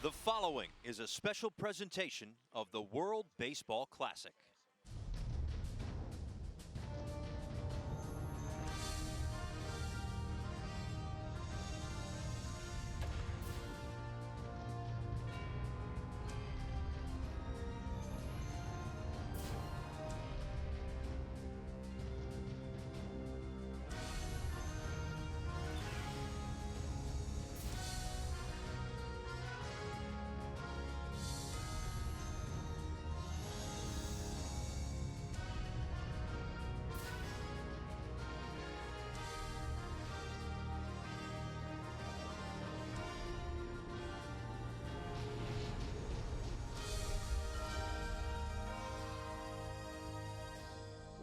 The following is a special presentation of the World Baseball Classic.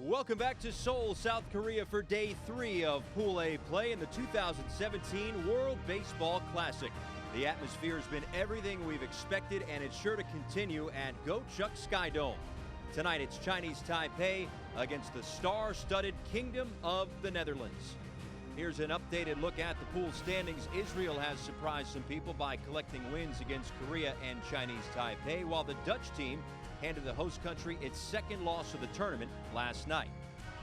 Welcome back to Seoul, South Korea for Day 3 of Pool A play in the 2017 World Baseball Classic. The atmosphere has been everything we've expected, and it's sure to continue at Go Chuck Skydome. Tonight it's Chinese Taipei against the star-studded Kingdom of the Netherlands. Here's an updated look at the pool standings. Israel has surprised some people by collecting wins against Korea and Chinese Taipei, while the Dutch team handed the host country its second loss of the tournament last night.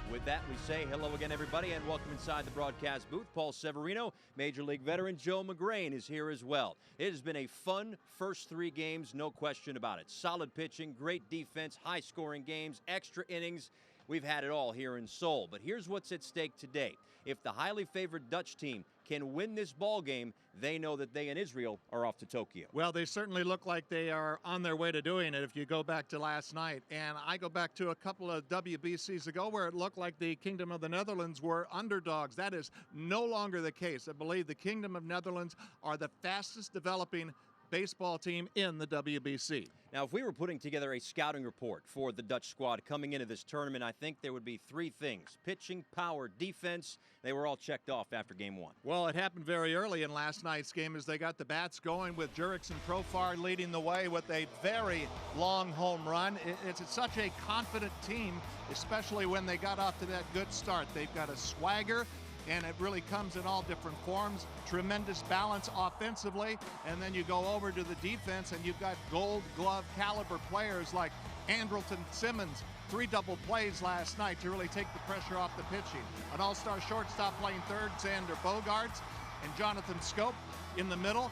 With that, we say hello again, everybody, and welcome inside the broadcast booth. Paul Severino, Major League veteran Joe McGrain is here as well. It has been a fun first 3 games, no question about it. Solid pitching, great defense, high-scoring games, extra innings. We've had it all here in Seoul. But here's what's at stake today. If the highly favored Dutch team can win this ball game, they know that they and Israel are off to Tokyo. Well, they certainly look like they are on their way to doing it if you go back to last night. And I go back to a couple of WBCs ago where it looked like the Kingdom of the Netherlands were underdogs. That is no longer the case. I believe the Kingdom of Netherlands are the fastest developing baseball team in the WBC. Now, if we were putting together a scouting report for the Dutch squad coming into this tournament, I think there would be 3 things: pitching, power, defense. They were all checked off after game 1. Well, it happened very early in last night's game as they got the bats going with Jurickson Profar leading the way with a very long home run. It's such a confident team, especially when they got off to that good start. They've got a swagger, and it really comes in all different forms. Tremendous balance offensively, and then you go over to the defense and you've got gold glove caliber players like Andrelton Simmons, 3 double plays last night to really take the pressure off the pitching. An all-star shortstop playing third, Xander Bogaerts, and Jonathan Scope in the middle.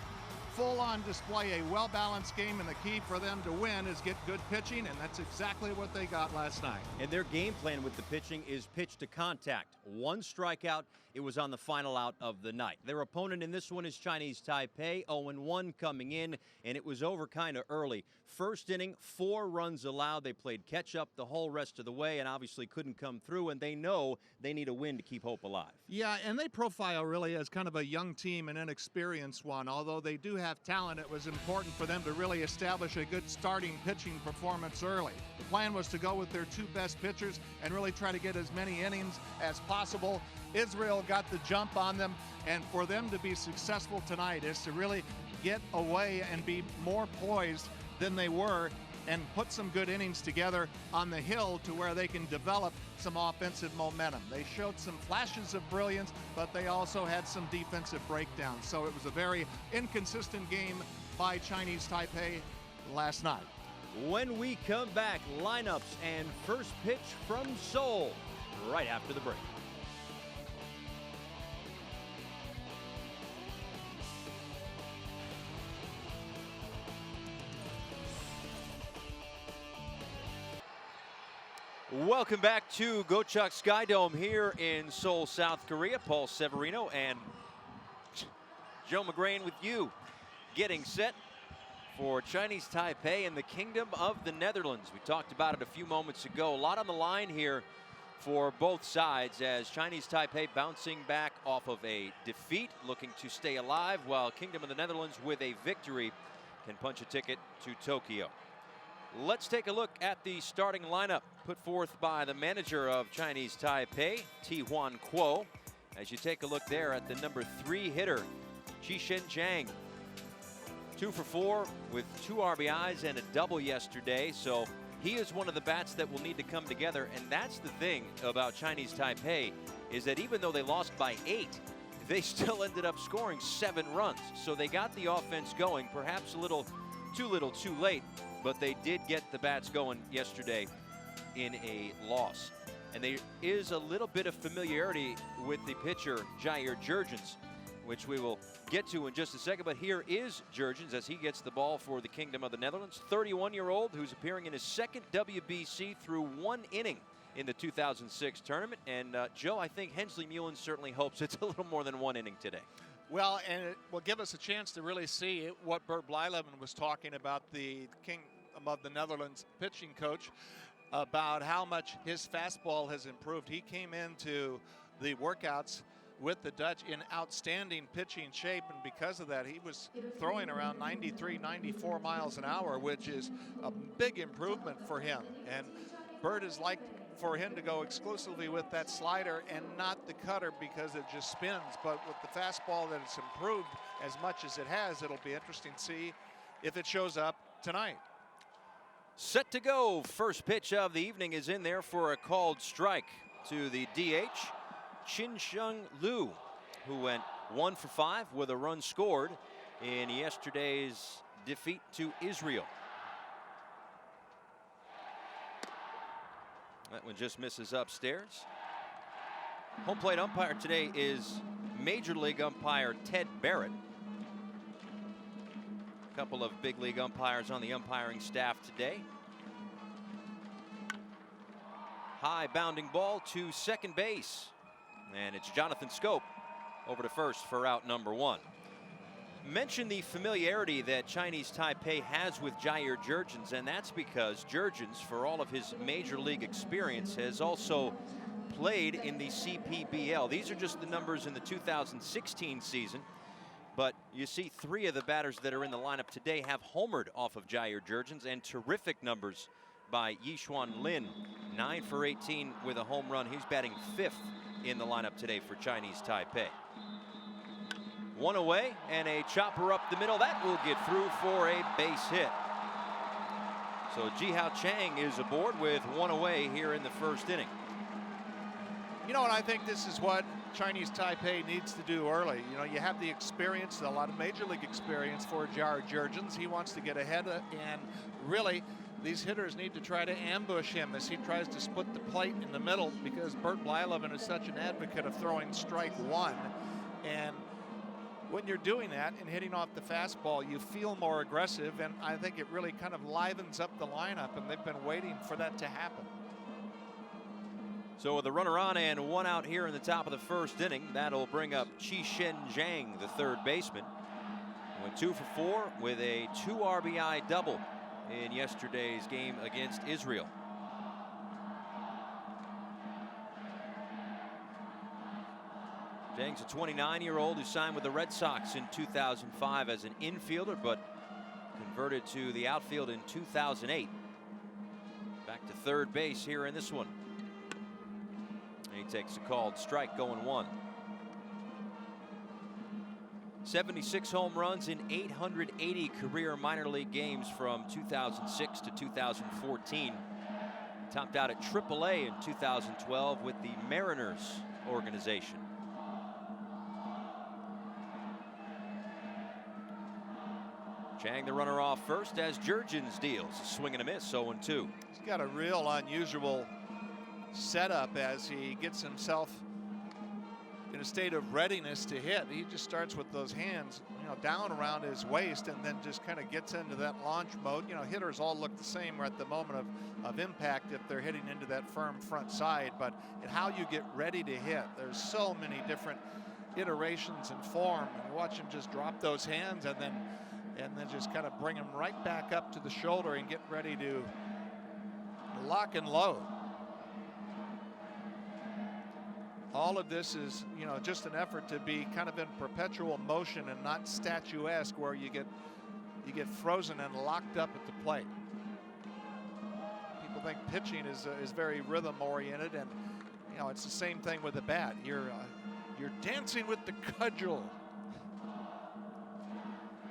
Full-on display, a well-balanced game, and the key for them to win is get good pitching, and that's exactly what they got last night. And their game plan with the pitching is pitch to contact. 1 strikeout, it was on the final out of the night. Their opponent in this one is Chinese Taipei, 0-1 coming in, and it was over kind of early. First inning, 4 runs allowed. They played catch-up the whole rest of the way and obviously couldn't come through, and they know they need a win to keep hope alive. Yeah, and they profile really as kind of a young team, an inexperienced one. Although they do have talent, it was important for them to really establish a good starting pitching performance early. The plan was to go with their 2 best pitchers and really try to get as many innings as possible. Israel got the jump on them, and for them to be successful tonight is to really get away and be more poised than they were and put some good innings together on the hill to where they can develop some offensive momentum. They showed some flashes of brilliance, but they also had some defensive breakdowns. So it was a very inconsistent game by Chinese Taipei last night. When we come back, lineups and first pitch from Seoul right after the break. Welcome back to Go Chuck Skydome here in Seoul, South Korea. Paul Severino and Joe McGrain with you, getting set for Chinese Taipei and the Kingdom of the Netherlands. We talked about it a few moments ago. A lot on the line here for both sides as Chinese Taipei bouncing back off of a defeat, looking to stay alive, while Kingdom of the Netherlands with a victory can punch a ticket to Tokyo. Let's take a look at the starting lineup put forth by the manager of Chinese Taipei, Ti-Hwan Kuo. As you take a look there at the number 3 hitter, Chi-Shen Zhang. 2 for 4 with 2 RBIs and a double yesterday. So he is one of the bats that will need to come together. And that's the thing about Chinese Taipei, is that even though they lost by 8, they still ended up scoring 7 runs. So they got the offense going, perhaps a little too late, but they did get the bats going yesterday in a loss. And there is a little bit of familiarity with the pitcher, Jair Jurgens, which we will get to in just a second. But here is Jurgens as he gets the ball for the Kingdom of the Netherlands. 31-year-old who's appearing in his second WBC through 1 inning in the 2006 tournament. And Joe, I think Hensley Mullen certainly hopes it's a little more than 1 inning today. Well, and it will give us a chance to really see what Bert Blyleven was talking about, the Kingdom of the Netherlands pitching coach, about how much his fastball has improved. He came into the workouts with the Dutch in outstanding pitching shape, and because of that, he was throwing around 93, 94 miles an hour, which is a big improvement for him. And Bert is like for him to go exclusively with that slider and not the cutter because it just spins. But with the fastball that it's improved as much as it has, it'll be interesting to see if it shows up tonight. Set to go. First pitch of the evening is in there for a called strike to the DH, Chin-Shung Liu, who went 1 for 5 with a run scored in yesterday's defeat to Israel. That one just misses upstairs. Home plate umpire today is Major League umpire Ted Barrett. A couple of big league umpires on the umpiring staff today. High bounding ball to second base. And it's Jonathan Scope over to first for out number 1. Mention the familiarity that Chinese Taipei has with Jair Jurgens, and that's because Jurgens, for all of his major league experience, has also played in the CPBL. These are just the numbers in the 2016 season, but you see 3 of the batters that are in the lineup today have homered off of Jair Jurgens, and terrific numbers by Yishuan Lin. 9 for 18 with a home run. He's batting 5th in the lineup today for Chinese Taipei. 1 away and a chopper up the middle. That will get through for a base hit. So Ji-Hao Chang is aboard with 1 away here in the first inning. You know, and I think this is what Chinese Taipei needs to do early. You know, you have the experience, a lot of major league experience for Jair Jurgens. He wants to get ahead and really these hitters need to try to ambush him as he tries to split the plate in the middle, because Bert Blyleven is such an advocate of throwing strike 1. And when you're doing that and hitting off the fastball, you feel more aggressive, and I think it really kind of livens up the lineup, and they've been waiting for that to happen. So with a runner on and 1 out here in the top of the first inning, that'll bring up Qi-Shen Zhang, the third baseman. Went 2 for 4 with a 2 RBI double in yesterday's game against Israel. Zhang's a 29-year-old who signed with the Red Sox in 2005 as an infielder, but converted to the outfield in 2008. Back to third base here in this one. And he takes a called strike, going 1. 76 home runs in 880 career minor league games from 2006 to 2014. Topped out at AAA in 2012 with the Mariners organization. Chang, the runner, off first as Jurgens deals a swing and a miss, 0-2. He's got a real unusual setup as he gets himself in a state of readiness to hit. He just starts with those hands, you know, down around his waist, and then just kind of gets into that launch mode. You know, hitters all look the same at the moment of impact if they're hitting into that firm front side, but how you get ready to hit, there's so many different iterations and form. And you watch him just drop those hands and then just kind of bring them right back up to the shoulder and get ready to lock and load. All of this is, you know, just an effort to be kind of in perpetual motion and not statuesque, where you get frozen and locked up at the plate. People think pitching is very rhythm oriented, and you know, it's the same thing with the bat. You're dancing with the cudgel.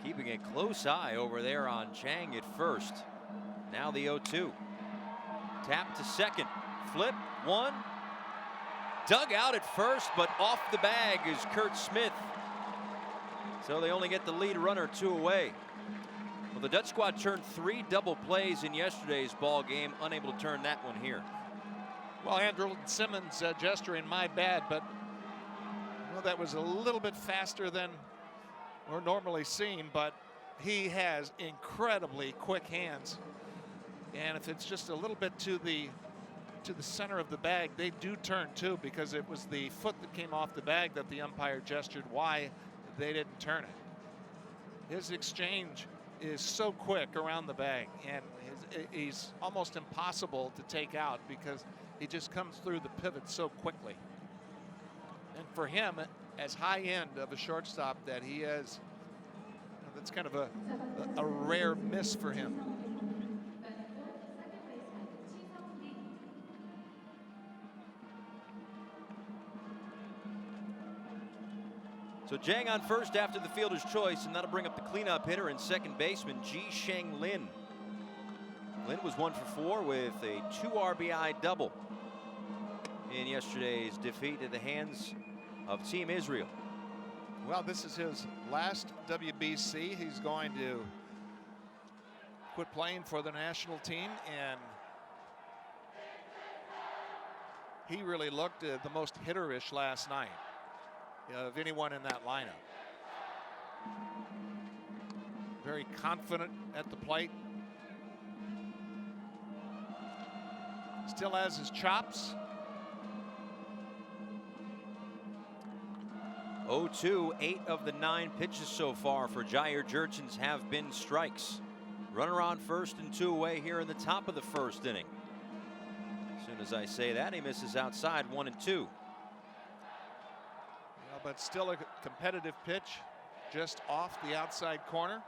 Keeping a close eye over there on Chang at first. Now the 0-2. Tap to second. Flip 1. dug out at first, but off the bag is Kurt Smith. So they only get the lead runner 2 away. Well, the Dutch squad turned 3 double plays in yesterday's ball game, unable to turn that one here. Well, Andrew Simmons gesturing, my bad, but well, that was a little bit faster than we're normally seeing, but he has incredibly quick hands. And if it's just a little bit to the center of the bag, they do turn too, because it was the foot that came off the bag that the umpire gestured why they didn't turn it. His exchange is so quick around the bag, and he's almost impossible to take out because he just comes through the pivot so quickly. And for him, as high end of a shortstop that he is, that's kind of a rare miss for him. So Jang on first after the fielder's choice, and that'll bring up the cleanup hitter and second baseman Ji Sheng Lin. Lin was 1 for 4 with a 2 RBI double in yesterday's defeat at the hands of Team Israel. Well, this is his last WBC. He's going to quit playing for the national team, and he really looked the most hitterish last night of anyone in that lineup. Very confident at the plate. Still has his chops. 0-2, 8 of the 9 pitches so far for Jair Jurchens have been strikes. Runner on first and 2 away here in the top of the first inning. As soon as I say that, he misses outside, 1 and 2. But still a competitive pitch just off the outside corner.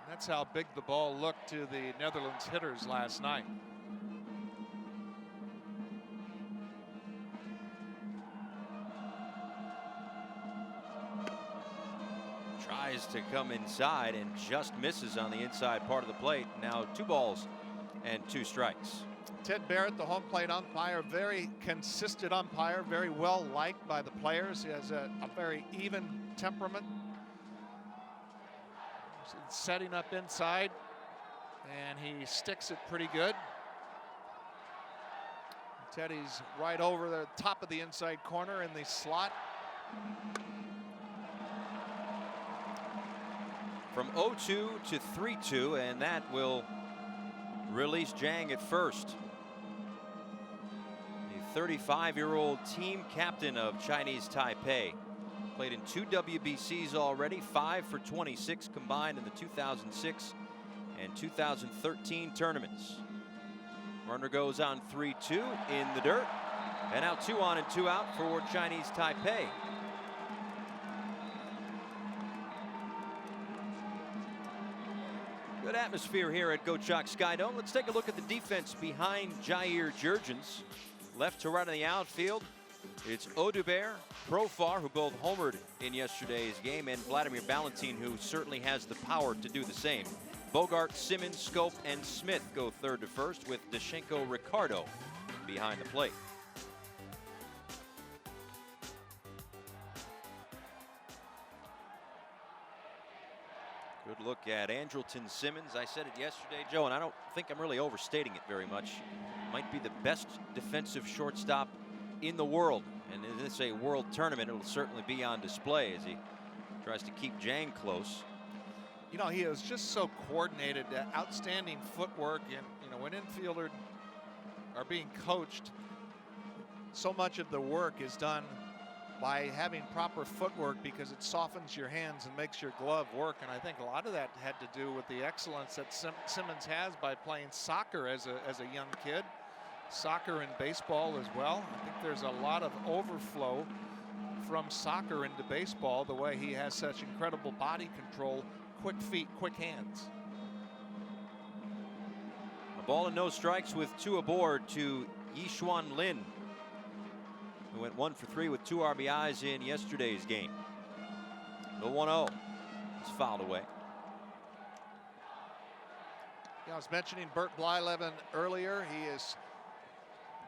That's how big the ball looked to the Netherlands hitters last night. Tries to come inside and just misses on the inside part of the plate. Now 2 balls and 2 strikes. Ted Barrett, the home plate umpire, very consistent umpire, very well liked by the players. He has a very even temperament. Setting up inside, and he sticks it pretty good. Teddy's right over the top of the inside corner in the slot. From 0-2 to 3-2, and that will release Jang at first. The 35-year-old team captain of Chinese Taipei. Played in 2 WBCs already, 5 for 26 combined in the 2006 and 2013 tournaments. Runner goes on 3-2 in the dirt, and now 2 on and 2 out for Chinese Taipei. Good atmosphere here at Gochok Skydome. Let's take a look at the defense behind Jair Jurchens. Left to right in the outfield, it's Audubert, Profar, who both homered in yesterday's game, and Vladimir Ballantyne, who certainly has the power to do the same. Bogart, Simmons, Scope, and Smith go third to first, with Deshenko Ricardo behind the plate. Good look at Andrelton Simmons. I said it yesterday, Joe, and I don't think I'm really overstating it very much. Might be the best defensive shortstop in the world, and in this a world tournament, it'll certainly be on display as he tries to keep Jang close. You know, he is just so coordinated, outstanding footwork, and you know, when infielders are being coached, so much of the work is done by having proper footwork because it softens your hands and makes your glove work. And I think a lot of that had to do with the excellence that Simmons has by playing soccer as a young kid. Soccer and baseball as well. I think there's a lot of overflow from soccer into baseball, the way he has such incredible body control, quick feet, quick hands. A ball and no strikes with 2 aboard to Yishuan Lin, who went 1 for 3 with 2 RBIs in yesterday's game. The 1-0 is fouled away. Yeah, I was mentioning Bert Blyleven earlier. He is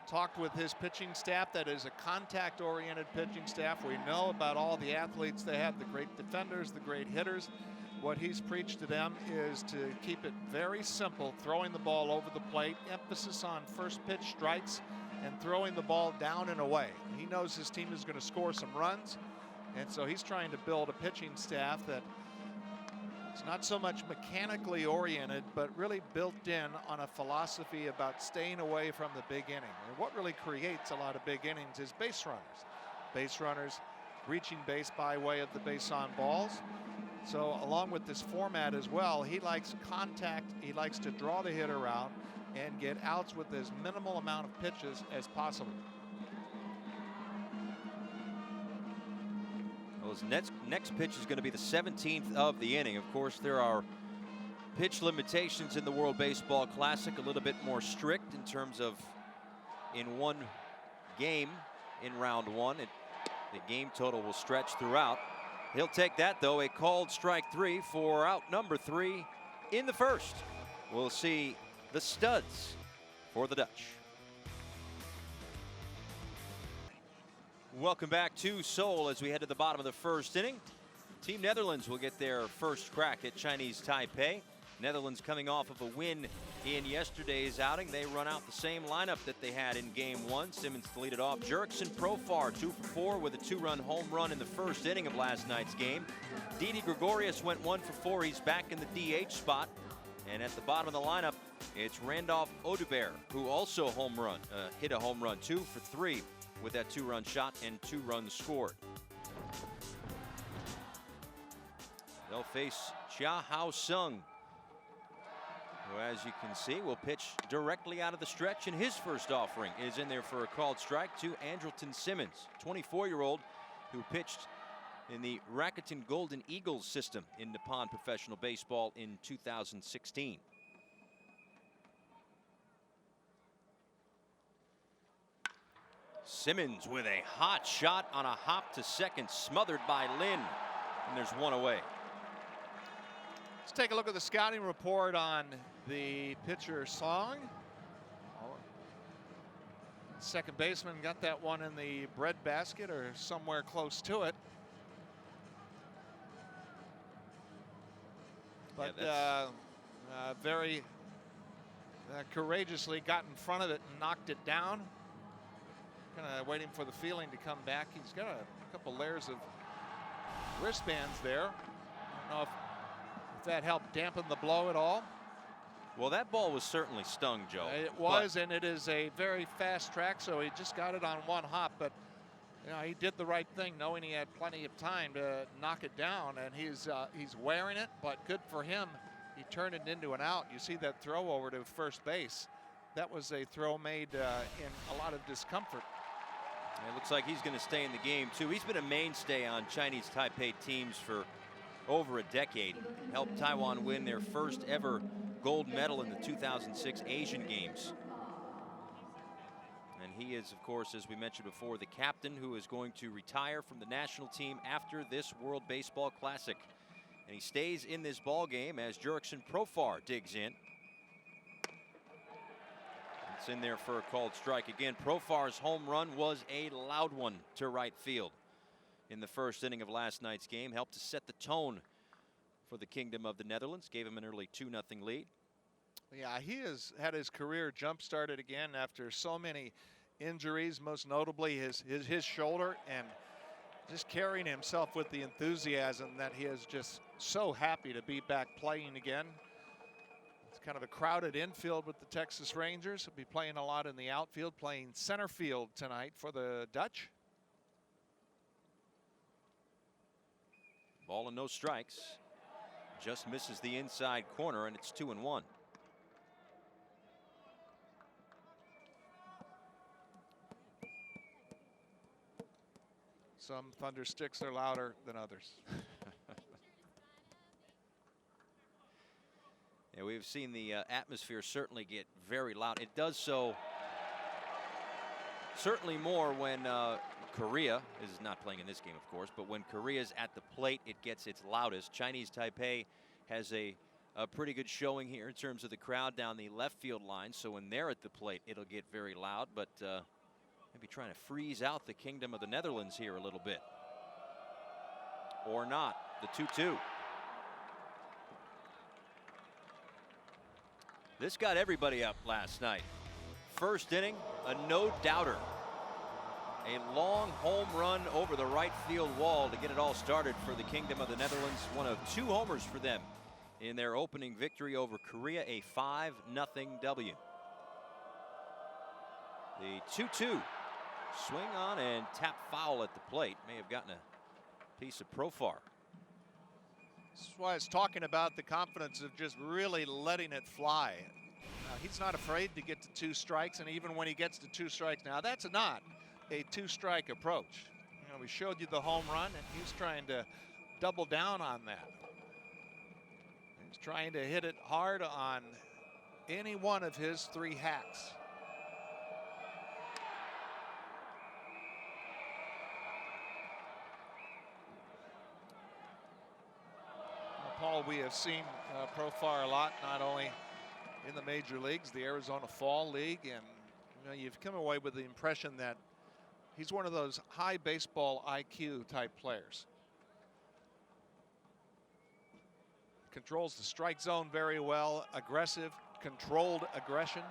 talked with his pitching staff. That is a contact-oriented pitching staff. We know about all the athletes they have, the great defenders, the great hitters. What he's preached to them is to keep it very simple, throwing the ball over the plate, emphasis on first pitch strikes, and throwing the ball down and away. He knows his team is going to score some runs, and so he's trying to build a pitching staff that is not so much mechanically oriented, but really built in on a philosophy about staying away from the big inning. And what really creates a lot of big innings is base runners. Base runners reaching base by way of the base on balls. So along with this format as well, he likes contact. He likes to draw the hitter out and get outs with as minimal amount of pitches as possible. Well, his next pitch is going to be the 17th of the inning. Of course, there are pitch limitations in the World Baseball Classic, a little bit more strict in terms of in one game in round one. The game total will stretch throughout. He'll take that, though, a called strike 3 for out number 3 in the first. We'll see the studs for the Dutch. Welcome back to Seoul as we head to the bottom of the first inning. Team Netherlands will get their first crack at Chinese Taipei. Netherlands coming off of a win in yesterday's outing. They run out the same lineup that they had in game one. Simmons to lead it off. Jurickson Profar 2 for 4 with a 2-run home run in the first inning of last night's game. Didi Gregorius went 1 for 4. He's back in the DH spot. And at the bottom of the lineup, it's Randolph Odubert, who also hit a home run, 2 for 3 with that 2-run shot and 2 runs scored. They'll face Chia Hao Sung, who, as you can see, will pitch directly out of the stretch, and his first offering is in there for a called strike to Andrelton Simmons, 24-year-old who pitched in the Rakuten Golden Eagles system in Nippon Professional Baseball in 2016. Simmons with a hot shot on a hop to second, smothered by Lin, and there's one away. Let's take a look at the scouting report on the pitcher Song. Second baseman got that one in the breadbasket or somewhere close to it. But very courageously got in front of it and knocked it down. Kind of waiting for the feeling to come back. He's got a couple layers of wristbands there. I don't know if that helped dampen the blow at all. Well, that ball was certainly stung, Joe. It was, and it is a very fast track, so he just got it on one hop. But you know, he did the right thing, knowing he had plenty of time to knock it down, and he's wearing it. But good for him, he turned it into an out. You see that throw over to first base. That was a throw made in a lot of discomfort. It looks like he's going to stay in the game, too. He's been a mainstay on Chinese Taipei teams for over a decade. Helped Taiwan win their first ever gold medal in the 2006 Asian Games. And he is, of course, as we mentioned before, the captain who is going to retire from the national team after this World Baseball Classic. And he stays in this ball game as Jurickson Profar digs in. It's in there for a called strike. Again, Profar's home run was a loud one to right field in the first inning of last night's game. Helped to set the tone for the Kingdom of the Netherlands. Gave him an early 2-0 lead. Yeah, he has had his career jump-started again after so many injuries, most notably his shoulder, and just carrying himself with the enthusiasm that he is just so happy to be back playing again. It's kind of a crowded infield with the Texas Rangers. He'll be playing a lot in the outfield, playing center field tonight for the Dutch. Ball and no strikes. Just misses the inside corner, and it's 2-1. Some thunder sticks are louder than others. Yeah, we've seen the atmosphere certainly get very loud. It does so certainly more when Korea is not playing in this game, of course, but when Korea's at the plate, it gets its loudest. Chinese Taipei has a a pretty good showing here in terms of the crowd down the left field line. So when they're at the plate, it'll get very loud, but maybe trying to freeze out the Kingdom of the Netherlands here a little bit. Or not. The 2-2. This got everybody up last night. First inning, a no-doubter. A long home run over the right field wall to get it all started for the Kingdom of the Netherlands. One of 2 homers for them in their opening victory over Korea, a 5-0 W. The 2-2. Swing on and tap foul at the plate. May have gotten a piece of Profar. That's why I was talking about the confidence of just really letting it fly. He's not afraid to get to 2 strikes, and even when he gets to 2 strikes now, that's not a 2-strike approach. You know, we showed you the home run, and he's trying to double down on that. He's trying to hit it hard on any one of his 3 hacks. Paul, we have seen Profar a lot, not only in the major leagues, the Arizona Fall League, and you know, you've come away with the impression that he's one of those high baseball IQ type players. Controls the strike zone very well, aggressive, controlled aggression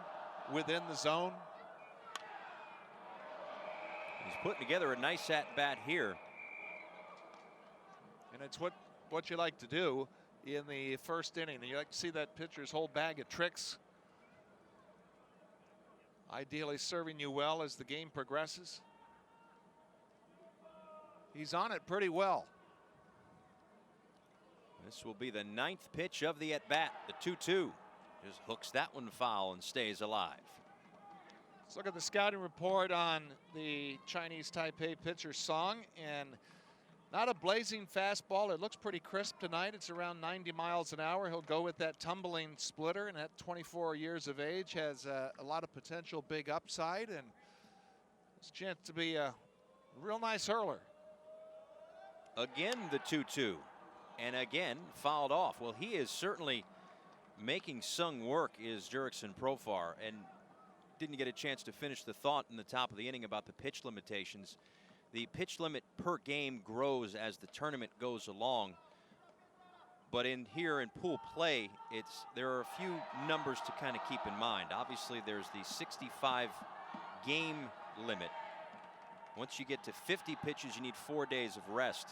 within the zone. He's putting together a nice at-bat here. And it's what you like to do in the first inning. You like to see that pitcher's whole bag of tricks, ideally serving you well as the game progresses. He's on it pretty well. This will be the 9th pitch of the at-bat, the 2-2. Just hooks that one foul and stays alive. Let's look at the scouting report on the Chinese Taipei pitcher Song, and not a blazing fastball. It looks pretty crisp tonight. It's around 90 miles an hour. He'll go with that tumbling splitter, and at 24 years of age has a lot of potential big upside, and it's a chance to be a real nice hurler. Again, the 2-2, and again fouled off. Well, he is certainly making Sung work, is Jurickson Profar, and didn't get a chance to finish the thought in the top of the inning about the pitch limitations. The pitch limit per game grows as the tournament goes along, but in pool play, there are a few numbers to kind of keep in mind. Obviously, there's the 65 game limit. Once you get to 50 pitches, you need 4 days of rest.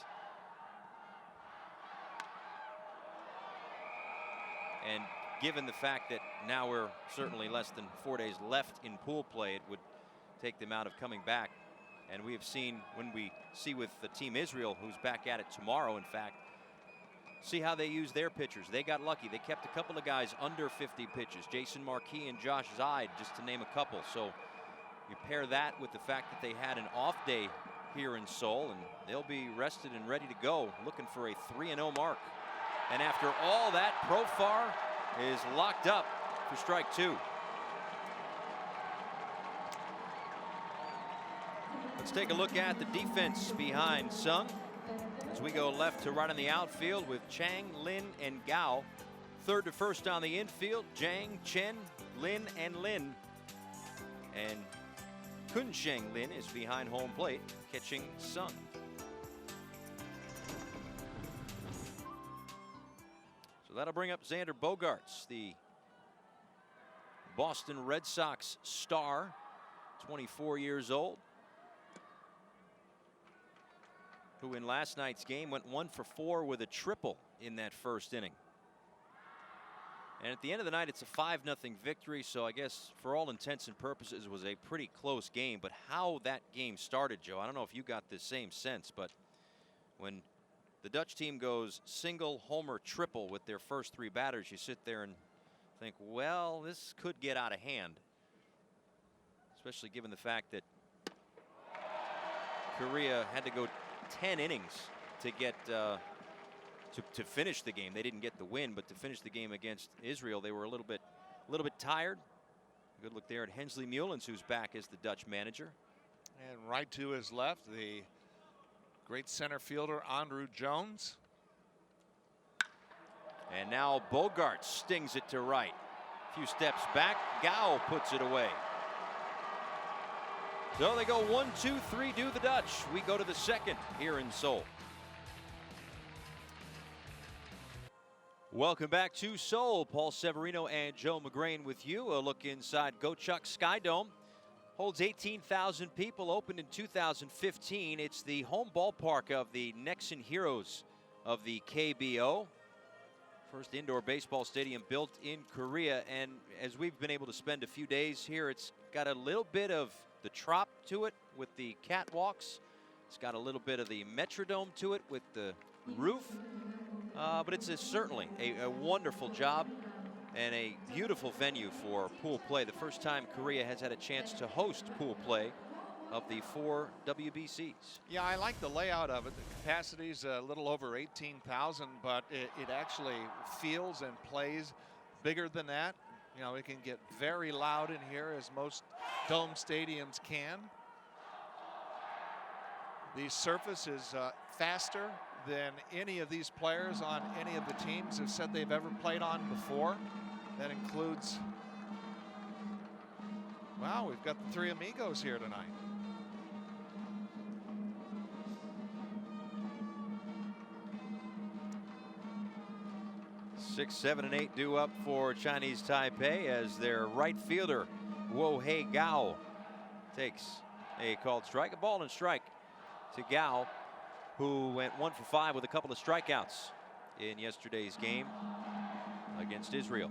And given the fact that now we're certainly less than 4 days left in pool play, it would take them out of coming back. And we have seen, when we see with the Team Israel, who's back at it tomorrow, in fact, see how they use their pitchers. They got lucky. They kept a couple of guys under 50 pitches, Jason Marquis and Josh Zide, just to name a couple. So you pair that with the fact that they had an off day here in Seoul, and they'll be rested and ready to go, looking for a 3-0 mark. And after all that, Profar is locked up for strike 2. Let's take a look at the defense behind Sung as we go left to right on the outfield with Chang, Lin, and Gao. Third to first on the infield, Jang, Chen, Lin, and Lin. And Kun Sheng Lin is behind home plate, catching Sung. So that'll bring up Xander Bogaerts, the Boston Red Sox star, 24 years old, who in last night's game went 1 for 4 with a triple in that first inning. And at the end of the night, it's a 5-0 victory. So I guess for all intents and purposes, it was a pretty close game. But how that game started, Joe, I don't know if you got the same sense, but when the Dutch team goes single, homer, triple with their first 3 batters, you sit there and think, well, this could get out of hand, especially given the fact that Korea had to go 10 innings to get to finish the game. They didn't get the win, but to finish the game against Israel, they were a little bit tired. Good look there at Hensley Mullins, who's back as the Dutch manager. And right to his left, the great center fielder Andrew Jones. And now Bogart stings it to right. A few steps back, Gao puts it away. So they go 1, 2, 3, do the Dutch. We go to the second here in Seoul. Welcome back to Seoul. Paul Severino and Joe McGrain with you. A look inside Gochuk Sky Dome. Holds 18,000 people, opened in 2015. It's the home ballpark of the Nexen Heroes of the KBO. First indoor baseball stadium built in Korea. And as we've been able to spend a few days here, it's got a little bit of the trop to it with the catwalks. It's got a little bit of the Metrodome to it with the roof. But it's certainly a wonderful job and a beautiful venue for pool play. The first time Korea has had a chance to host pool play of the 4 WBCs. Yeah, I like the layout of it. The capacity's a little over 18,000, but it actually feels and plays bigger than that. You know, it can get very loud in here, as most dome stadiums can. The surface is faster than any of these players on any of the teams have said they've ever played on before. That includes, wow, we've got the 3 amigos here tonight. Six, 7, and 8 due up for Chinese Taipei as their right fielder, Wo-Hei Gao, takes a called strike. A ball and strike to Gao, who went 1 for 5 with a couple of strikeouts in yesterday's game against Israel.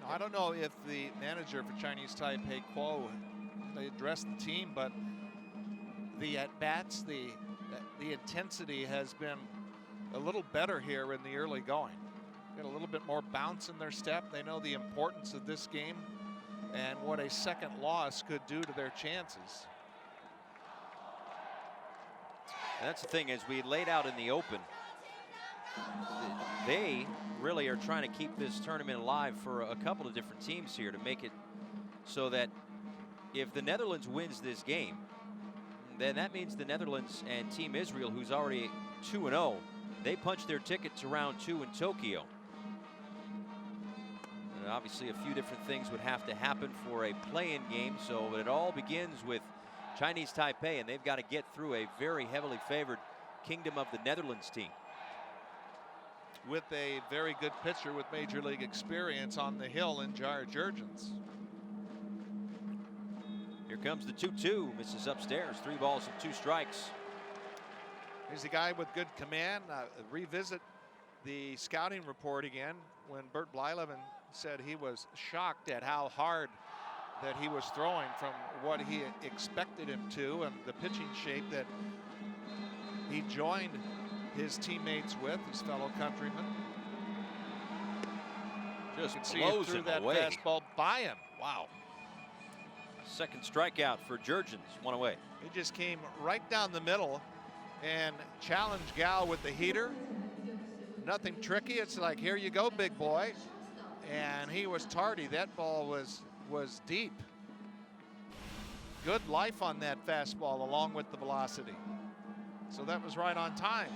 I don't know if the manager for Chinese Taipei, Kuo, they addressed the team, but the at-bats, the intensity has been a little better here in the early going. Got a little bit more bounce in their step. They know the importance of this game and what a second loss could do to their chances. That's the thing, as we laid out in the open, they really are trying to keep this tournament alive for a couple of different teams here to make it so that if the Netherlands wins this game, then that means the Netherlands and Team Israel, who's already 2-0, they punch their ticket to round 2 in Tokyo. And obviously a few different things would have to happen for a play-in game, so it all begins with Chinese Taipei, and they've got to get through a very heavily favored Kingdom of the Netherlands team. With a very good pitcher with major league experience on the hill in Jair Jurgens. Here comes the 2-2, misses upstairs, 3 balls and 2 strikes. Here's a guy with good command. Revisit the scouting report again when Bert Blyleven said he was shocked at how hard that he was throwing from what he expected him to, and the pitching shape that he joined his teammates with, his fellow countrymen. Just blows through that away. Fastball by him. Wow. Second strikeout for Jurgens, 1 away. He just came right down the middle and challenged Gao with the heater. Nothing tricky. It's like, here you go, big boy. And he was tardy. That ball was deep. Good life on that fastball along with the velocity. So that was right on time.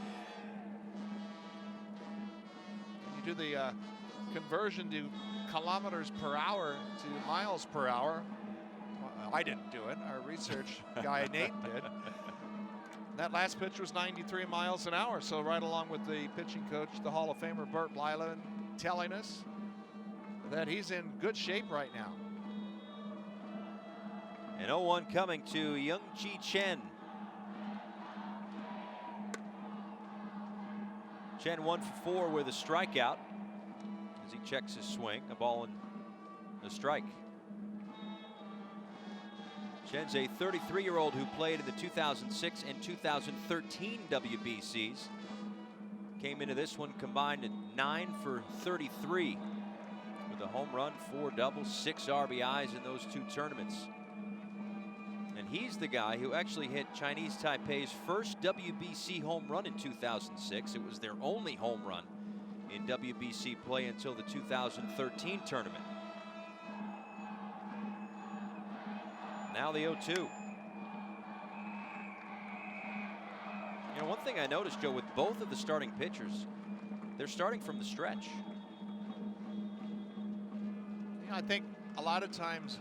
You do the conversion to kilometers per hour to miles per hour. Well, I didn't do it. Our research guy Nate did. That last pitch was 93 miles an hour. So right along with the pitching coach, the Hall of Famer Bert Blyleven, telling us that he's in good shape right now. An 0-1 coming to Young-Chi Chen. Chen 1 for 4 with a strikeout as he checks his swing. A ball and a strike. Chen's a 33-year-old who played in the 2006 and 2013 WBCs. Came into this one combined at 9 for 33 with a home run, 4 doubles, 6 RBIs in those 2 tournaments. And he's the guy who actually hit Chinese Taipei's first WBC home run in 2006. It was their only home run in WBC play until the 2013 tournament. Now the 0-2. You know, one thing I noticed, Joe, with both of the starting pitchers, they're starting from the stretch. You know, I think a lot of times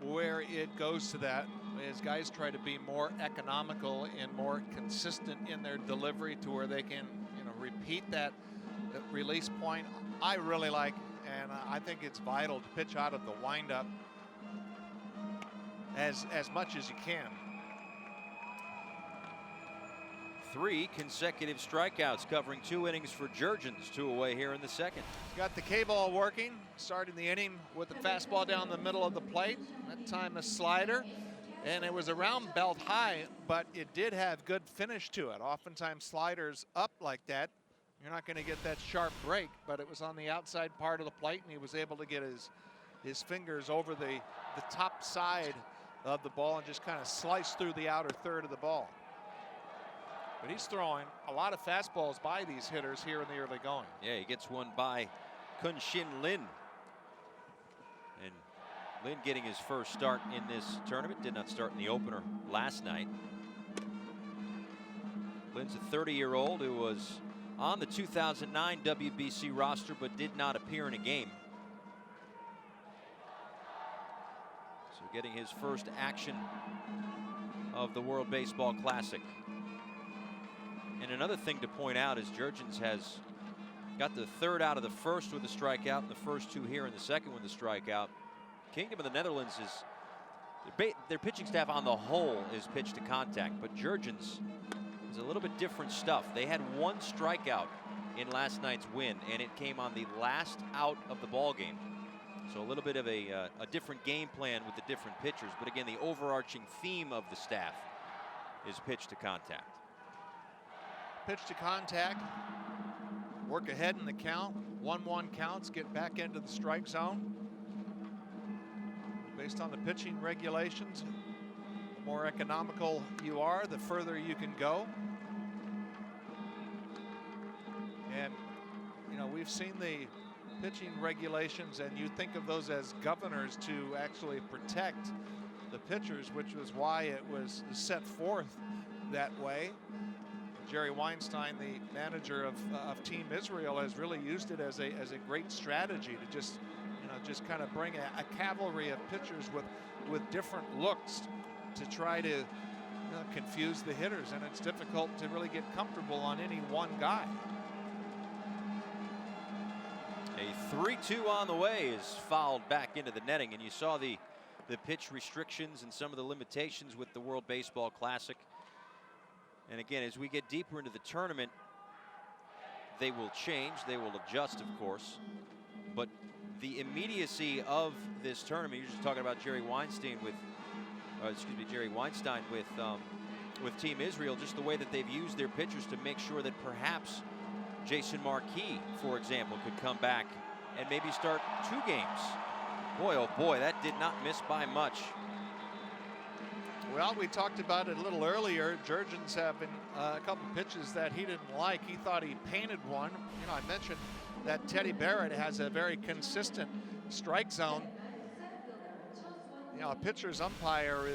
where it goes to that is guys try to be more economical and more consistent in their delivery to where they can, you know, repeat that release point. I really like, and I think it's vital to pitch out of the windup as much as you can. 3 consecutive strikeouts covering 2 innings for Jurgens, 2 away here in the second. Got the K-ball working, starting the inning with the fastball down the middle of the plate. That time a slider, and it was around belt high, but it did have good finish to it. Oftentimes sliders up like that, you're not going to get that sharp break, but it was on the outside part of the plate, and he was able to get his fingers over the top side of the ball and just kind of slice through the outer third of the ball. But he's throwing a lot of fastballs by these hitters here in the early going. Yeah, he gets one by Kun-Shin Lin. And Lin getting his first start in this tournament. Did not start in the opener last night. Lin's a 30-year-old who was on the 2009 WBC roster but did not appear in a game. So getting his first action of the World Baseball Classic. And another thing to point out is Jurgens has got the 3rd out of the first with a strikeout, and the first 2 here in the second with a strikeout. Kingdom of the Netherlands is, their pitching staff on the whole is pitch to contact, but Jurgens is a little bit different stuff. They had 1 strikeout in last night's win, and it came on the last out of the ball game. So a little bit of a different game plan with the different pitchers, but again, the overarching theme of the staff is pitch to contact. Pitch to contact, work ahead in the count, 1-1 counts, get back into the strike zone. Based on the pitching regulations, the more economical you are, the further you can go. And, you know, we've seen the pitching regulations, and you think of those as governors to actually protect the pitchers, which was why it was set forth that way. Jerry Weinstein, the manager of Team Israel, has really used it as a great strategy to just, you know, just kind of bring a cavalry of pitchers with different looks to try to confuse the hitters, and it's difficult to really get comfortable on any one guy. A 3-2 on the way is fouled back into the netting, and you saw the pitch restrictions and some of the limitations with the World Baseball Classic. And again, as we get deeper into the tournament, they will change, they will adjust, of course. But the immediacy of this tournament, you're just talking about Jerry Weinstein with Team Israel, just the way that they've used their pitchers to make sure that perhaps Jason Marquis, for example, could come back and maybe start 2 games. Boy, oh boy, that did not miss by much. Well, we talked about it a little earlier. Jurgens having a couple pitches that he didn't like. He thought he painted one. You know, I mentioned that Teddy Barrett has a very consistent strike zone. You know, a pitcher's umpire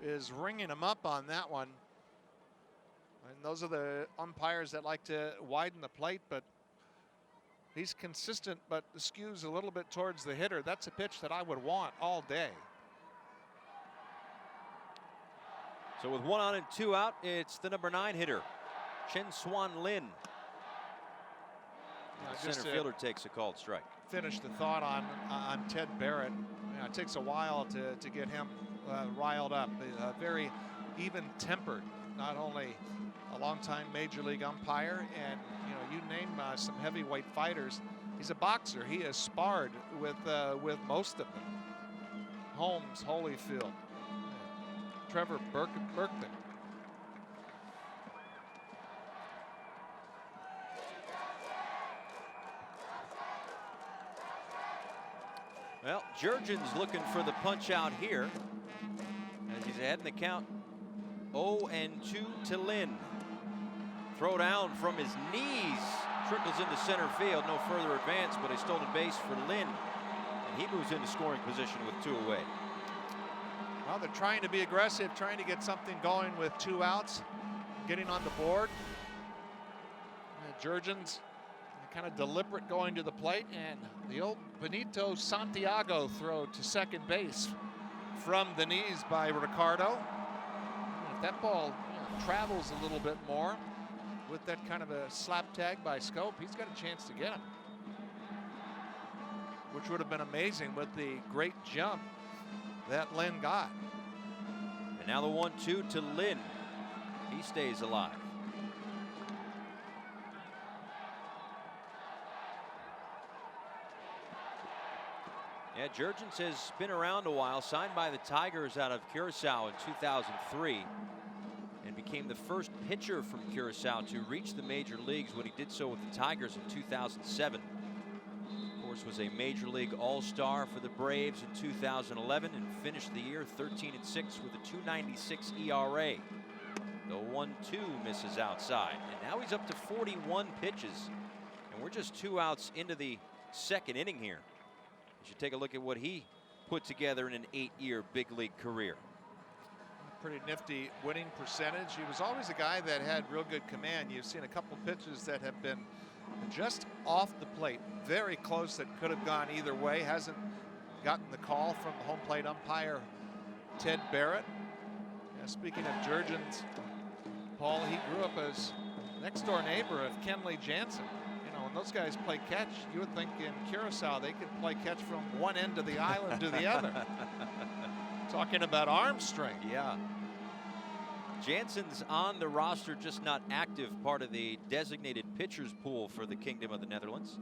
is ringing him up on that one. And those are the umpires that like to widen the plate, but he's consistent, but skews a little bit towards the hitter. That's a pitch that I would want all day. So with 1 on and 2 out, it's the number 9 hitter, Chen Swan Lin. The center fielder takes a called strike. Finish the thought on Ted Barrett. You know, it takes a while to get him riled up. Very even-tempered. Not only a long-time major league umpire, and you name some heavyweight fighters. He's a boxer. He has sparred with most of them. Holmes, Holyfield, Trevor Berkman. Well, Jurgens looking for the punch out here as he's ahead in the count. 0-2 to Lin. Throw down from his knees. Trickles into center field. No further advance, but a stolen base for Lin. And he moves into scoring position with 2 away. Well, they're trying to be aggressive, trying to get something going with 2 outs, getting on the board. Jurgens kind of deliberate going to the plate, and the old Benito Santiago throw to second base from the knees by Ricardo. If that ball travels a little bit more with that kind of a slap tag by Scope, he's got a chance to get him, which would have been amazing with the great jump that Lynn got. And now the 1-2 to Lynn. He stays alive. Yeah, Jurgens has been around a while, signed by the Tigers out of Curacao in 2003, and became the first pitcher from Curacao to reach the major leagues when he did so with the Tigers in 2007. Of course, was a major league all-star for the Braves in 2011 and finished the year 13-6 with a 2.96 ERA. The 1-2 misses outside, and now he's up to 41 pitches, and we're just 2 outs into the second inning here. You should take a look at what he put together in an 8-year big league career. Pretty nifty winning percentage. He was always a guy that had real good command. You've seen a couple pitches that have been just off the plate, very close, that could have gone either way. Hasn't gotten the call from the home plate umpire, Ted Barrett. Yeah, speaking of Jurgens, Paul, he grew up as next door neighbor of Kenley Jansen. When those guys play catch, you would think in Curacao they could play catch from one end of the island to the other. Talking about arm strength. Yeah. Jansen's on the roster, just not active, part of the designated pitchers pool for the Kingdom of the Netherlands.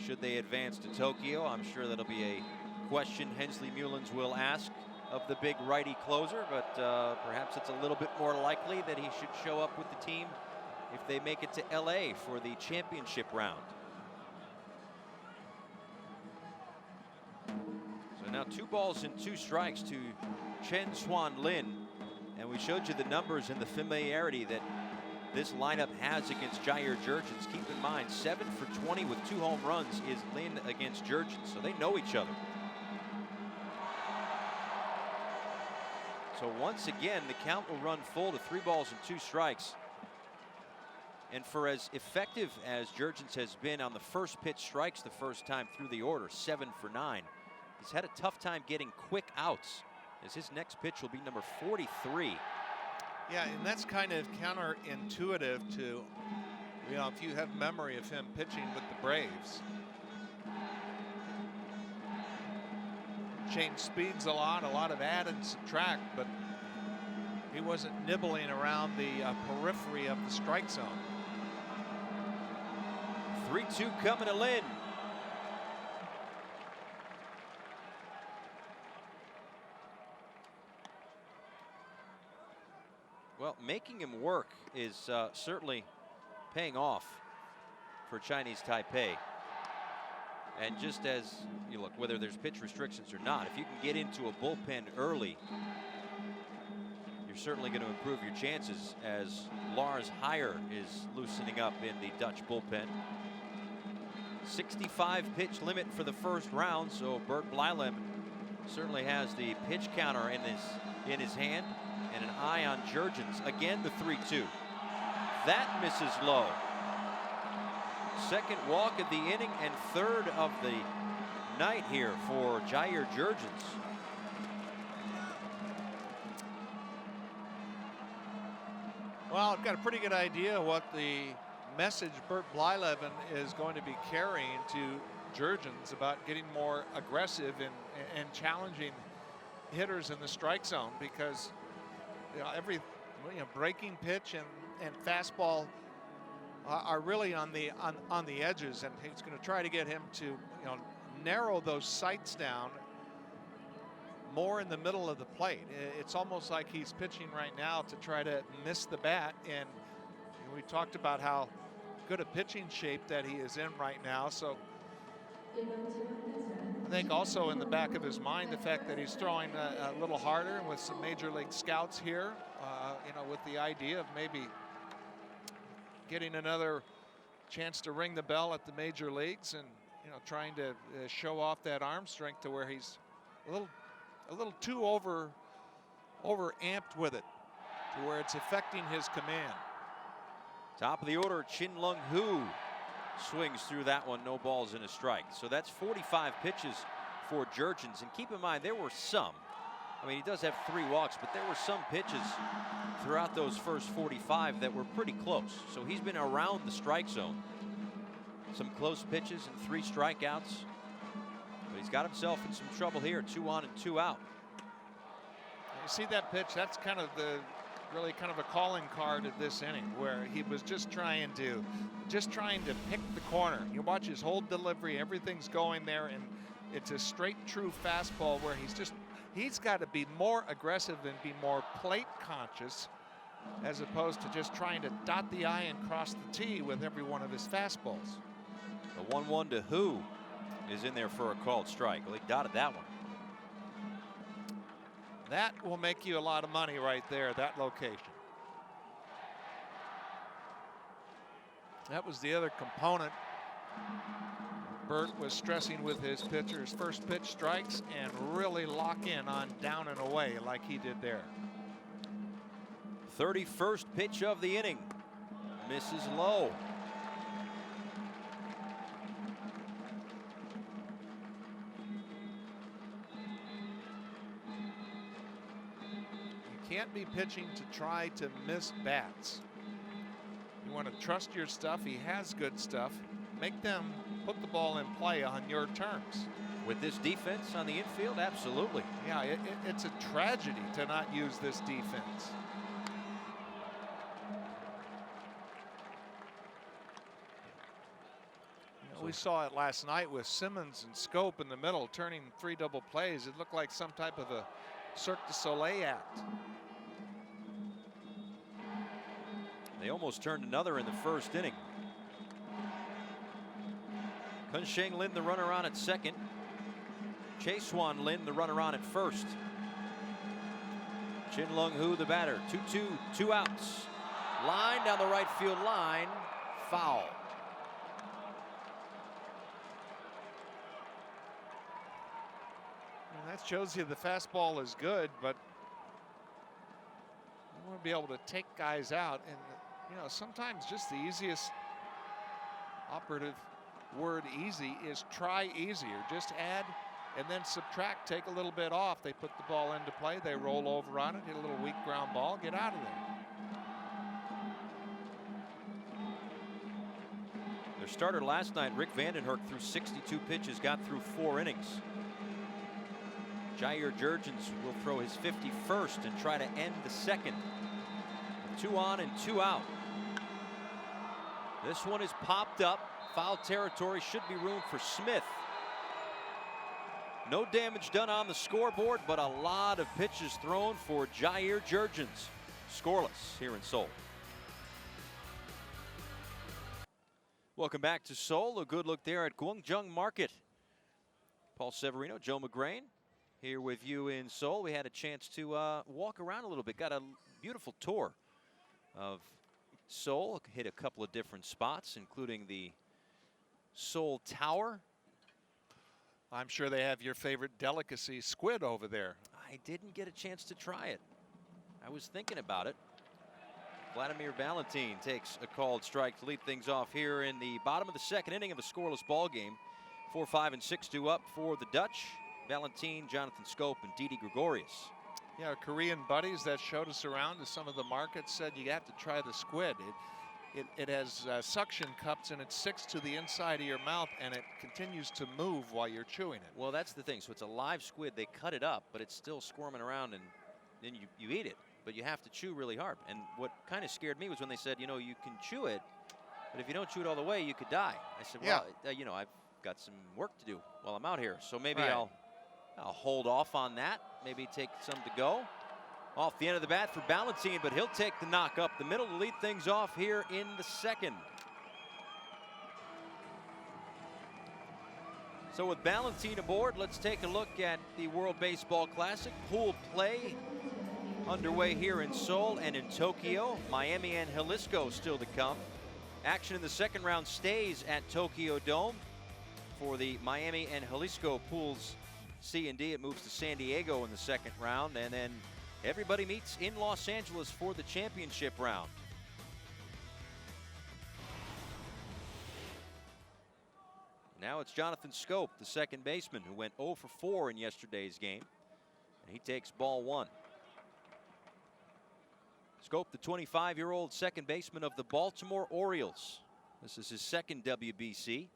Should they advance to Tokyo, I'm sure that'll be a question Hensley Mullins will ask of the big righty closer, but perhaps it's a little bit more likely that he should show up with the team if they make it to LA for the championship round. So now 2 balls and 2 strikes to Chen Xuan Lin. And we showed you the numbers and the familiarity that this lineup has against Jair Jurgens. Keep in mind, 7 for 20 with 2 home runs is Lin against Jurgens, so they know each other. So once again, the count will run full to 3 balls and 2 strikes. And for as effective as Jurgens has been on the first pitch strikes the first time through the order, 7 for 9, he's had a tough time getting quick outs, as his next pitch will be number 43. Yeah, and that's kind of counterintuitive to, if you have memory of him pitching with the Braves. Changed speeds a lot of add and subtract, but he wasn't nibbling around the periphery of the strike zone. 3-2 coming to Lynn. Well, making him work is certainly paying off for Chinese Taipei. And just as you look, whether there's pitch restrictions or not, if you can get into a bullpen early, you're certainly going to improve your chances, as Lars Heyer is loosening up in the Dutch bullpen. 65 pitch limit for the first round, so Bert Blyleven certainly has the pitch counter in his hand and an eye on Jurgens. Again, the 3-2. That misses low. Second walk of the inning and third of the night here for Jair Jurgens. Well, I've got a pretty good idea what the message Bert Blyleven is going to be carrying to Jurgens about getting more aggressive and challenging hitters in the strike zone, because every breaking pitch and fastball are really on the edges, and he's going to try to get him to narrow those sights down more in the middle of the plate. It's almost like he's pitching right now to try to miss the bat, and we talked about how good a pitching shape that he is in right now. So I think also in the back of his mind, the fact that he's throwing a little harder with some major league scouts here, with the idea of maybe getting another chance to ring the bell at the major leagues, and trying to show off that arm strength to where he's a little too over amped with it, to where it's affecting his command. Top of the order, Chin Lung Hu swings through that one, no balls and a strike. So that's 45 pitches for Jurgens. And keep in mind, there were some. I mean, he does have 3 walks, but there were some pitches throughout those first 45 that were pretty close. So he's been around the strike zone. Some close pitches and 3 strikeouts. But he's got himself in some trouble here. 2 on and 2 out. You see that pitch? That's kind of really kind of a calling card of this inning, where he was just trying to pick the corner. You watch his whole delivery, everything's going there, and it's a straight true fastball where he's got to be more aggressive and be more plate conscious, as opposed to just trying to dot the I and cross the T with every one of his fastballs. The 1-1 to Hu is in there for a called strike. Well, he dotted that one. That will make you a lot of money right there, that location. That was the other component Bert was stressing with his pitchers. First pitch strikes and really lock in on down and away like he did there. 31st pitch of the inning. Misses low. Can't be pitching to try to miss bats. You want to trust your stuff. He has good stuff. Make them put the ball in play on your terms. With this defense on the infield, absolutely. Yeah, it's a tragedy to not use this defense. We saw it last night with Simmons and Scope in the middle, turning 3 double plays. It looked like some type of a Cirque du Soleil act. They almost turned another in the first inning. Kun Sheng Lin, the runner on at second. Chae-Swan Lin, the runner on at first. Chin Lung Hu, the batter. 2-2, 2 outs. Line down the right field line. Foul. And that shows you the fastball is good, but you want to be able to take guys out. And you know, sometimes just the easiest operative word easy is try easier. Just add and then subtract, take a little bit off. They put the ball into play, they roll over on it, hit a little weak ground ball, get out of there. Their starter last night, Rick Vandenherk, threw 62 pitches, got through 4 innings. Jair Jurgens will throw his 51st and try to end the second. 2 on and 2 out. This one is popped up. Foul territory, should be room for Smith. No damage done on the scoreboard, but a lot of pitches thrown for Jair Jurgens. Scoreless here in Seoul. Welcome back to Seoul. A good look there at Gwangjung Market. Paul Severino, Joe McGrain here with you in Seoul. We had a chance to walk around a little bit. Got a beautiful tour of Seoul. Hit a couple of different spots, including the Seoul Tower. I'm sure they have your favorite delicacy, squid, over there. I didn't get a chance to try it. I was thinking about it. Vladimir Valentin takes a called strike to lead things off here in the bottom of the second inning of a scoreless ball game. 4-5 and 6-2 up for the Dutch. Valentin, Jonathan Scope, and Didi Gregorius. Yeah, our Korean buddies that showed us around to some of the markets said you have to try the squid. It has suction cups and it sticks to the inside of your mouth and it continues to move while you're chewing it. Well, that's the thing. So it's a live squid. They cut it up, but it's still squirming around, and then you eat it. But you have to chew really hard. And what kind of scared me was when they said, you know, you can chew it, but if you don't chew it all the way, you could die. I said, well, you know, I've got some work to do while I'm out here. So maybe I'll hold off on that. Maybe take some to go. Off the end of the bat for Valentin, but he'll take the knock up the middle to lead things off here in the second. So with Valentin aboard, let's take a look at the World Baseball Classic. Pool play underway here in Seoul and in Tokyo. Miami and Jalisco still to come. Action in the second round stays at Tokyo Dome for the Miami and Jalisco pools C and D. It moves to San Diego in the second round, and then everybody meets in Los Angeles for the championship round. Now it's Jonathan Scope, the second baseman, who went 0 for 4 in yesterday's game. And he takes ball 1. Scope, the 25-year-old second baseman of the Baltimore Orioles. This is his second WBC.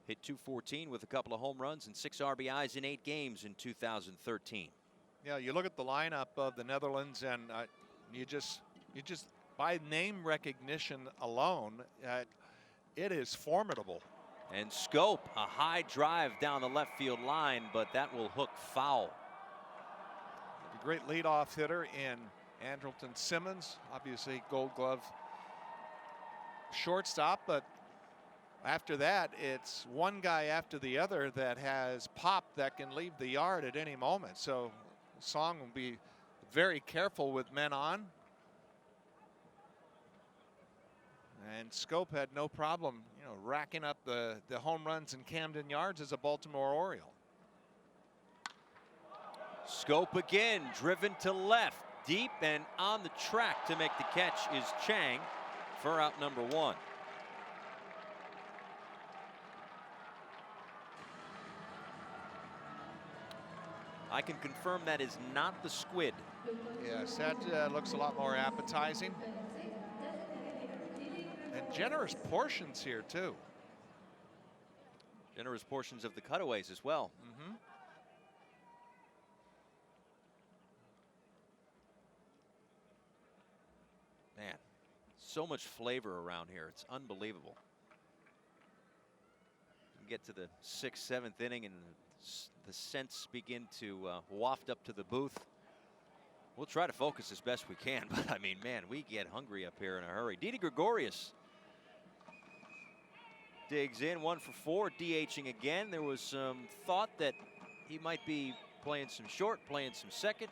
Hit .214 with a couple of home runs and 6 RBIs in 8 games in 2013. Yeah, you look at the lineup of the Netherlands, and you just by name recognition alone, it is formidable. And Scope, a high drive down the left field line, but that will hook foul. A great leadoff hitter in Andrelton Simmons, obviously Gold Glove shortstop, but after that, it's one guy after the other that has pop that can leave the yard at any moment. So Song will be very careful with men on. And Scope had no problem, racking up the home runs in Camden Yards as a Baltimore Oriole. Scope again, driven to left, deep, and on the track to make the catch is Chang for out number 1. I can confirm that is not the squid. Yes, that looks a lot more appetizing. And generous portions here, too. Generous portions of the cutaways as well. Mm-hmm. Man, so much flavor around here. It's unbelievable. You get to the 6th, 7th inning and the scents begin to waft up to the booth. We'll try to focus as best we can, but I mean, man, we get hungry up here in a hurry. Didi Gregorius digs in, 1 for 4, DHing again. There was some thought that he might be playing some short, playing some second.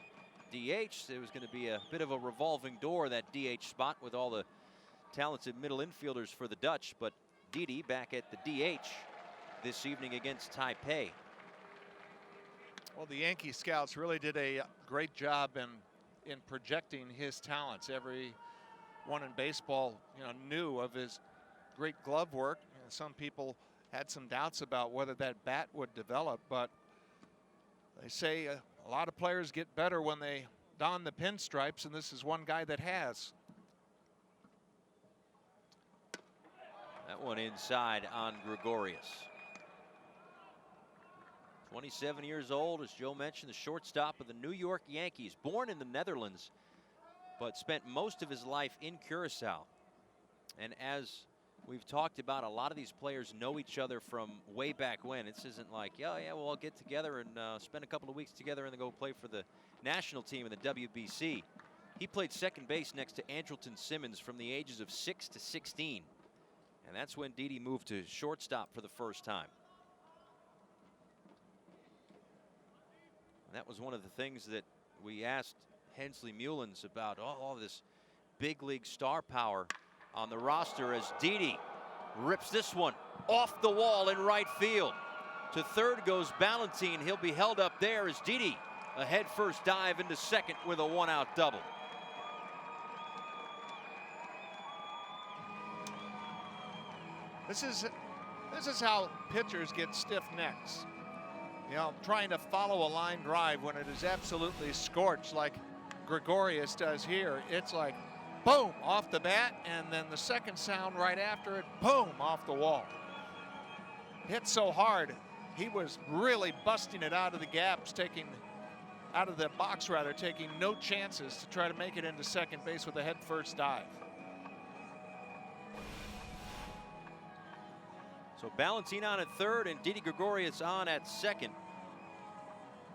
DH, there was going to be a bit of a revolving door, that DH spot, with all the talented middle infielders for the Dutch, but Didi back at the DH this evening against Taipei. Well, the Yankee scouts really did a great job in projecting his talents. Everyone in baseball, knew of his great glove work. Some people had some doubts about whether that bat would develop, but they say a lot of players get better when they don the pinstripes, and this is one guy that has. That one inside on Gregorius. 27 years old, as Joe mentioned, the shortstop of the New York Yankees, born in the Netherlands, but spent most of his life in Curacao. And as we've talked about, a lot of these players know each other from way back when. This isn't like, yeah, we'll all get together and spend a couple of weeks together and then go play for the national team in the WBC. He played second base next to Andrelton Simmons from the ages of 6 to 16. And that's when Didi moved to shortstop for the first time. And that was one of the things that we asked Hensley Mullins about, all this big league star power on the roster, as Didi rips this one off the wall in right field. To third goes Ballantine. He'll be held up there as Didi, a head-first dive into second with a 1-out double. This is how pitchers get stiff necks. Trying to follow a line drive when it is absolutely scorched like Gregorius does here. It's like, boom, off the bat, and then the second sound right after it, boom, off the wall. Hit so hard, he was really busting it out of the gaps, taking no chances to try to make it into second base with a head-first dive. So Ballantine on at third and Didi Gregorius on at second.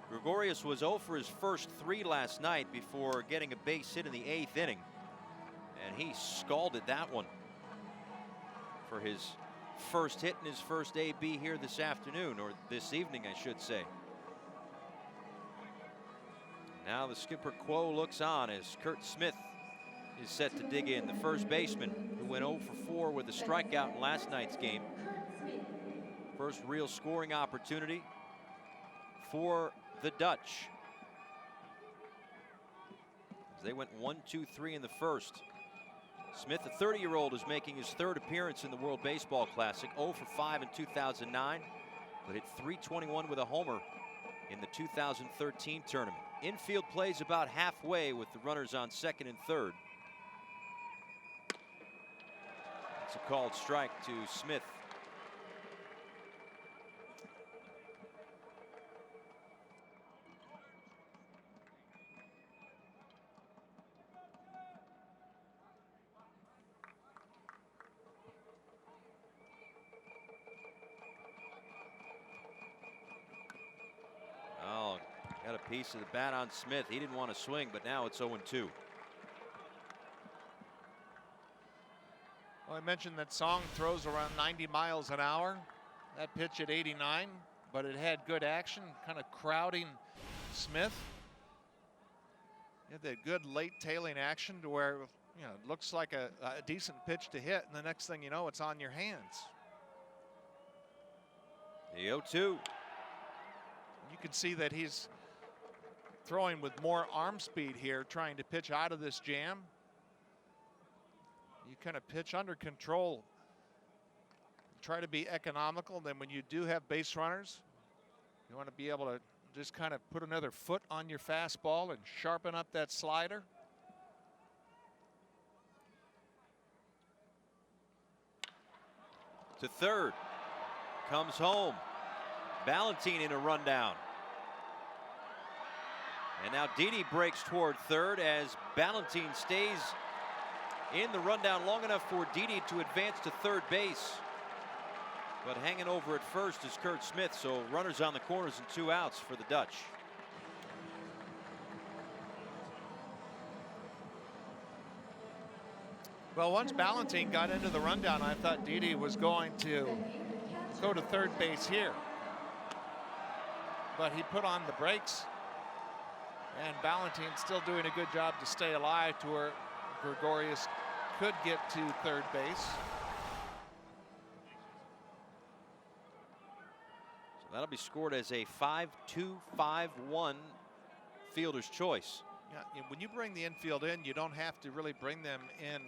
Gregorius was 0 for his first 3 last night before getting a base hit in the 8th inning. And he scalded that one for his first hit in his first AB here this afternoon, or this evening, I should say. Now the skipper Quo looks on as Kurt Smith is set to dig in, the first baseman who went 0 for 4 with a strikeout in last night's game. First real scoring opportunity for the Dutch. They went 1-2-3 in the first. Smith, the 30-year-old, is making his third appearance in the World Baseball Classic. 0 for 5 in 2009, but hit .321 with a homer in the 2013 tournament. Infield plays about halfway with the runners on second and third. It's a called strike to Smith. Oh, got a piece of the bat on Smith. He didn't want to swing, but now it's 0-2. Well, I mentioned that Song throws around 90 miles an hour. That pitch at 89, but it had good action, kind of crowding Smith. You had that good late tailing action to where, you know, it looks like a decent pitch to hit, and the next thing you know, it's on your hands. The 0-2. You can see that he's throwing with more arm speed here, trying to pitch out of this jam. You kind of pitch under control. Try to be economical. Then when you do have base runners, you want to be able to just kind of put another foot on your fastball and sharpen up that slider. To third. Comes home. Ballantine in a rundown. And now Didi breaks toward third as Ballantine stays in the rundown long enough for Didi to advance to third base. But hanging over at first is Curt Smith, so runners on the corners and 2 outs for the Dutch. Well, once Ballantine got into the rundown, I thought Didi was going to go to third base here. But he put on the brakes, and Ballantine's still doing a good job to stay alive to where Gregorius could get to third base. So that'll be scored as a 5-2-5-1 fielder's choice. Yeah, when you bring the infield in, you don't have to really bring them in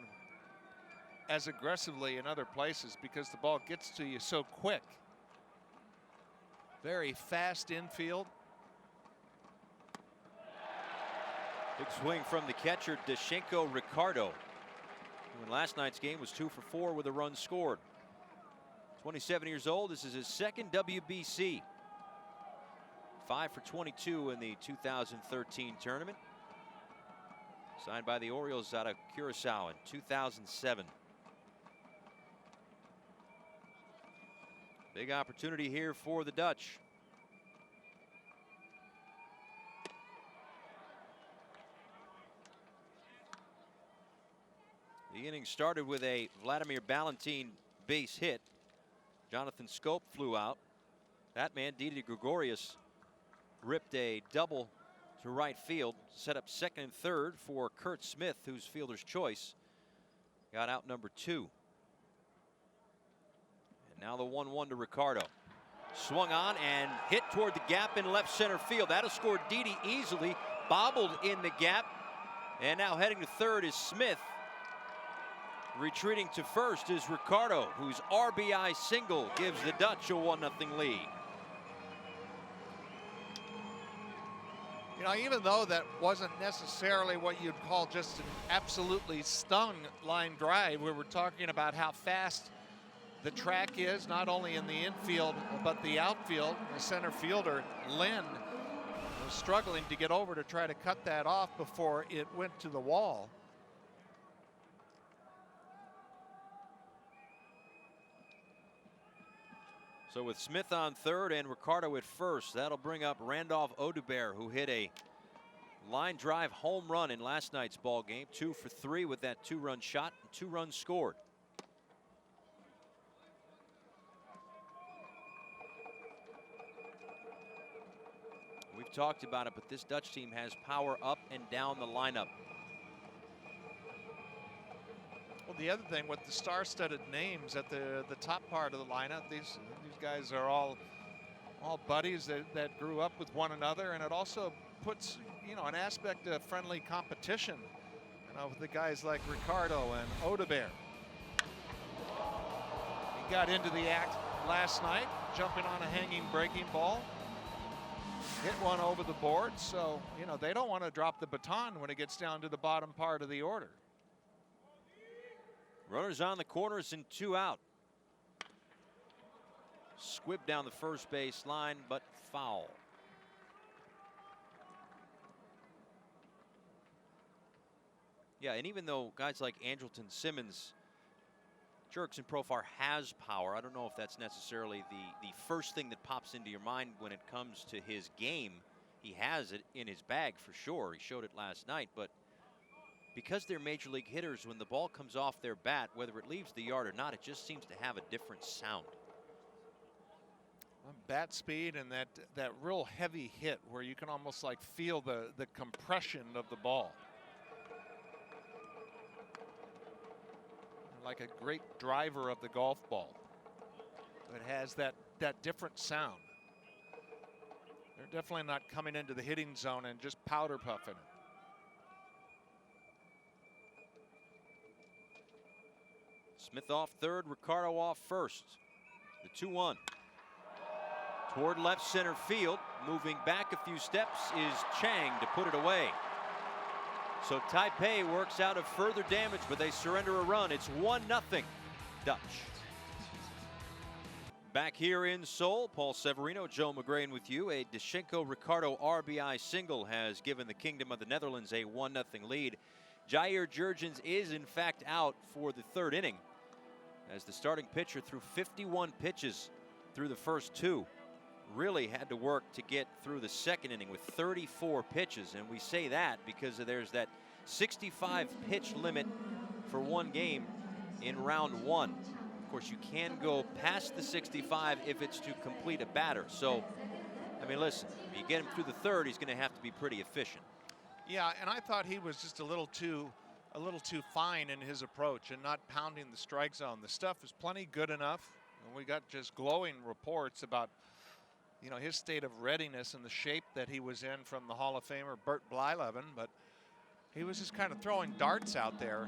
as aggressively in other places because the ball gets to you so quick. Very fast infield. Big swing from the catcher, Dashenko Ricardo, who in last night's game was 2 for 4 with a run scored. 27 years old. This is his second WBC. 5 for 22 in the 2013 tournament. Signed by the Orioles out of Curacao in 2007. Big opportunity here for the Dutch. The inning started with a Vladimir Ballantine base hit. Jonathan Scope flew out. That man, Didi Gregorius, ripped a double to right field, set up second and third for Curt Smith, who's fielder's choice. Got out number 2. And now the 1-1 to Ricardo. Swung on and hit toward the gap in left center field. That'll score Didi easily. Bobbled in the gap. And now heading to third is Smith. Retreating to first is Ricardo, whose RBI single gives the Dutch a 1-0 lead. You know, even though that wasn't necessarily what you'd call just an absolutely stung line drive, we were talking about how fast the track is, not only in the infield, but the outfield. The center fielder, Lynn, was struggling to get over to try to cut that off before it went to the wall. So with Smith on third and Ricardo at first, that'll bring up Randolph Odubert, who hit a line drive home run in last night's ball game. 2 for 3 with that 2-run shot and 2 runs scored. We've talked about it, but this Dutch team has power up and down the lineup. Well, the other thing with the star-studded names at the top part of the lineup, these guys are all buddies that grew up with one another, and it also puts, you know, an aspect of friendly competition. with the guys like Ricardo and Odebert. He got into the act last night, jumping on a hanging breaking ball. Hit one over the board, so, they don't want to drop the baton when it gets down to the bottom part of the order. Runners on the corners and 2 out. Squibb down the first base line, but foul. Yeah, and even though guys like Andrelton Simmons, Jurickson Profar has power, I don't know if that's necessarily the first thing that pops into your mind when it comes to his game. He has it in his bag for sure. He showed it last night, but because they're major league hitters, when the ball comes off their bat, whether it leaves the yard or not, it just seems to have a different sound. Bat speed and that real heavy hit where you can almost like feel the compression of the ball. Like a great driver of the golf ball. It has that different sound. They're definitely not coming into the hitting zone and just powder puffing it. Smith off third, Ricardo off first. The 2-1. Toward left center field, moving back a few steps is Chang to put it away. So Taipei works out of further damage, but they surrender a run. It's 1-0 Dutch. Back here in Seoul, Paul Severino, Joe McGrain with you. A Deschenko-Ricardo RBI single has given the Kingdom of the Netherlands a 1-0 lead. Jair Jurgens is in fact out for the third inning, as the starting pitcher threw 51 pitches through the first 2. Really had to work to get through the second inning with 34 pitches, and we say that because there's that 65 pitch limit for one game in round 1. Of course, you can go past the 65 if it's to complete a batter. So, I mean, listen, if you get him through the third, he's going to have to be pretty efficient. Yeah, and I thought he was just a little too fine in his approach and not pounding the strike zone. The stuff is plenty good enough, and we got just glowing reports about his state of readiness and the shape that he was in from the Hall of Famer Bert Blyleven, but he was just kind of throwing darts out there.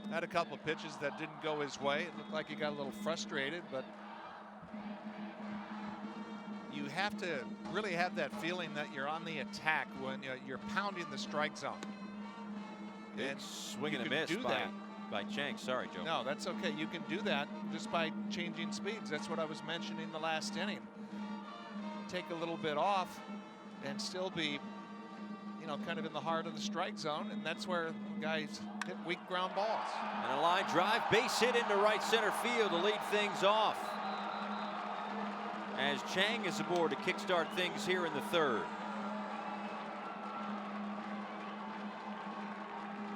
Had a couple of pitches that didn't go his way. It looked like he got a little frustrated, but you have to really have that feeling that you're on the attack when you're pounding the strike zone. And swing and a miss by Chang. Sorry, Joe. No, that's okay. You can do that just by changing speeds. That's what I was mentioning the last inning. Take a little bit off and still be, kind of in the heart of the strike zone, and that's where guys hit weak ground balls. And a line drive, base hit into right center field to lead things off, as Chang is aboard to kickstart things here in the third.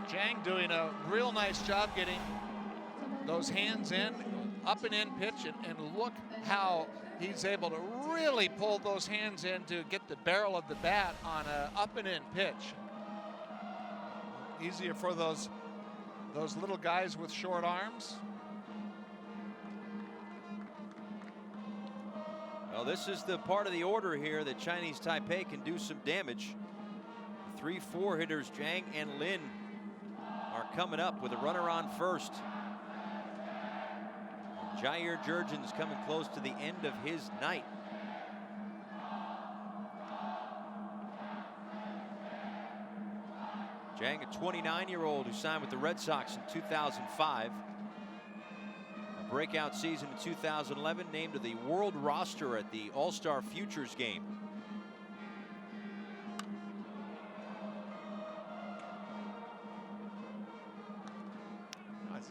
Chang doing a real nice job getting those hands in, up and in pitch, and look how he's able to really pull those hands in to get the barrel of the bat on a up and in pitch. Easier for those little guys with short arms. Well, this is the part of the order here that Chinese Taipei can do some damage. The 3-4 hitters, Zhang and Lin, are coming up with a runner on first. Jair Jurgens coming close to the end of his night. Zhang, a 29-year-old who signed with the Red Sox in 2005. A breakout season in 2011, named to the world roster at the All-Star Futures game.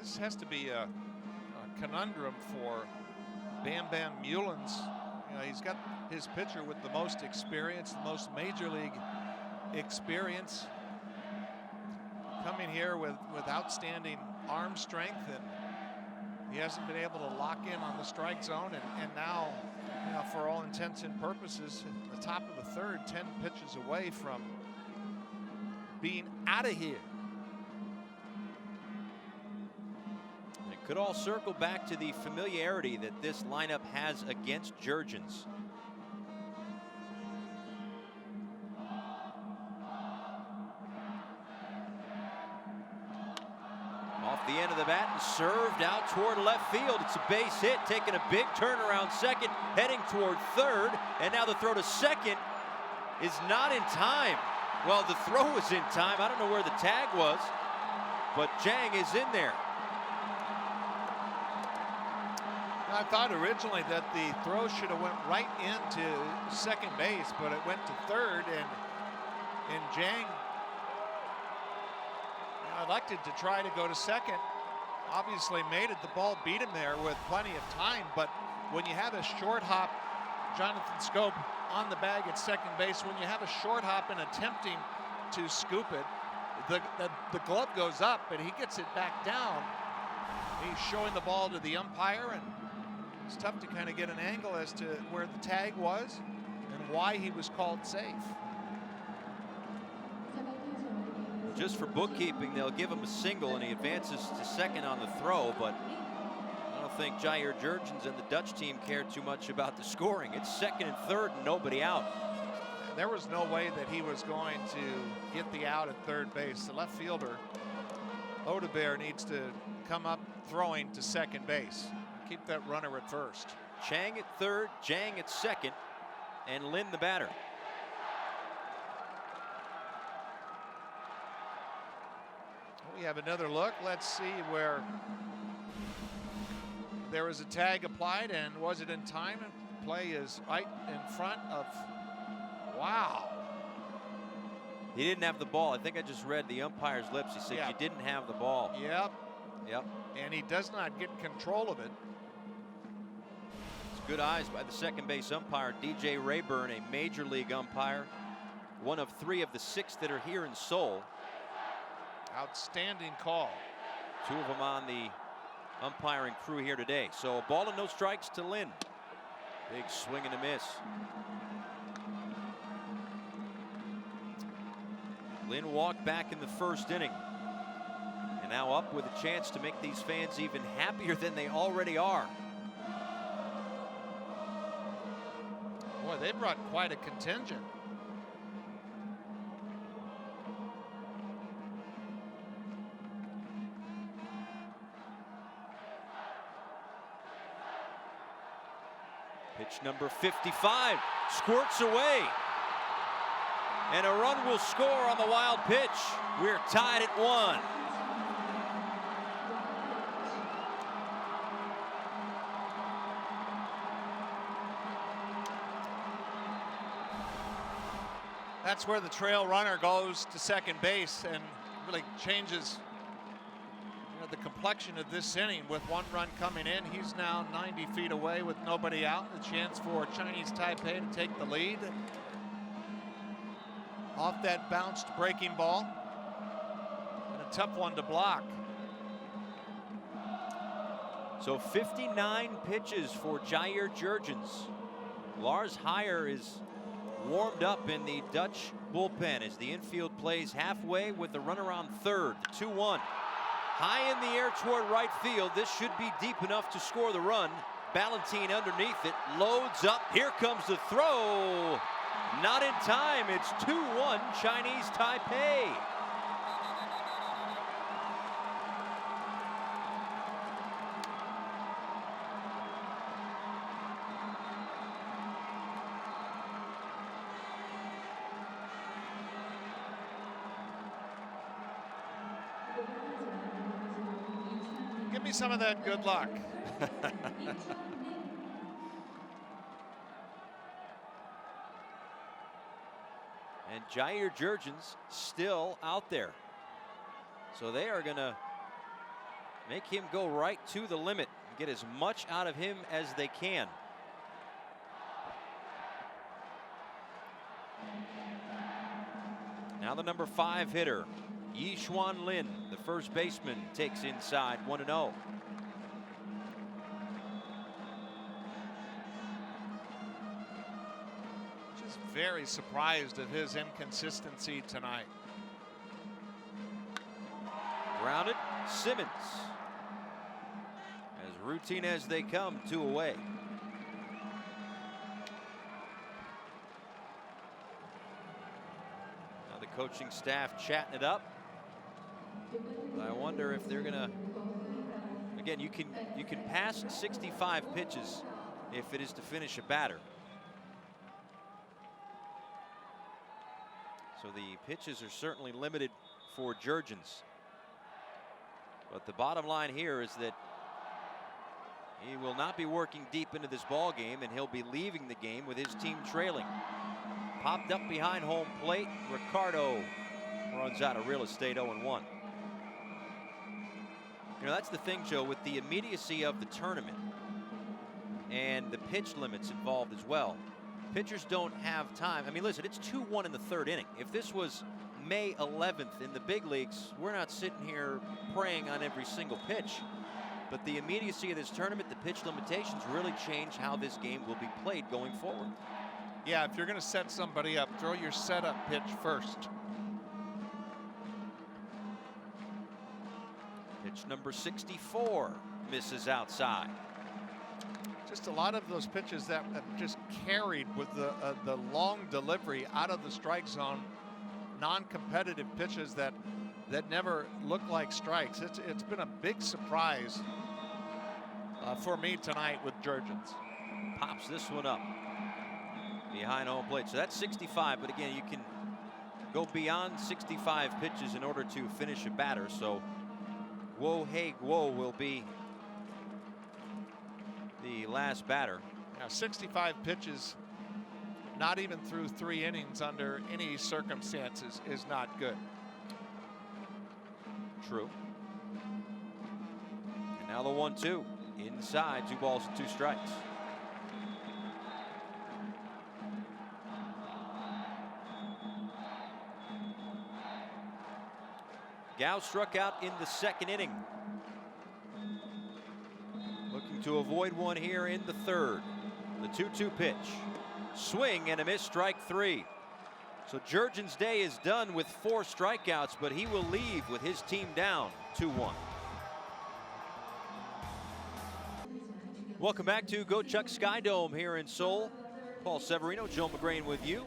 This has to be a conundrum for Bam Bam Mullins. He's got his pitcher with the most experience, the most major league experience, coming here with outstanding arm strength, and he hasn't been able to lock in on the strike zone, and now, for all intents and purposes, at the top of the third, 10 pitches away from being out of here. It could all circle back to the familiarity that this lineup has against Jurgens. bat and served out toward left field. It's a base hit, taking a big turn around second, heading toward third, and now the throw to second is not in time. Well, the throw was in time. I don't know where the tag was, but Jang is in there. I thought originally that the throw should have went right into second base, but it went to third, and Jang elected to try to go to second. Obviously made it. The ball beat him there with plenty of time, but when you have a short hop, Jonathan Scope on the bag at second base, when you have a short hop and attempting to scoop it, the glove goes up and he gets it back down. He's showing the ball to the umpire, and it's tough to kind of get an angle as to where the tag was and why he was called safe. Just for bookkeeping, they'll give him a single and he advances to second on the throw, but I don't think Jair Jurgens and the Dutch team care too much about the scoring. It's second and third and nobody out. There was no way that he was going to get the out at third base. The left fielder, Odebear, needs to come up throwing to second base. Keep that runner at first. Chang at third, Jang at second, and Lin the batter. We have another look. Let's see where there was a tag applied, and was it in time? Play is right in front of, wow. He didn't have the ball. I think I just read the umpire's lips. He said, You didn't have the ball. Yep. Yep. And he does not get control of it. It's good eyes by the second base umpire, DJ Rayburn, a major league umpire. One of 3 of the 6 that are here in Seoul. Outstanding call. 2 of them on the umpiring crew here today. So a ball and no strikes to Lin. Big swing and a miss. Lin walked back in the first inning. And now up with a chance to make these fans even happier than they already are. Boy, they brought quite a contingent. Pitch number 55 squirts away. And a run will score on the wild pitch. We're tied at 1. That's where the trail runner goes to second base and really changes the complexion of this inning. With 1 run coming in, he's now 90 feet away with nobody out. A chance for Chinese Taipei to take the lead off that bounced breaking ball, and a tough one to block. So 59 pitches for Jair Jurgens. Lars Heyer is warmed up in the Dutch bullpen as the infield plays halfway with the runner on third. 2-1. High in the air toward right field. This should be deep enough to score the run. Ballantine underneath it, loads up. Here comes the throw. Not in time. It's 2-1 Chinese Taipei. Give me some of that good luck. And Jair Jurgens still out there. So they are going to make him go right to the limit and get as much out of him as they can. Now the number 5 hitter, Yi-Xuan Lin, the first baseman, takes inside 1-0. Just very surprised at his inconsistency tonight. Grounded, Simmons. As routine as they come, 2 away. Now the coaching staff chatting it up. I wonder if they're going to Again, you can pass 65 pitches if it is to finish a batter. So the pitches are certainly limited for Jurgens. But the bottom line here is that he will not be working deep into this ball game, and he'll be leaving the game with his team trailing. Popped up behind home plate. Ricardo runs out of real estate, 0-1. You know, that's the thing, Joe, with the immediacy of the tournament and the pitch limits involved as well. Pitchers don't have time. I mean, listen, it's 2-1 in the third inning. If this was May 11th in the big leagues, we're not sitting here praying on every single pitch. But the immediacy of this tournament, the pitch limitations really change how this game will be played going forward. Yeah, if you're going to set somebody up, throw your setup pitch first. Pitch number 64 misses outside. Just a lot of those pitches that have just carried with the long delivery out of the strike zone, non-competitive pitches that never look like strikes. It's been a big surprise for me tonight with Jurgens. Pops this one up behind home plate. So that's 65, but again, you can go beyond 65 pitches in order to finish a batter. So Wohei Guo will be the last batter. Now 65 pitches, not even through 3 innings under any circumstances, is not good. True. And now the 1-2 inside, 2 balls and 2 strikes. Gao struck out in the second inning. Looking to avoid one here in the third. The 2-2 pitch. Swing and a miss, strike 3. So Jurgens' day is done with 4 strikeouts, but he will leave with his team down 2-1. Welcome back to Go Chuck Skydome here in Seoul. Paul Severino, Joe McGrain with you.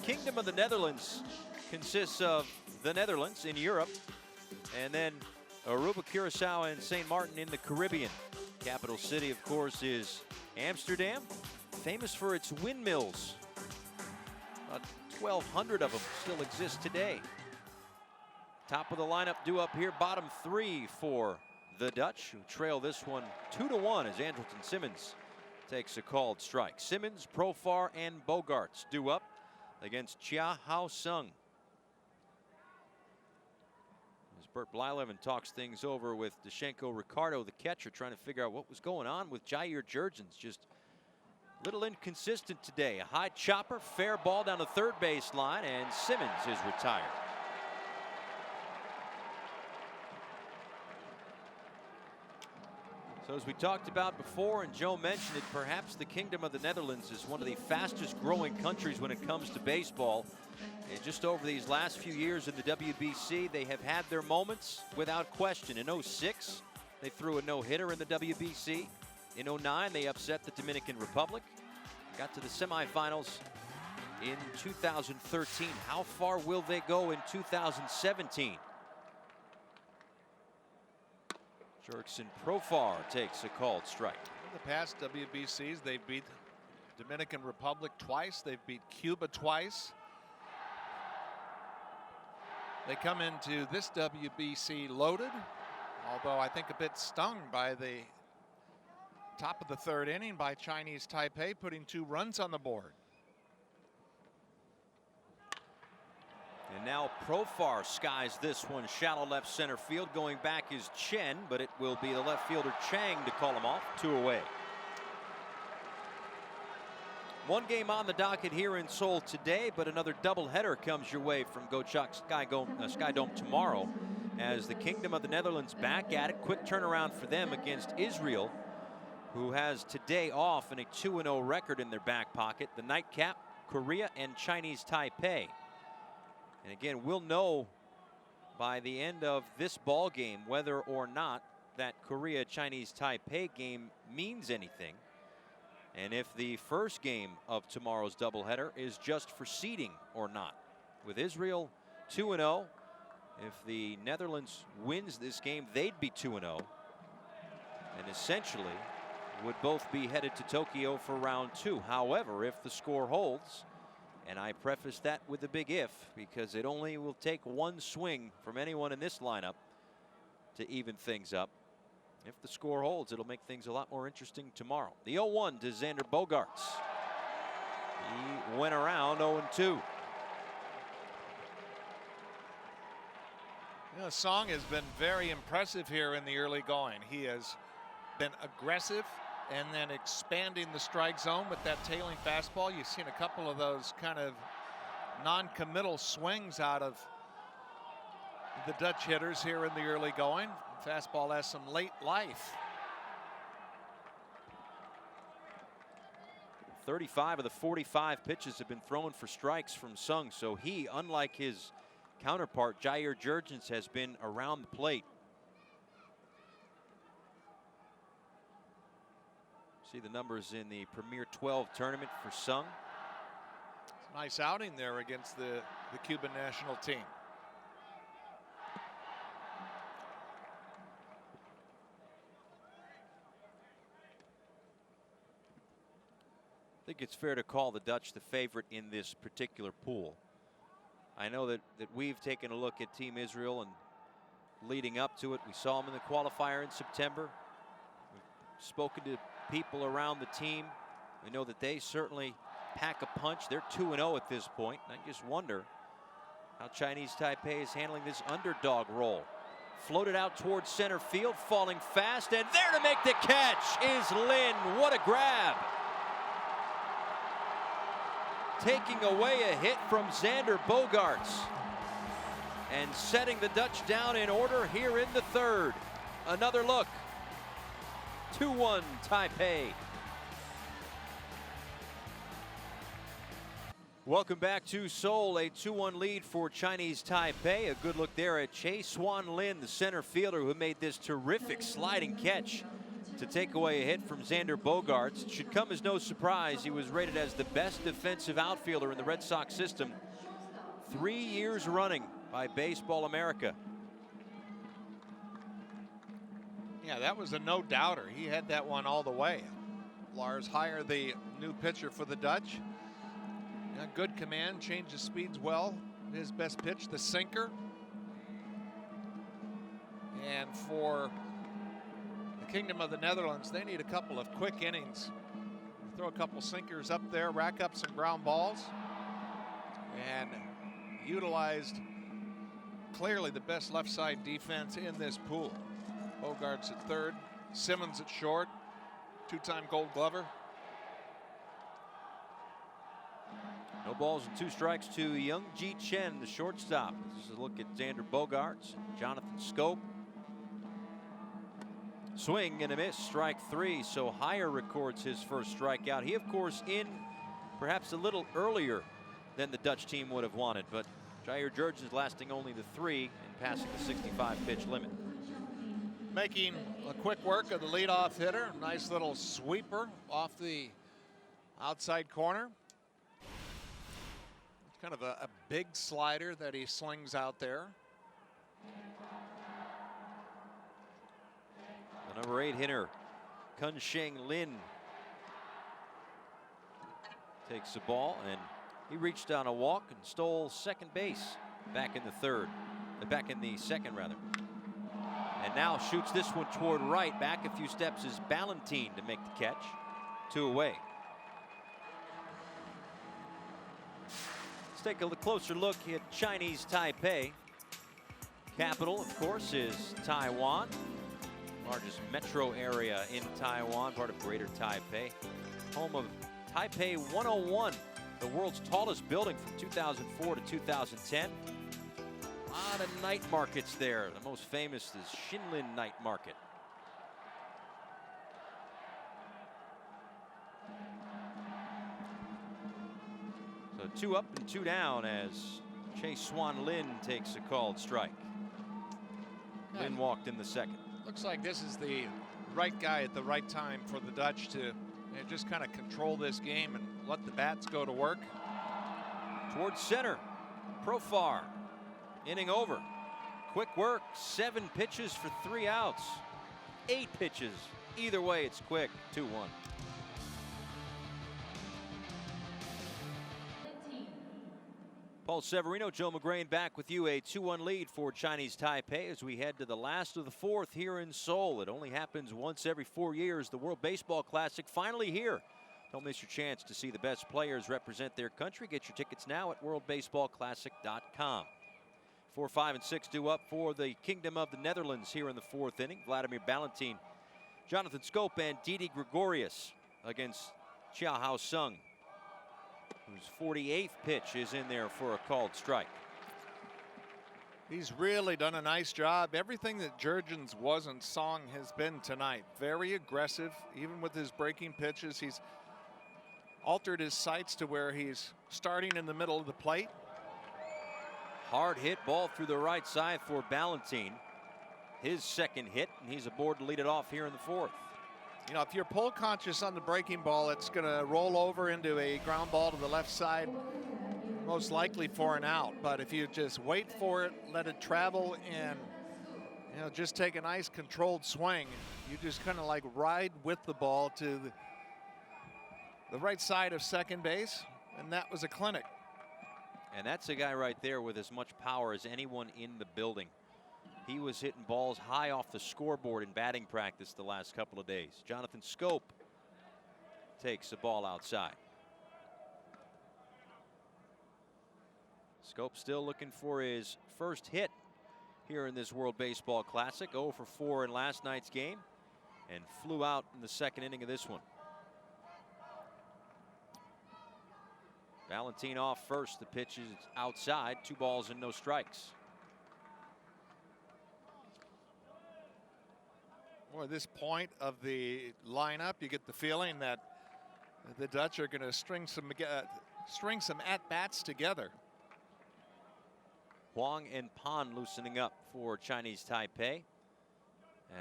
Kingdom of the Netherlands consists of the Netherlands in Europe, and then Aruba, Curacao, and St. Martin in the Caribbean. Capital city, of course, is Amsterdam, famous for its windmills. About 1,200 of them still exist today. Top of the lineup due up here, bottom 3 for the Dutch, who trail this one 2-1 as Andrelton Simmons takes a called strike. Simmons, Profar, and Bogarts due up against Chia Hao Sung. As Bert Blyleven talks things over with Dashenko Ricardo, the catcher, trying to figure out what was going on with Jair Jurgens. Just a little inconsistent today. A high chopper, fair ball down the third base line, and Simmons is retired. So as we talked about before, and Joe mentioned it, perhaps the Kingdom of the Netherlands is one of the fastest growing countries when it comes to baseball. And just over these last few years in the WBC, they have had their moments without question. In 06, they threw a no-hitter in the WBC. In 09, they upset the Dominican Republic. Got to the semifinals in 2013. How far will they go in 2017? Jurickson Profar takes a called strike. In the past WBCs, they've beat Dominican Republic twice. They've beat Cuba twice. They come into this WBC loaded, although I think a bit stung by the top of the third inning by Chinese Taipei, putting 2 runs on the board. And now Profar skies this one shallow left center field. Going back is Chen, but it will be the left fielder Chang to call him off. 2 away. One game on the docket here in Seoul today, but another doubleheader comes your way from Go Chuck Skydome tomorrow, as the Kingdom of the Netherlands back at it. Quick turnaround for them against Israel, who has today off and a 2-0 record in their back pocket. The nightcap, Korea and Chinese Taipei. And again, we'll know by the end of this ball game whether or not that Korea-Chinese Taipei game means anything, and if the first game of tomorrow's doubleheader is just for seeding or not. With Israel 2-0, if the Netherlands wins this game, they'd be 2-0. and essentially would both be headed to Tokyo for round 2. However, if the score holds, and I preface that with a big if, because it only will take one swing from anyone in this lineup to even things up. If the score holds, it'll make things a lot more interesting tomorrow. The 0-1 to Xander Bogaerts. He went around 0-2. You know, Song has been very impressive here in the early going. He has been aggressive and then expanding the strike zone with that tailing fastball. You've seen a couple of those kind of non-committal swings out of the Dutch hitters here in the early going. Fastball has some late life. 35 of the 45 pitches have been thrown for strikes from Sung, so he, unlike his counterpart Jair Jurgens, has been around the plate. See the numbers in the Premier 12 tournament for Sung. It's a nice outing there against the Cuban national team. I think it's fair to call the Dutch the favorite in this particular pool. I know that we've taken a look at Team Israel, and leading up to it, we saw them in the qualifier in September. We've spoken to people around the team. We know that they certainly pack a punch. They're 2-0 at this point. And I just wonder how Chinese Taipei is handling this underdog role. Floated out towards center field, falling fast, and there to make the catch is Lin. What a grab! Taking away a hit from Xander Bogaerts and setting the Dutch down in order here in the third. Another look. 2-1 Taipei. Welcome back to Seoul. A 2-1 lead for Chinese Taipei. A good look there at Chae-Swan Lin, the center fielder who made this terrific sliding catch to take away a hit from Xander Bogaerts. It should come as no surprise. He was rated as the best defensive outfielder in the Red Sox system 3 years running by Baseball America. Yeah, that was a no-doubter. He had that one all the way. Lars Heyer, the new pitcher for the Dutch. Yeah, good command, changes speeds well. His best pitch, the sinker. And for the Kingdom of the Netherlands, they need a couple of quick innings. Throw a couple sinkers up there, rack up some ground balls, and utilized clearly the best left side defense in this pool. Bogaerts at third, Simmons at short, two-time Gold Glover. No balls and 2 strikes to Young Ji Chen, the shortstop. This is a look at Xander Bogaerts, Jonathan Scope. Swing and a miss, strike 3. So Heyer records his first strikeout. He, of course, in perhaps a little earlier than the Dutch team would have wanted, but Jair Jurgens lasting only the 3 and passing the 65 pitch limit. Making a quick work of the leadoff hitter. Nice little sweeper off the outside corner. It's kind of a big slider that he slings out there. The number 8 hitter, Kun Sheng Lin, takes the ball, and he reached on a walk and stole second base back in the second rather. And now shoots this one toward right. Back a few steps is Ballantine to make the catch. 2 away. Let's take a closer look at Chinese Taipei. Capital, of course, is Taiwan. Largest metro area in Taiwan, part of Greater Taipei. Home of Taipei 101, the world's tallest building from 2004 to 2010. A lot of night markets there. The most famous is Shinlin Night Market. So 2 up and 2 down as Chae-Swan Lin takes a called strike. Lin walked in the second. Looks like this is the right guy at the right time for the Dutch to just kind of control this game and let the bats go to work. Towards center, Profar, inning over. Quick work, 7 pitches for 3 outs. 8 pitches. Either way, it's quick. 2-1. Paul Severino, Joe McGrain back with you. A 2-1 lead for Chinese Taipei as we head to the last of the fourth here in Seoul. It only happens once every 4 years. The World Baseball Classic finally here. Don't miss your chance to see the best players represent their country. Get your tickets now at worldbaseballclassic.com. 4, 5, and 6 due up for the Kingdom of the Netherlands here in the fourth inning. Vladimir Valentin, Jonathan Schoop, and Didi Gregorius against Chiao Hao Sung, whose 48th pitch is in there for a called strike. He's really done a nice job. Everything that Jurgens wasn't, Song has been tonight. Very aggressive, even with his breaking pitches. He's altered his sights to where he's starting in the middle of the plate. Hard hit ball through the right side for Valentin. His second hit, and he's aboard to lead it off here in the fourth. You know, if you're pull conscious on the breaking ball, it's going to roll over into a ground ball to the left side, most likely for an out. But if you just wait for it, let it travel, and just take a nice controlled swing, you just kind of like ride with the ball to the right side of second base, and that was a clinic. And that's a guy right there with as much power as anyone in the building. He was hitting balls high off the scoreboard in batting practice the last couple of days. Jonathan Schoop takes the ball outside. Schoop still looking for his first hit here in this World Baseball Classic. 0 for 4 in last night's game and flew out in the second inning of this one. Valentin off first. The pitch is outside. 2 balls and no strikes. Well, at this point of the lineup, you get the feeling that the Dutch are going to string some at-bats together. Huang and Pan loosening up for Chinese Taipei,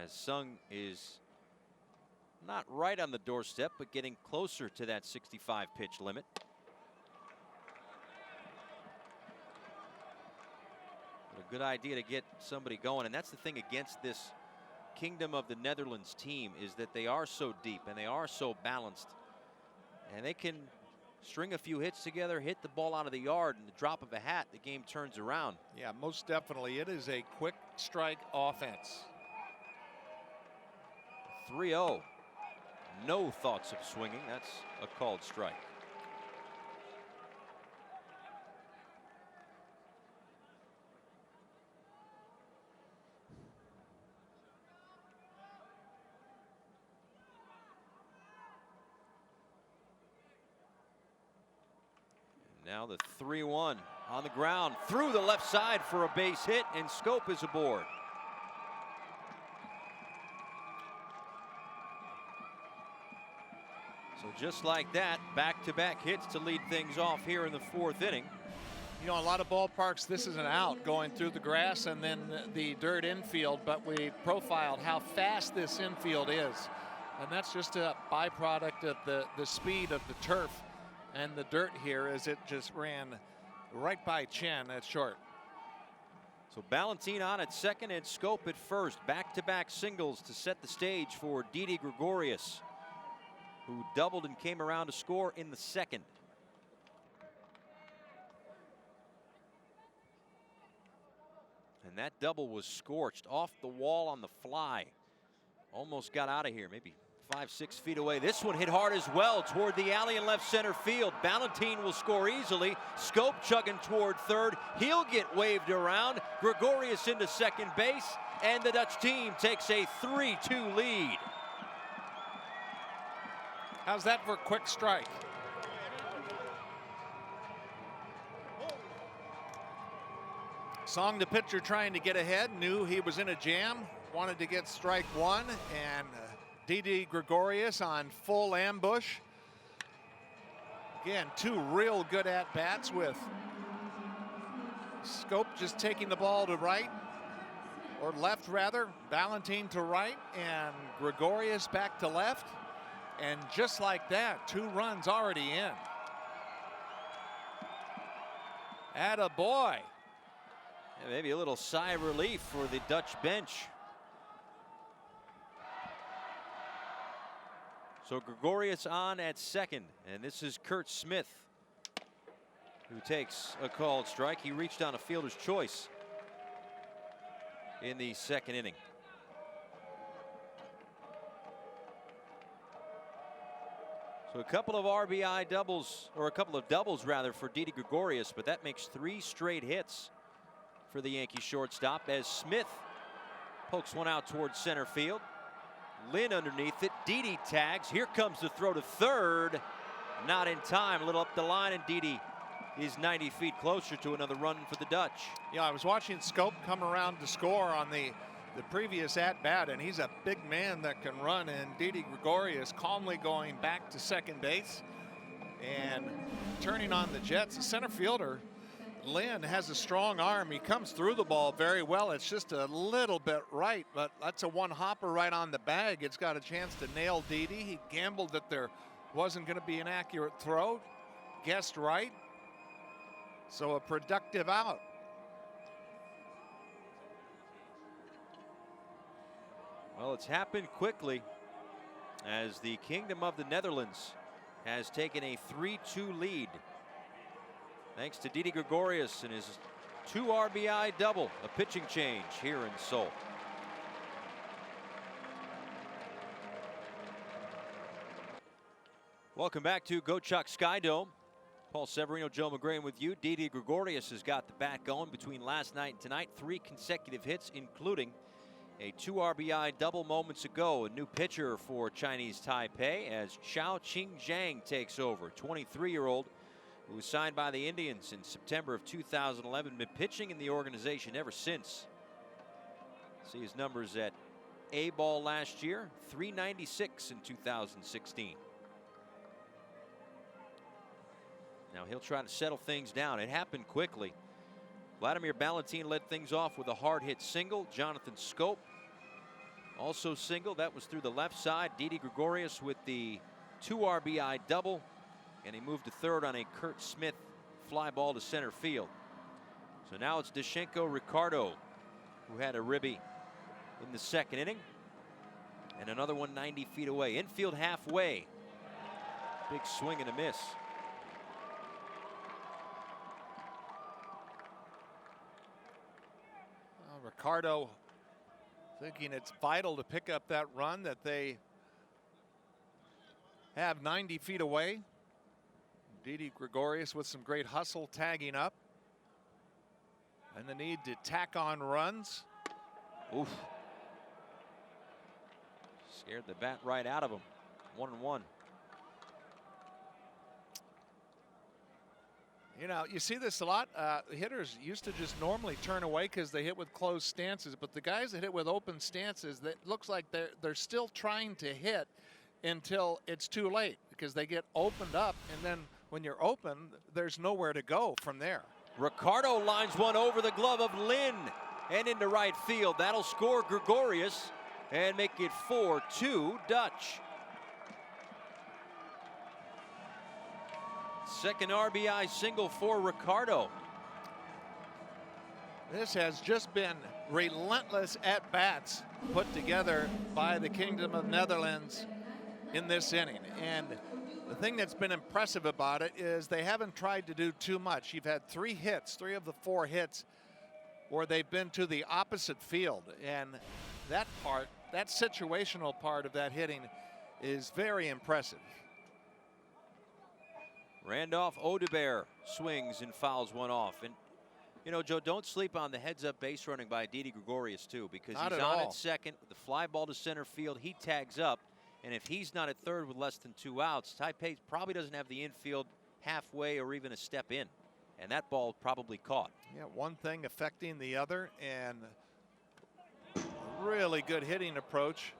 as Sung is not right on the doorstep, but getting closer to that 65 pitch limit. But a good idea to get somebody going, and that's the thing against this Kingdom of the Netherlands team, is that they are so deep and they are so balanced, and they can string a few hits together, hit the ball out of the yard, and the drop of a hat, the game turns around. Yeah, most definitely. It is a quick strike offense. 3-0. No thoughts of swinging. That's a called strike. Now the 3-1 on the ground through the left side for a base hit, and Schoop is aboard. So just like that, back-to-back hits to lead things off here in the fourth inning. You know, a lot of ballparks, this is an out going through the grass and then the dirt infield, but we profiled how fast this infield is. And that's just a byproduct of the speed of the turf and the dirt here, as it just ran right by Chen at short. So Valentin on at second and Schoop at first. Back-to-back singles to set the stage for Didi Gregorius, who doubled and came around to score in the second. And that double was scorched off the wall on the fly. Almost got out of here, maybe 5-6 feet away. This one hit hard as well toward the alley in left center field. Valentin will score easily. Schoop chugging toward third. He'll get waved around. Gregorius into second base, and the Dutch team takes a 3-2 lead. How's that for a quick strike? Song, the pitcher, trying to get ahead, knew he was in a jam, wanted to get strike one, and Didi Gregorius on full ambush. Again, 2 real good at-bats, with Schoop just taking the ball to right, or left rather, Valentin to right, and Gregorius back to left. And just like that, 2 runs already in. Atta boy. Yeah, maybe a little sigh of relief for the Dutch bench. So Gregorius on at second, and this is Kurt Smith, who takes a called strike. He reached on a fielder's choice in the second inning. So a couple of RBI doubles, or a couple of doubles rather, for Didi Gregorius, but that makes 3 straight hits for the Yankee shortstop as Smith pokes one out towards center field. Lynn underneath it. Didi tags. Here comes the throw to third. Not in time. A little up the line, and Didi is 90 feet closer to another run for the Dutch. Yeah, I was watching Scope come around to score on the previous at-bat, and he's a big man that can run, and Didi Gregorius calmly going back to second base and turning on the Jets. The center fielder, Lynn, has a strong arm. He comes through the ball very well. It's just a little bit right, but that's a one-hopper right on the bag. It's got a chance to nail Didi. He gambled that there wasn't going to be an accurate throw. Guessed right. So a productive out. Well, it's happened quickly as the Kingdom of the Netherlands has taken a 3-2 lead thanks to Didi Gregorius and his 2 RBI double, a pitching change here in Seoul. Welcome back to Go Chuck Sky Dome. Paul Severino, Joe McGrain with you. Didi Gregorius has got the bat going between last night and tonight. 3 consecutive hits, including a 2 RBI double moments ago. A new pitcher for Chinese Taipei as Chao Qing-Zhang takes over. 23-year-old who was signed by the Indians in September of 2011. Been pitching in the organization ever since. See his numbers at A-ball last year. 396 in 2016. Now he'll try to settle things down. It happened quickly. Vladimir Ballantine led things off with a hard hit single. Jonathan Scope also single. That was through the left side. Didi Gregorius with the 2 RBI double. And he moved to third on a Kurt Smith fly ball to center field. So now it's Deshenko Ricardo, who had a ribby in the second inning. And another one 90 feet away. Infield halfway. Big swing and a miss. Ricardo thinking it's vital to pick up that run that they have 90 feet away. Didi Gregorius with some great hustle tagging up. And the need to tack on runs. Oof. Scared the bat right out of him. 1-1. You know, you see this a lot. Hitters used to just normally turn away because they hit with closed stances, but the guys that hit with open stances, that looks like they're still trying to hit until it's too late because they get opened up, and then when you're open, there's nowhere to go from there. Ricardo lines one over the glove of Lynn and into right field. That'll score Gregorius and make it 4-2 Dutch. Second RBI single for Ricardo. This has just been relentless at-bats put together by the Kingdom of Netherlands in this inning. And the thing that's been impressive about it is they haven't tried to do too much. You've had 3 hits, 3 of the 4 hits, where they've been to the opposite field. And that part, that situational part of that hitting is very impressive. Randolph Odubert swings and fouls one off. And, you know, Joe, don't sleep on the heads-up base running by Didi Gregorius, too, because he's on at second with the fly ball to center field. He tags up, and if he's not at third with less than 2 outs, Taipei probably doesn't have the infield halfway or even a step in, and that ball probably caught. Yeah, one thing affecting the other, and really good hitting approach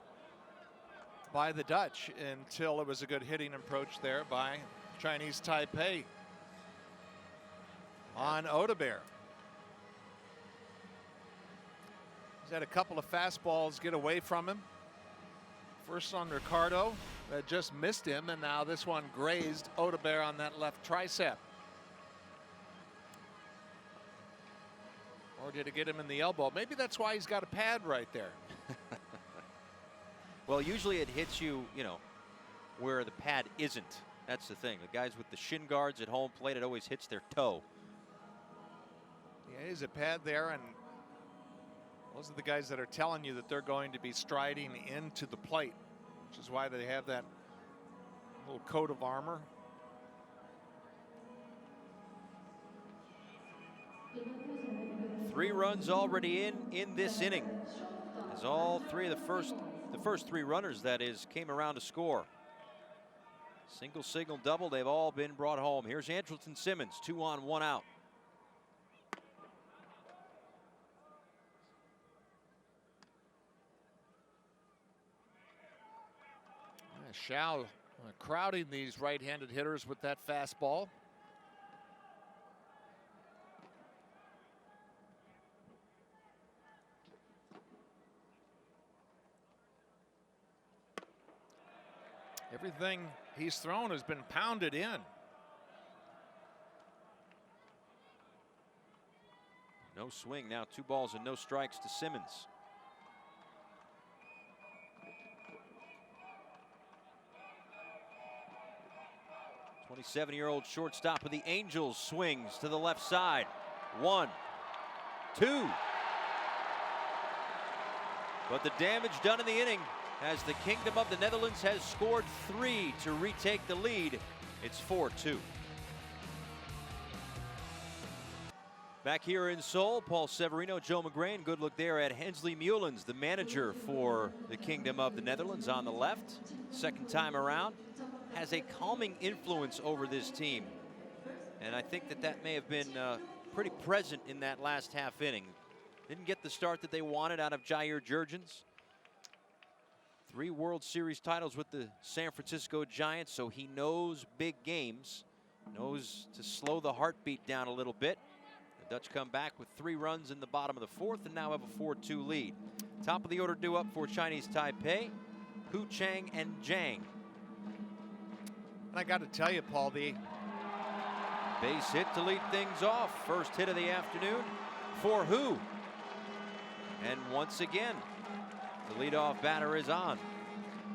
by the Dutch until it was a good hitting approach there by Chinese Taipei on Odubert. He's had a couple of fastballs get away from him. First on Ricardo that just missed him, and now this one grazed Odubert on that left tricep. Or did it get him in the elbow? Maybe that's why he's got a pad right there. Well, usually it hits you, you know, where the pad isn't. That's the thing. The guys with the shin guards at home plate, it always hits their toe. Yeah, there's a pad there, and those are the guys that are telling you that they're going to be striding into the plate, which is why they have that little coat of armor. Three runs already in this inning, as all three of the first three runners, that is, came around to score. Single, signal, double, they've all been brought home. Here's Andrelton Simmons, 2 on, 1 out. Shao crowding these right-handed hitters with that fastball. Everything he's thrown has been pounded in. No swing now, 2 balls and no strikes to Simmons. The 27-year-old shortstop of the Angels swings to the left side. 1, 2. But the damage done in the inning, as the Kingdom of the Netherlands has scored 3 to retake the lead. It's 4-2. Back here in Seoul, Paul Severino, Joe McGrain. Good look there at Hensley Mullins, the manager for the Kingdom of the Netherlands, on the left. Second time around. Has a calming influence over this team. And I think that may have been pretty present in that last half inning. Didn't get the start that they wanted out of Jair Jurgens. 3 World Series titles with the San Francisco Giants, so he knows big games, knows to slow the heartbeat down a little bit. The Dutch come back with 3 runs in the bottom of the 4th and now have a 4-2 lead. Top of the order due up for Chinese Taipei, Hu Chang and Zhang. And I got to tell you, Paul, the base hit to lead things off. First hit of the afternoon for Hu. And once again, the leadoff batter is on.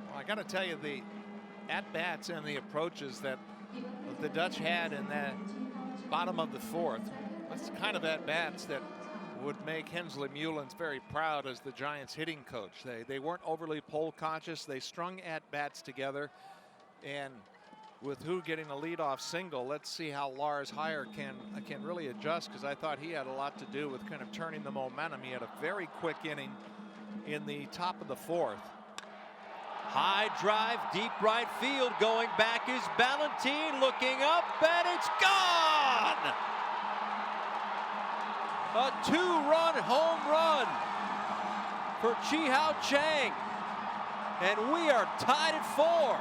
Well, I got to tell you, the at-bats and the approaches that the Dutch had in that bottom of the 4th, that's the kind of at-bats that would make Hensley Mullins very proud as the Giants hitting coach. They weren't overly pole conscious. They strung at-bats together, and with Hu getting a leadoff single, let's see how Lars Heyer can really adjust, because I thought he had a lot to do with kind of turning the momentum. He had a very quick inning in the top of the 4th. High drive, deep right field. Going back is Ballantine, looking up, and it's gone! A 2-run home run for Chi-Hao Chang, and we are tied at 4.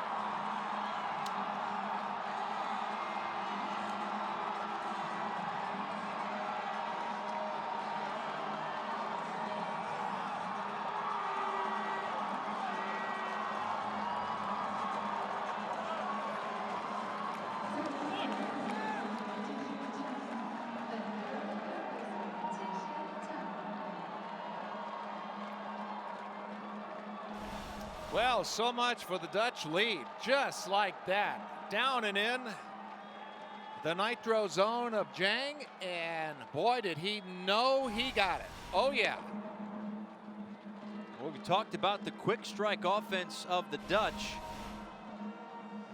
Well, so much for the Dutch lead, just like that. Down and in the nitro zone of Zhang, and boy, did he know he got it. Oh, yeah. Well, we talked about the quick strike offense of the Dutch.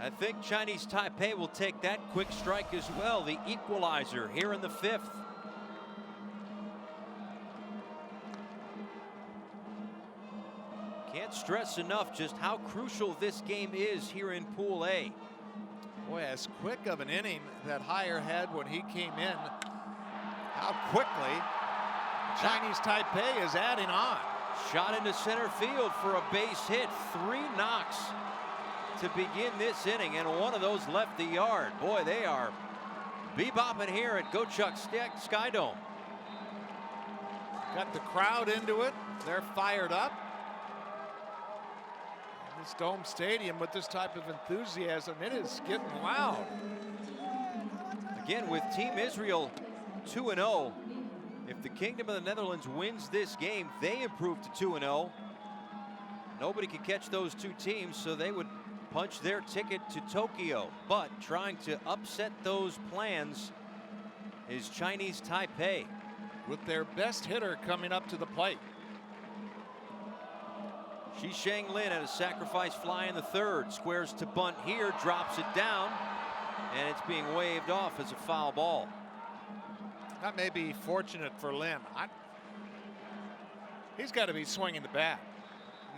I think Chinese Taipei will take that quick strike as well, the equalizer here in the 5th. Can't stress enough just how crucial this game is here in Pool A. Boy, as quick of an inning that Heyer had when he came in, how quickly Chinese Taipei is adding on. Shot into center field for a base hit. 3 knocks to begin this inning, and one of those left the yard. Boy, they are bebopping here at Gochuck Skydome. Got the crowd into it. They're fired up. This dome stadium with this type of enthusiasm, it is getting loud. Again, with Team Israel 2-0, if the Kingdom of the Netherlands wins this game, they improve to 2-0. Nobody can catch those 2 teams, so they would punch their ticket to Tokyo, but trying to upset those plans is Chinese Taipei, with their best hitter coming up to the plate. Shisheng Lin at a sacrifice fly in the third, squares to bunt here, drops it down, and it's being waved off as a foul ball. That may be fortunate for Lin. He's got to be swinging the bat.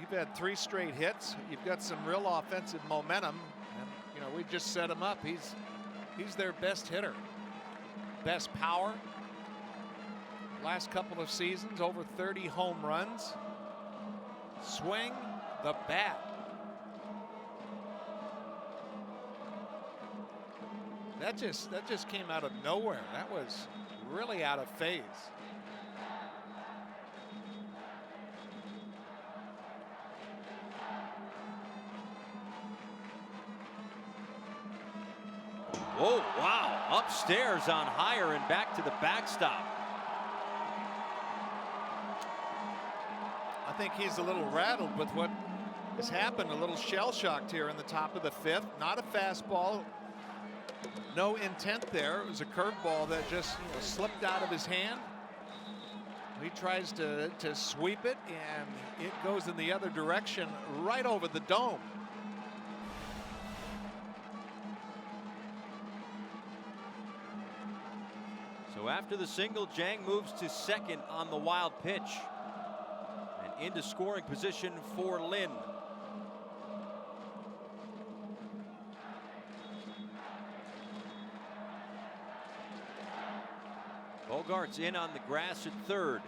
You've had 3 straight hits. You've got some real offensive momentum, and you know, we just set him up. He's their best hitter, best power. Last couple of seasons, over 30 home runs. Swing the bat. That just came out of nowhere. That was really out of phase. Oh, wow. Upstairs on higher and back to the backstop. I think he's a little rattled with what has happened, a little shell-shocked here in the top of the 5th. Not a fastball. No intent there. It was a curveball that just slipped out of his hand. He tries to sweep it, and it goes in the other direction, right over the dome. So after the single, Jang moves to second on the wild pitch. And into scoring position for Lin. Bogart's in on the grass at third.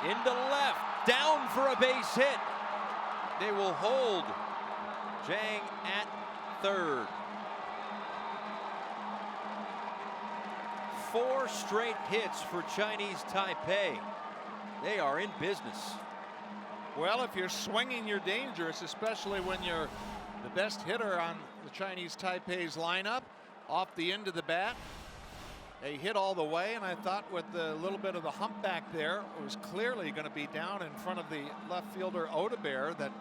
Into left, down for a base hit. They will hold Jang at third. 4 straight hits for Chinese Taipei. They are in business. Well, if you're swinging, you're dangerous, especially when you're the best hitter on the Chinese Taipei's lineup. Off the end of the bat, they hit all the way, and I thought with a little bit of the hump back there, it was clearly going to be down in front of the left fielder Odebear that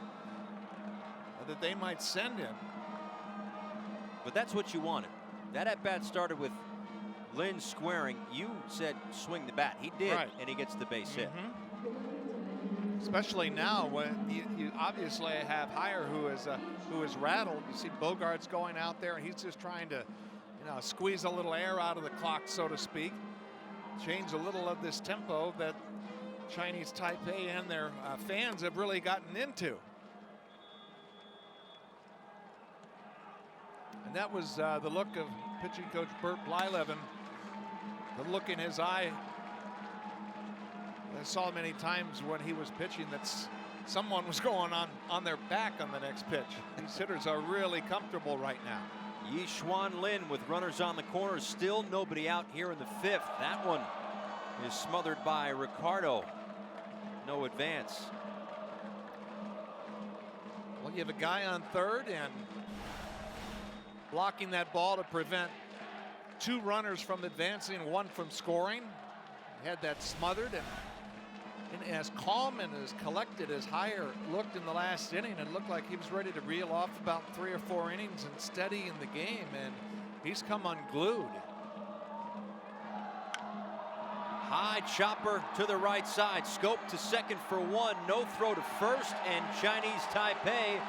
they might send him. But that's what you wanted. That at bat started with Lin squaring. You said swing the bat. He did, right, and he gets the base hit. Especially now when you obviously have Hire who is rattled. You see Bogart's going out there, and he's just trying to, squeeze a little air out of the clock, so to speak. Change a little of this tempo that Chinese Taipei and their fans have really gotten into. And that was the look of pitching coach Bert Blyleven. The look in his eye. I saw many times when he was pitching that someone was going on their back on the next pitch. These hitters are really comfortable right now. Yishuan Lin with runners on the corner. Still nobody out here in the 5th. That one is smothered by Ricardo. No advance. Well, you have a guy on third and blocking that ball to prevent 2 runners from advancing, 1 from scoring. He had that smothered, and as calm and as collected as Hire looked in the last inning, it looked like he was ready to reel off about 3 or 4 innings and steady in the game, and he's come unglued. High chopper to the right side, scope to second for 1, no throw to first, and Chinese Taipei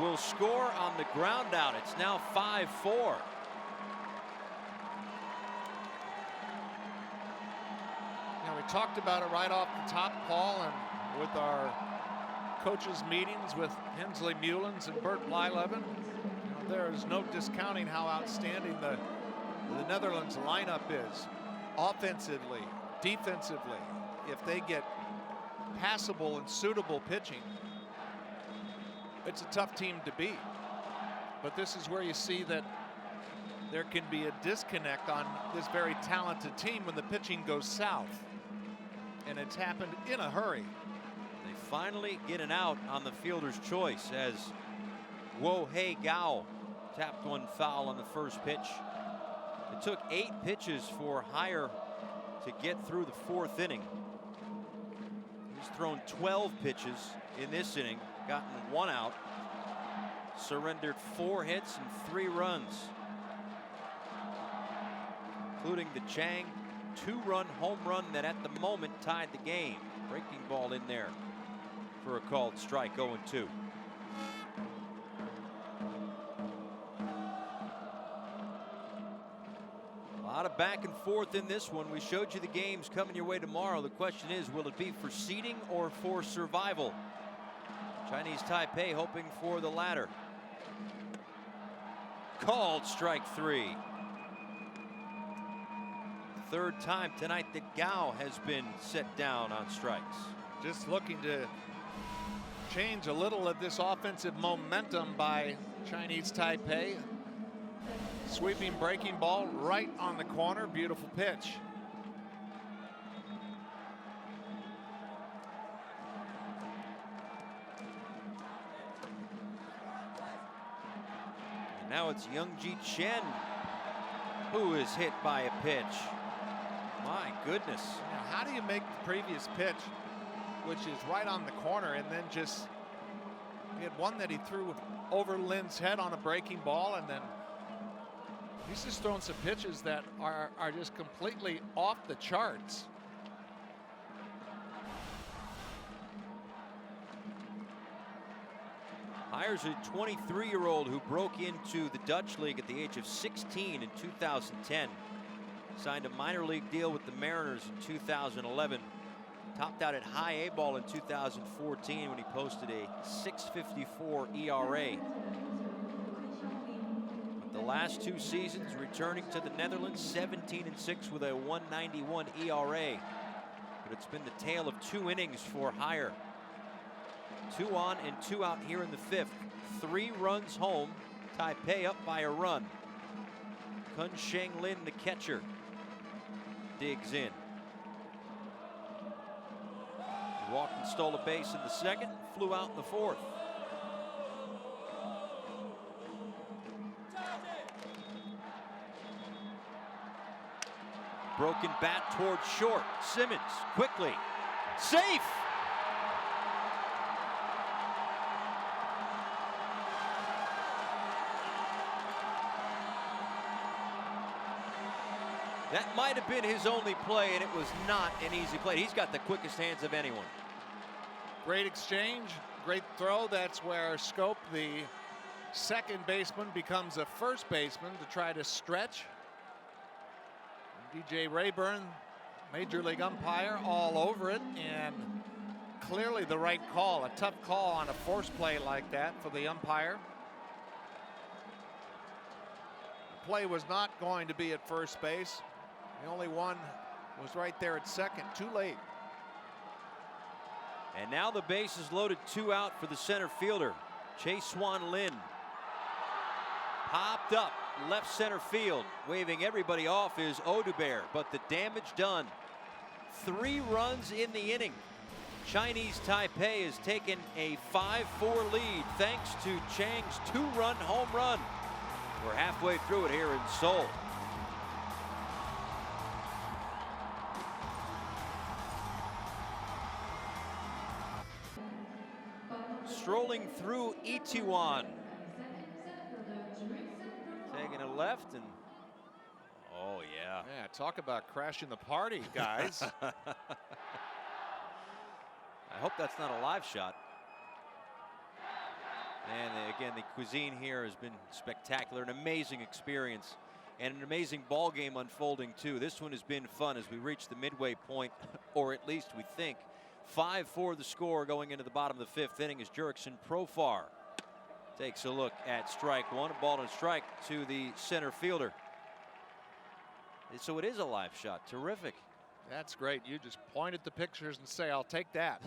will score on the ground out. It's now 5-4. Now, we talked about it right off the top, Paul, and with our coaches' meetings with Hensley Mullins and Bert Blyleven, there is no discounting how outstanding the Netherlands lineup is, offensively, defensively. If they get passable and suitable pitching, it's a tough team to beat. But this is where you see that there can be a disconnect on this very talented team when the pitching goes south. And it's happened in a hurry. They finally get an out on the fielder's choice as Wohei Gao tapped one foul on the first pitch. It took 8 pitches for Hire to get through the 4th inning. He's thrown 12 pitches in this inning, gotten 1 out. surrendered 4 hits and 3 runs, including the Chang 2-run home run that at the moment tied the game. Breaking ball in there for a called strike. 0-2. A lot of back and forth in this one. We showed you the games coming your way tomorrow. The question is, will it be for seeding or for survival? Chinese Taipei hoping for the latter. Called strike 3. Third time tonight that Gao has been set down on strikes. Just looking to change a little of this offensive momentum by Chinese Taipei. Sweeping breaking ball right on the corner. Beautiful pitch. And now it's Youngji Chen who is hit by a pitch. My goodness. Now, how do you make the previous pitch, which is right on the corner, and then just, he had one that he threw over Lin's head on a breaking ball, and then he's just throwing some pitches that are just completely off the charts. Hires a 23-year-old who broke into the Dutch League at the age of 16 in 2010. Signed a minor league deal with the Mariners in 2011. Topped out at high A ball in 2014 when he posted a .654 ERA. But the last 2 seasons returning to the Netherlands, 17-6 with a .191 ERA. But it's been the tale of 2 innings for Hire. 2 on and 2 out here in the 5th. 3 runs home. Taipei up by a run. Kun Sheng Lin, the catcher, digs in. He walked and stole a base in the 2nd, flew out in the 4th. Broken bat towards short. Simmons quickly. Safe! That might have been his only play, and it was not an easy play. He's got the quickest hands of anyone. Great exchange, great throw. That's where Scope, the second baseman, becomes a first baseman to try to stretch. DJ Rayburn, major league umpire, all over it, and clearly the right call. A tough call on a force play like that for the umpire. The play was not going to be at first base. The only one was right there at second, too late. And now the base is loaded, 2 out for the center fielder, Chase Swan Lin. Popped up left center field, waving everybody off is Odubert, but the damage done. 3 runs in the inning. Chinese Taipei has taken a 5-4 lead thanks to Chang's 2-run home run. We're halfway through it here in Seoul. Strolling through Itaewon. Taking a left and, oh yeah. Yeah, talk about crashing the party, guys. I hope that's not a live shot. And again, the cuisine here has been spectacular, an amazing experience, and an amazing ball game unfolding too. This one has been fun as we reach the midway point, or at least we think. 5-4 the score going into the bottom of the 5th inning as Jurickson Profar takes a look at strike 1, a ball and a strike to the center fielder. So it is a live shot. Terrific. That's great. You just point at the pictures and say, I'll take that.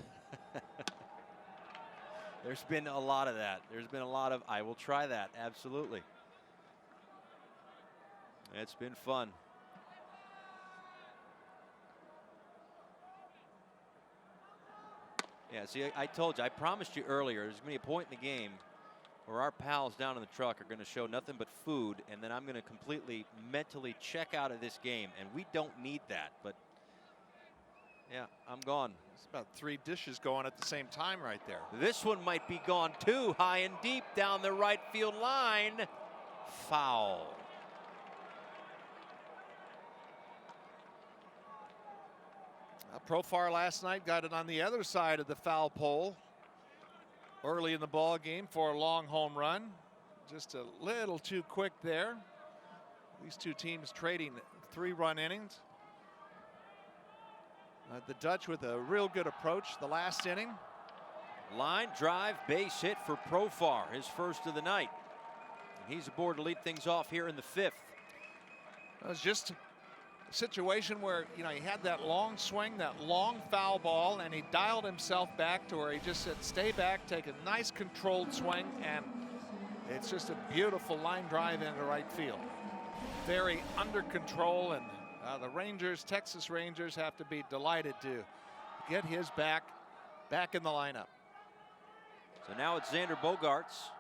There's been a lot of that. There's been a lot of, I will try that. Absolutely. It's been fun. Yeah, see, I told you, I promised you earlier, there's going to be a point in the game where our pals down in the truck are going to show nothing but food, and then I'm going to completely mentally check out of this game, and we don't need that. But Yeah, I'm gone. It's about 3 dishes going at the same time right there. This one might be gone too. High and deep down the right field line. Foul. Profar last night got it on the other side of the foul pole early in the ball game for a long home run. Just a little too quick there. These two teams trading 3-run innings. The Dutch with a real good approach the last inning. Line drive, base hit for Profar, his first of the night. And he's aboard to lead things off here in the 5th. It was just a situation where, you know, he had that long swing, that long foul ball, and he dialed himself back to where he just said, stay back, take a nice controlled swing, and it's just a beautiful line drive into right field. Very under control, and the Rangers, Texas Rangers, have to be delighted to get his back in the lineup. So now it's Xander Bogaerts.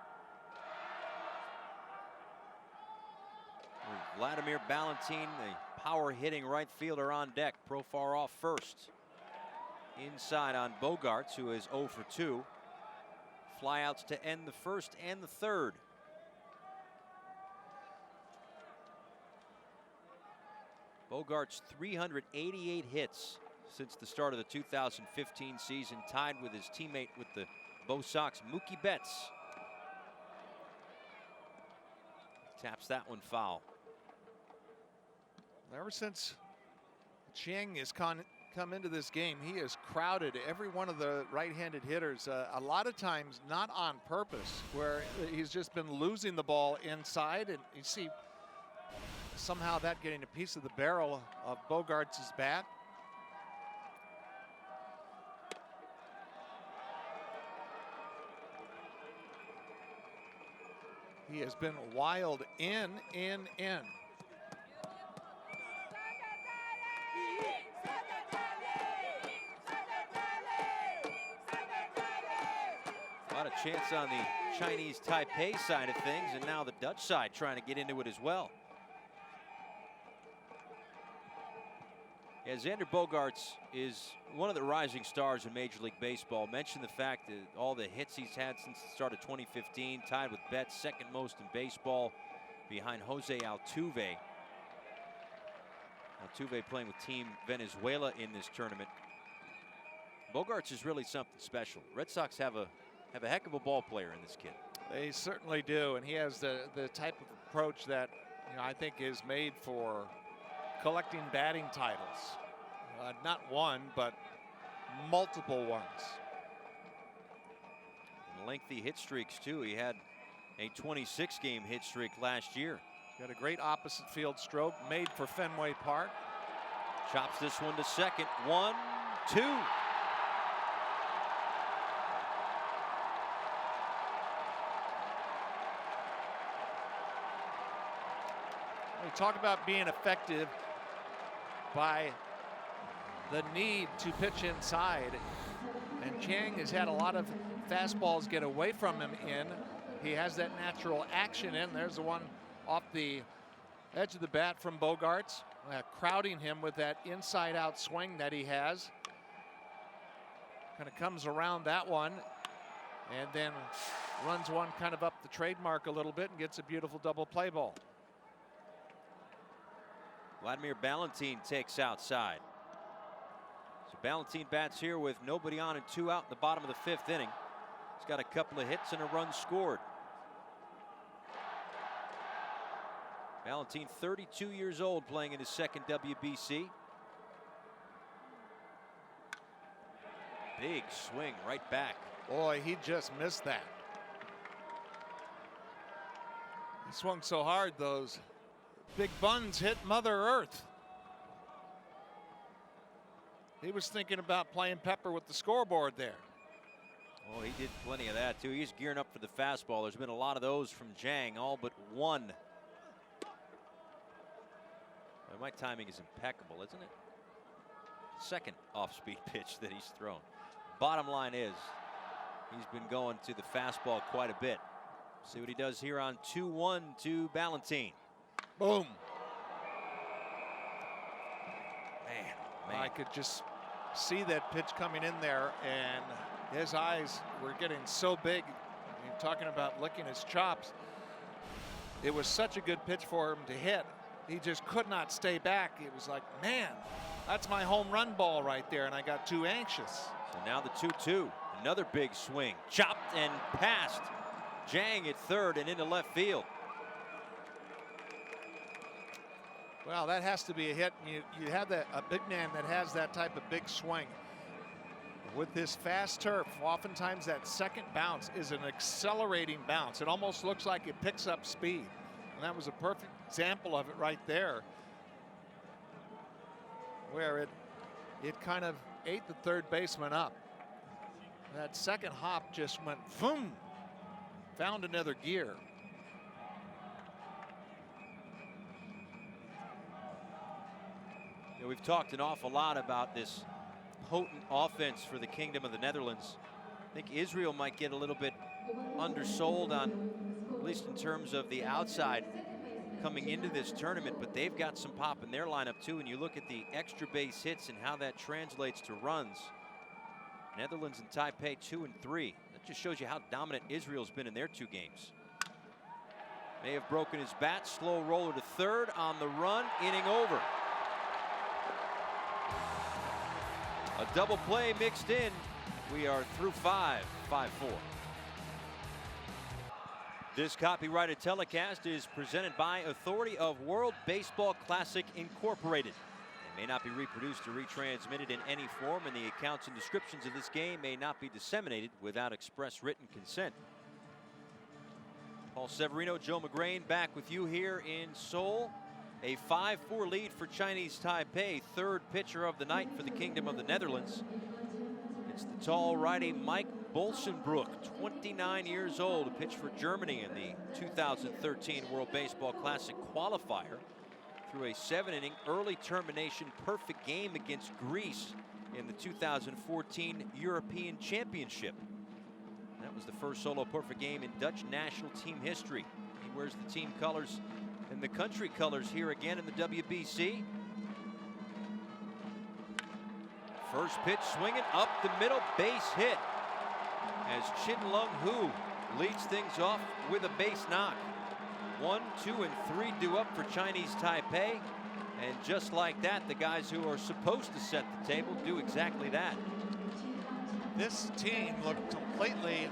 Vladimir Ballantine, the power hitting right fielder, on deck. Profar off first. Inside on Bogaerts, who is 0 for 2. Flyouts to end the 1st and the 3rd. Bogaerts 388 hits since the start of the 2015 season, tied with his teammate with the Bo Sox, Mookie Betts. Taps that one foul. Ever since Chiang has come into this game, he has crowded every one of the right-handed hitters, a lot of times not on purpose, where he's just been losing the ball inside, and you see somehow that getting a piece of the barrel of Bogaerts' bat. He has been wild in. A lot of chance on the Chinese Taipei side of things, and now the Dutch side trying to get into it as well. Yeah, Xander Bogaerts is one of the rising stars in Major League Baseball. Mentioned the fact that all the hits he's had since the start of 2015, tied with Betts, second most in baseball, behind Jose Altuve. Altuve playing with Team Venezuela in this tournament. Bogaerts is really something special. Red Sox have a heck of a ball player in this kid. They certainly do, and he has the type of approach that, you know, I think is made for collecting batting titles. Not one, but multiple ones. And lengthy hit streaks too. He had a 26-game hit streak last year. Got a great opposite field stroke made for Fenway Park. Chops this one to second. 1, 2. We talk about being effective by the need to pitch inside, and Chiang has had a lot of fastballs get away from him he has that natural action in. There's the one off the edge of the bat from Bogaerts, crowding him with that inside out swing that he has. Kind of comes around that one and then runs one kind of up the trademark a little bit and gets a beautiful double play ball. Vladimir Ballantine takes outside. So Ballantine bats here with nobody on and 2 out in the bottom of the 5th inning. He's got a couple of hits and a run scored. Ballantine, 32 years old, playing in his 2nd WBC. Big swing right back. Boy, he just missed that. He swung so hard, those big buns hit Mother Earth. He was thinking about playing pepper with the scoreboard there. Oh, he did plenty of that too. He's gearing up for the fastball. There's been a lot of those from Jang, all but one. Well, my timing is impeccable, isn't it? Second off-speed pitch that he's thrown. Bottom line is, he's been going to the fastball quite a bit. See what he does here on 2-1 to Ballantine. Boom. Man. I could just see that pitch coming in there, and his eyes were getting so big. You're talking about licking his chops. It was such a good pitch for him to hit. He just could not stay back. It was like, man, that's my home run ball right there, and I got too anxious. So now the 2-2. Another big swing. Chopped and passed. Jang at third and into left field. Well, that has to be a hit. You have a big man that has that type of big swing. With this fast turf, oftentimes that second bounce is an accelerating bounce. It almost looks like it picks up speed. And that was a perfect example of it right there, where it kind of ate the third baseman up. That second hop just went boom, found another gear. You know, we've talked an awful lot about this potent offense for the Kingdom of the Netherlands. I think Israel might get a little bit undersold on, at least in terms of the outside coming into this tournament, but they've got some pop in their lineup too. And you look at the extra base hits and how that translates to runs. Netherlands and Taipei 2 and 3. That just shows you how dominant Israel's been in their 2 games. May have broken his bat. Slow roller to third on the run. Inning over. A double play mixed in. We are through 5-4. This copyrighted telecast is presented by Authority of World Baseball Classic Incorporated. It may not be reproduced or retransmitted in any form, and the accounts and descriptions of this game may not be disseminated without express written consent. Paul Severino, Joe McGrain back with you here in Seoul. A 5-4 lead for Chinese Taipei, third pitcher of the night for the Kingdom of the Netherlands. It's the tall righty Mike Bolsenbroek, 29 years old, who pitched for Germany in the 2013 World Baseball Classic qualifier through a 7-inning early termination perfect game against Greece in the 2014 European Championship. That was the first solo perfect game in Dutch national team history. He wears the team colors and the country colors here again in the WBC. First pitch swinging up the middle, base hit as Chin Lung Hu leads things off with a base knock. 1, 2, and 3 due up for Chinese Taipei, and just like that, the guys who are supposed to set the table do exactly that. This team looked completely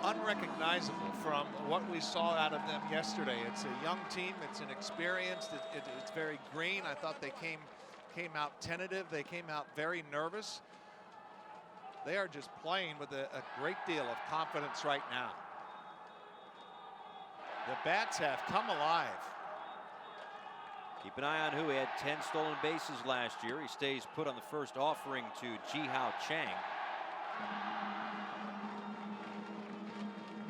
unrecognizable from what we saw out of them yesterday. It's a young team. It's inexperienced. It's very green. I thought they came out tentative. They came out very nervous. They are just playing with a great deal of confidence right now. The bats have come alive. Keep an eye on who had 10 stolen bases last year. He stays put on the first offering to Ji-Hao Chang.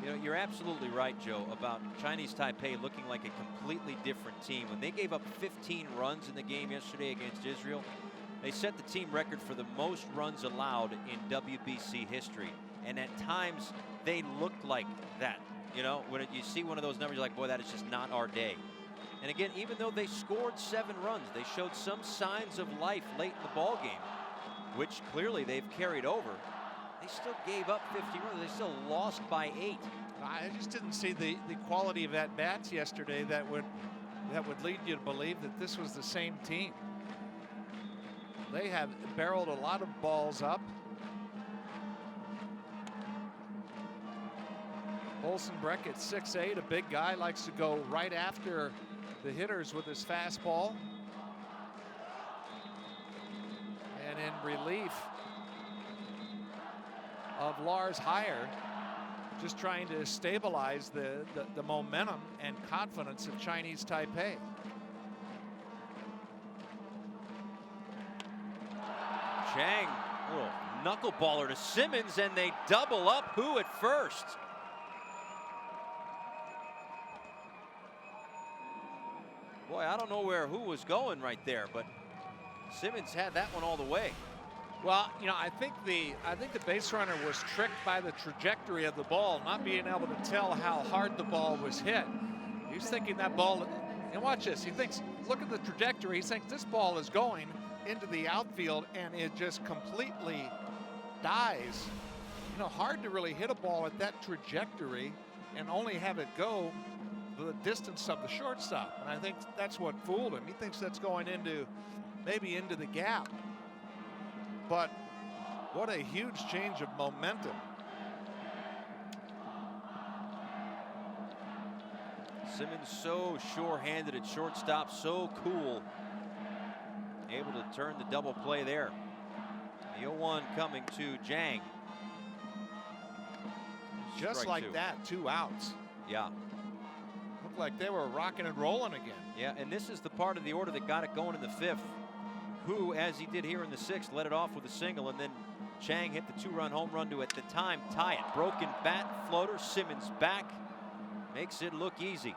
You know, you're absolutely right, Joe, about Chinese Taipei looking like a completely different team. When they gave up 15 runs in the game yesterday against Israel, they set the team record for the most runs allowed in WBC history. And at times, they looked like that. You know, when you see one of those numbers, you're like, boy, that is just not our day. And again, even though they scored 7 runs, they showed some signs of life late in the ball game, which clearly they've carried over. They still gave up 50 runs. They still lost by 8. I just didn't see the quality of at bats yesterday that would lead you to believe that this was the same team. They have barreled a lot of balls up. Bolsenbroek at 6'8", a big guy, likes to go right after the hitters with his fastball. And in relief of Lars Heyer, just trying to stabilize the momentum and confidence of Chinese Taipei. Chang, little knuckleballer to Simmons, and they double up. Who at first? Boy, I don't know where who was going right there, but Simmons had that one all the way. Well, you know, I think the base runner was tricked by the trajectory of the ball, not being able to tell how hard the ball was hit. He's thinking that ball, and watch this, he thinks, look at the trajectory, he thinks this ball is going into the outfield, and it just completely dies. You know, hard to really hit a ball at that trajectory and only have it go the distance of the shortstop. And I think that's what fooled him. He thinks that's going into maybe into the gap. But what a huge change of momentum. Simmons so sure-handed at shortstop, so cool. Able to turn the double play there. The 0-1 coming to Jang. Just Strike like two. that, 2 outs. Yeah. Looked like they were rocking and rolling again. Yeah, and this is the part of the order that got it going in the 5th. Who, as he did here in the 6th, led it off with a single, and then Chang hit the 2-run home run to, at the time, tie it. Broken bat, floater, Simmons back. Makes it look easy.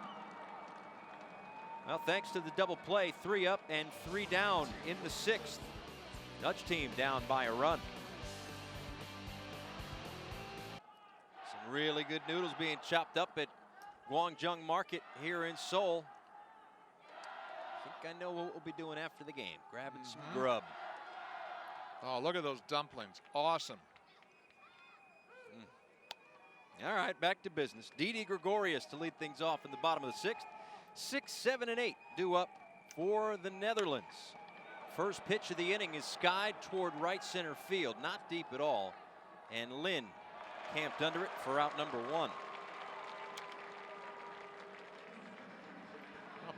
Well, thanks to the double play, 3 up and 3 down in the 6th. Dutch team down by a run. Some really good noodles being chopped up at Guangzhou Market here in Seoul. I think I know what we'll be doing after the game. Grabbing some grub. Oh, look at those dumplings. Awesome. All right, back to business. Didi Gregorius to lead things off in the bottom of the 6th. 6, 7, and 8 due up for the Netherlands. First pitch of the inning is skied toward right center field. Not deep at all. And Lin camped under it for out number 1. Well,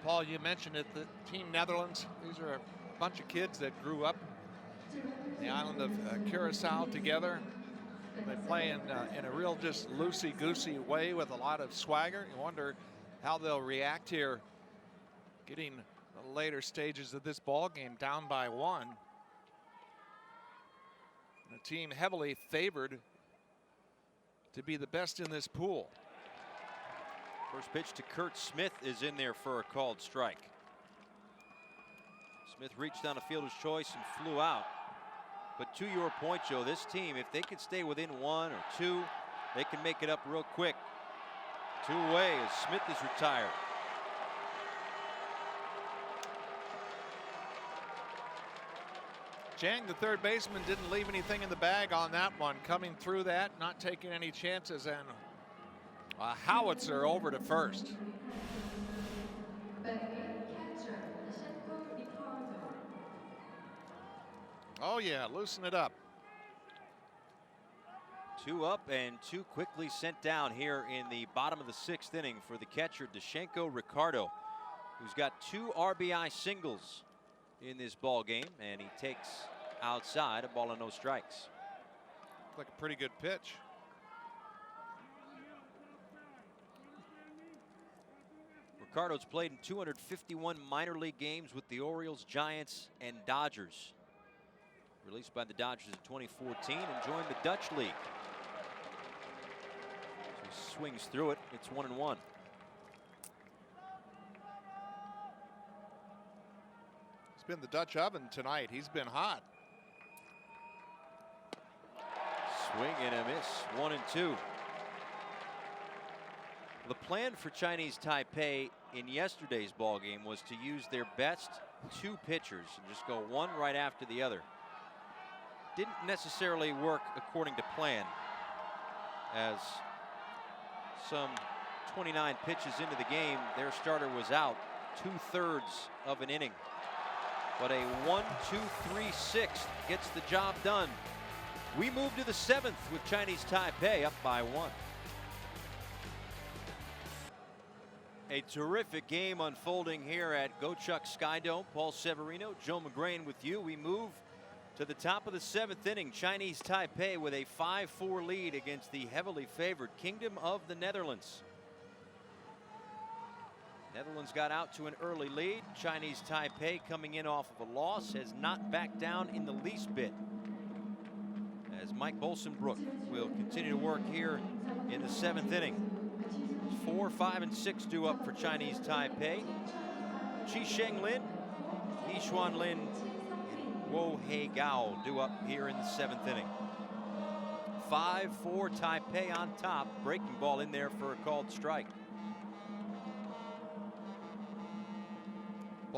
Paul, you mentioned it, the Team Netherlands. These are a bunch of kids that grew up in the island of Curacao together. They play in a real just loosey-goosey way with a lot of swagger. You wonder how they'll react here, getting the later stages of this ball game down by 1. And a team heavily favored to be the best in this pool. First pitch to Kurt Smith is in there for a called strike. Smith reached down a fielder's choice and flew out. But to your point, Joe, this team, if they can stay within 1 or 2, they can make it up real quick. 2 away as Smith is retired. Chang, the third baseman, didn't leave anything in the bag on that one. Coming through that, not taking any chances, and a howitzer over to first. Oh yeah, loosen it up. 2 up and 2 quickly sent down here in the bottom of the 6th inning for the catcher, Dashenko Ricardo, who's got 2 RBI singles in this ball game, and he takes outside a ball and no strikes. Like a pretty good pitch. Ricardo's played in 251 minor league games with the Orioles, Giants, and Dodgers. Released by the Dodgers in 2014 and joined the Dutch League. So he swings through it. It's 1-1. It's been the Dutch oven tonight. He's been hot. Swing and a miss. 1-2. The plan for Chinese Taipei in yesterday's ball game was to use their best 2 pitchers and just go one right after the other. Didn't necessarily work according to plan, as some 29 pitches into the game, their starter was out 2/3 of an inning. But a 1-2-3-6 gets the job done. We move to the 7th with Chinese Taipei up by 1. A terrific game unfolding here at Gochuck Skydome. Paul Severino, Joe McGrain with you. We move to the top of the 7th inning. Chinese Taipei with a 5-4 lead against the heavily favored Kingdom of the Netherlands. Netherlands got out to an early lead. Chinese Taipei, coming in off of a loss, has not backed down in the least bit, as Mike Bolsenbrook will continue to work here in the 7th inning. 4, 5, and 6 due up for Chinese Taipei. Chi Sheng Lin, Yi Xuan Lin, and Wo Hei Gao due up here in the 7th inning. 5-4 Taipei on top. Breaking ball in there for a called strike.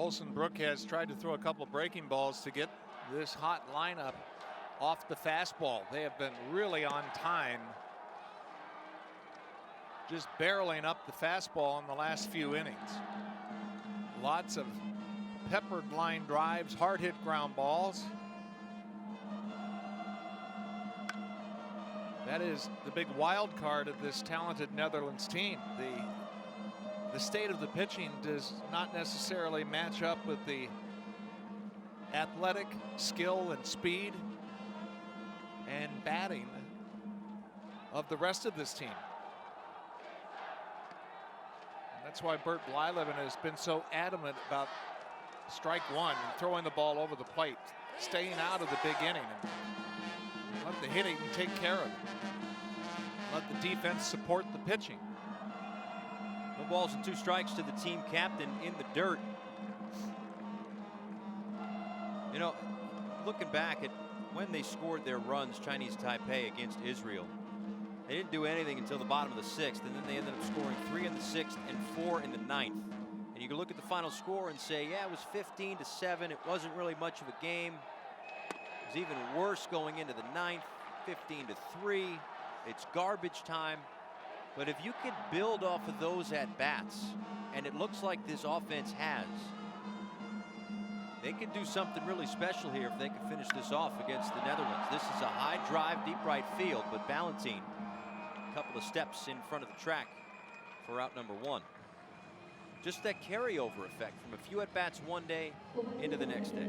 Bolson-Brook has tried to throw a couple breaking balls to get this hot lineup off the fastball. They have been really on time, just barreling up the fastball in the last few innings. Lots of peppered line drives, hard hit ground balls. That is the big wild card of this talented Netherlands team. The state of the pitching does not necessarily match up with the athletic skill and speed and batting of the rest of this team. And that's why Bert Blyleven has been so adamant about strike one and throwing the ball over the plate, staying out of the big inning, and let the hitting take care of it. Let the defense support the pitching. No balls and 2 strikes to the team captain in the dirt. You know, looking back at when they scored their runs, Chinese Taipei against Israel, they didn't do anything until the bottom of the 6th, and then they ended up scoring 3 in the 6th and 4 in the 9th. And you can look at the final score and say, yeah, it was 15-7. It wasn't really much of a game. It was even worse going into the 9th, 15-3. It's garbage time. But if you can build off of those at-bats, and it looks like this offense has, they can do something really special here if they can finish this off against the Netherlands. This is a high drive, deep right field, but Ballantine a couple of steps in front of the track for out number 1. Just that carryover effect from a few at-bats one day into the next day.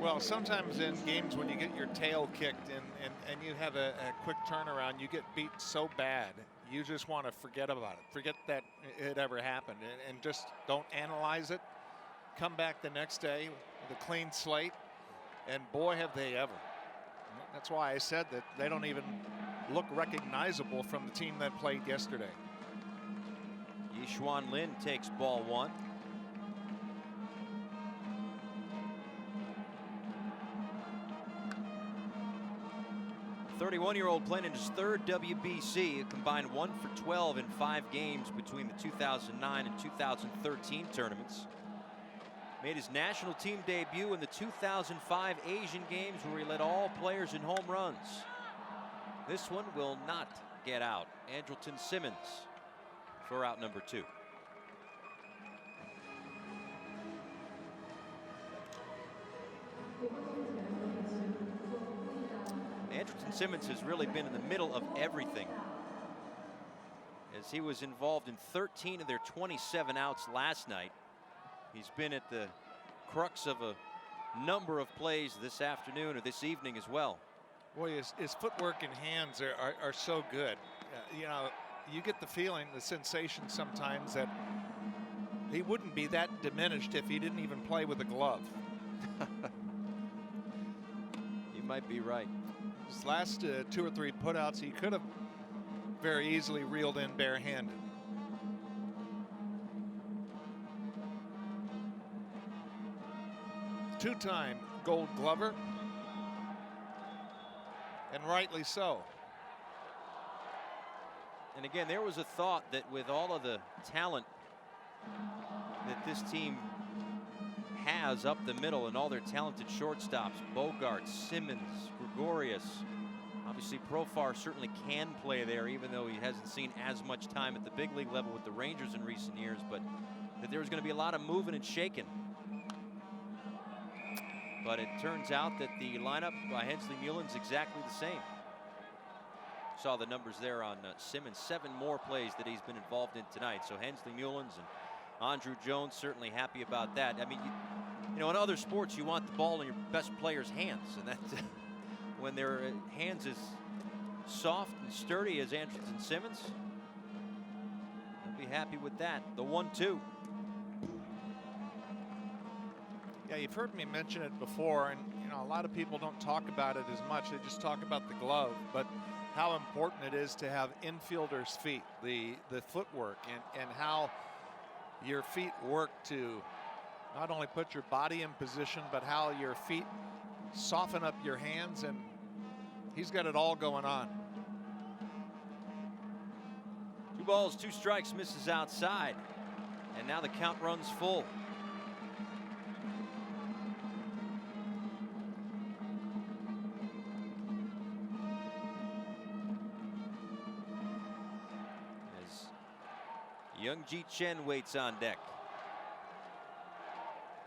Well, sometimes in games when you get your tail kicked and you have a quick turnaround, you get beat so bad, you just want to forget about it. Forget that it ever happened and just don't analyze it. Come back the next day with a clean slate, and boy, have they ever. That's why I said that they don't even look recognizable from the team that played yesterday. Yishuan Lin takes ball 1. The 31-year-old playing in his 3rd WBC, a combined 1 for 12 in 5 games between the 2009 and 2013 tournaments. Made his national team debut in the 2005 Asian Games, where he led all players in home runs. This one will not get out. Andrelton Simmons for out number 2. Andrelton Simmons has really been in the middle of everything, as he was involved in 13 of their 27 outs last night. He's been at the crux of a number of plays this afternoon or this evening as well. Boy, his footwork and hands are so good. You know, you get the feeling, the sensation sometimes that he wouldn't be that diminished if he didn't even play with a glove. You might be right. His last 2 or 3 putouts, he could have very easily reeled in barehanded. Two-time Gold Glover, and rightly so. And again, there was a thought that with all of the talent that this team has up the middle and all their talented shortstops, Bogart, Simmons, Gregorius, obviously Profar certainly can play there, even though he hasn't seen as much time at the big league level with the Rangers in recent years, but that there was going to be a lot of moving and shaking. But it turns out that the lineup by Hensley Mulin's exactly the same. Saw the numbers there on Simmons. 7 more plays that he's been involved in tonight. So Hensley Mullins and Andrew Jones certainly happy about that. I mean, you know, in other sports, you want the ball in your best player's hands, and that's when their hands as soft and sturdy as Andrelton Simmons. They'll be happy with that. The 1-2. Yeah, you've heard me mention it before, and you know, a lot of people don't talk about it as much. They just talk about the glove, but how important it is to have infielders' feet, the footwork, and how your feet work to not only put your body in position, but how your feet soften up your hands, and he's got it all going on. 2 balls, 2 strikes, misses outside. And And now the count runs full. As Youngji Chen waits on deck.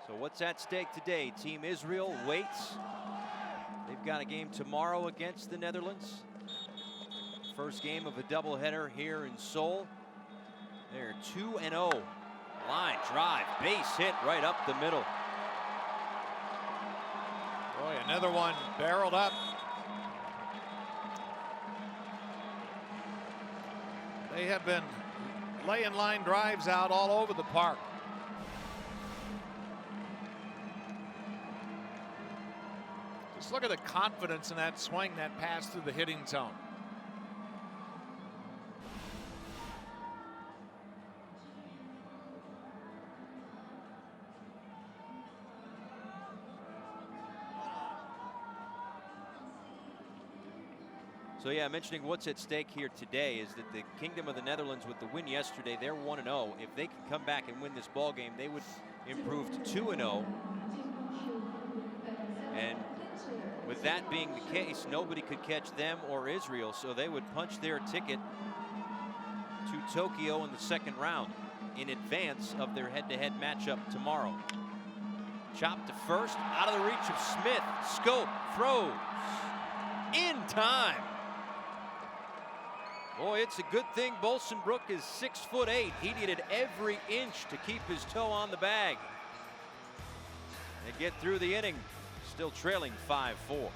So what's at stake today? Team Israel waits. They've got a game tomorrow against the Netherlands. First game of a doubleheader here in Seoul. They're 2-0. Line drive, base hit right up the middle. Boy, another one barreled up. They have been laying line drives out all over the park. Just look at the confidence in that swing that passed through the hitting zone. So yeah, mentioning what's at stake here today is that the Kingdom of the Netherlands, with the win yesterday, they're 1-0. If they can come back and win this ball game, they would improve to 2-0. And with that being the case, nobody could catch them or Israel, so they would punch their ticket to Tokyo in the second round in advance of their head-to-head matchup tomorrow. Chopped to first, out of the reach of Smith. Scope throws in time. Boy, it's a good thing Bolsenbrook is 6'8". He needed every inch to keep his toe on the bag. They get through the inning, still trailing 5-4.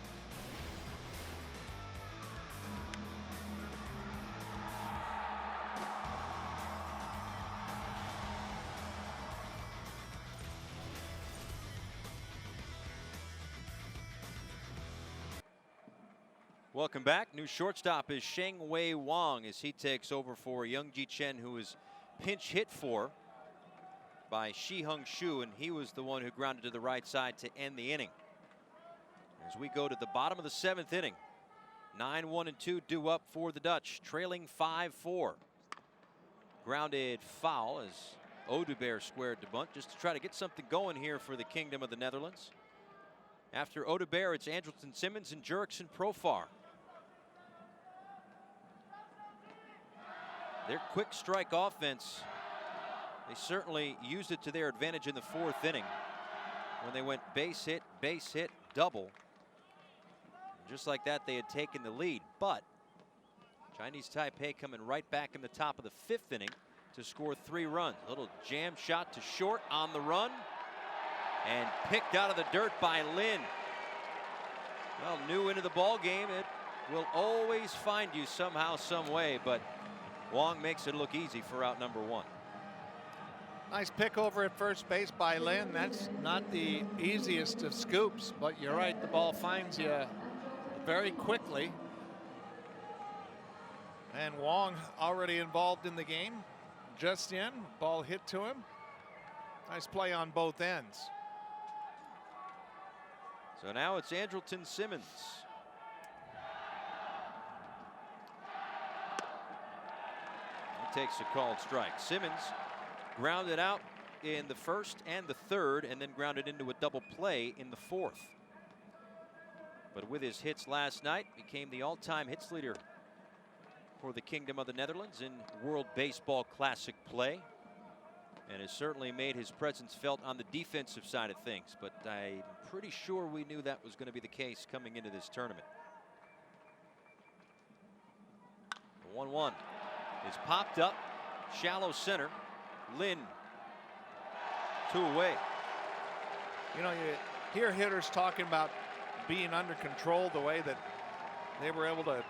Welcome back. New shortstop is Sheng Wei Wang as he takes over for Youngji Chen, who was pinch hit for by Shi Hung Shu, and he was the one who grounded to the right side to end the inning. As we go to the bottom of the seventh inning, 9-1-2 due up for the Dutch, trailing 5-4. Grounded foul as Oduber squared to bunt just to try to get something going here for the Kingdom of the Netherlands. After Oduber, it's Andrelton Simmons and Jurickson Profar. Their quick strike offense, they certainly used it to their advantage in the fourth inning when they went base hit, double. And just like that, they had taken the lead. But Chinese Taipei coming right back in the top of the fifth inning to score 3 runs. A little jam shot to short on the run and picked out of the dirt by Lin. Well, new into the ball game, it will always find you somehow, some way, but Wong makes it look easy for out number 1. Nice pick over at first base by Lin. That's not the easiest of scoops, but you're right, the ball finds you very quickly. And Wong already involved in the game, just in, ball hit to him. Nice play on both ends. So now it's Andrelton Simmons. He takes a called strike. Simmons grounded out in the first and the third, and then grounded into a double play in the fourth. But with his hits last night, became the all-time hits leader for the Kingdom of the Netherlands in World Baseball Classic play, and has certainly made his presence felt on the defensive side of things. But I'm pretty sure we knew that was going to be the case coming into this tournament. The 1-1 is popped up, shallow center. Lin, 2 away. You know, you hear hitters talking about being under control, the way that they were able to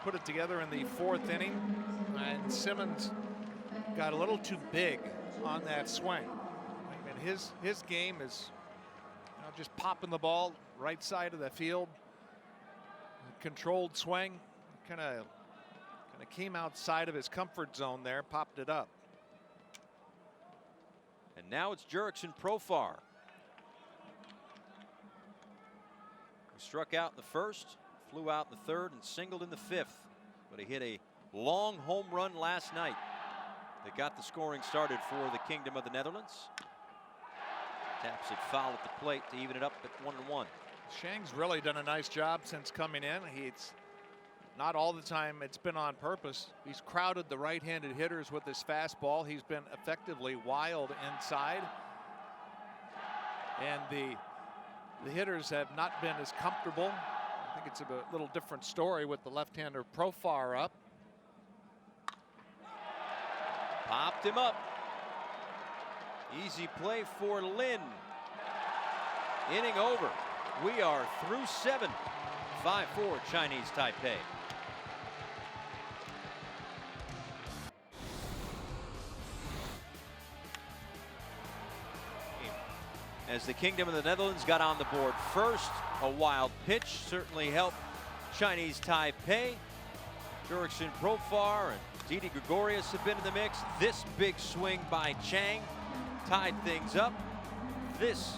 put it together in the fourth inning, and Simmons got a little too big on that swing. And his game is, you know, just popping the ball right side of the field, controlled swing, kind of came outside of his comfort zone there, popped it up. And now it's Jurickson Profar. He struck out in the first, flew out in the third, and singled in the fifth. But he hit a long home run last night. that got the scoring started for the Kingdom of the Netherlands. Taps it foul at the plate to even it up at 1-1. Shang's really done a nice job since coming in. He's not all the time it's been on purpose. He's crowded the right-handed hitters with his fastball. He's been effectively wild inside. And the hitters have not been as comfortable. I think it's a little different story with the left-hander Profar up. Popped him up. Easy play for Lin. Inning over. We are through 7. 5-4 Chinese Taipei. As the Kingdom of the Netherlands got on the board first, a wild pitch certainly helped Chinese Taipei. Jurickson Profar and Didi Gregorius have been in the mix. This big swing by Chang tied things up. This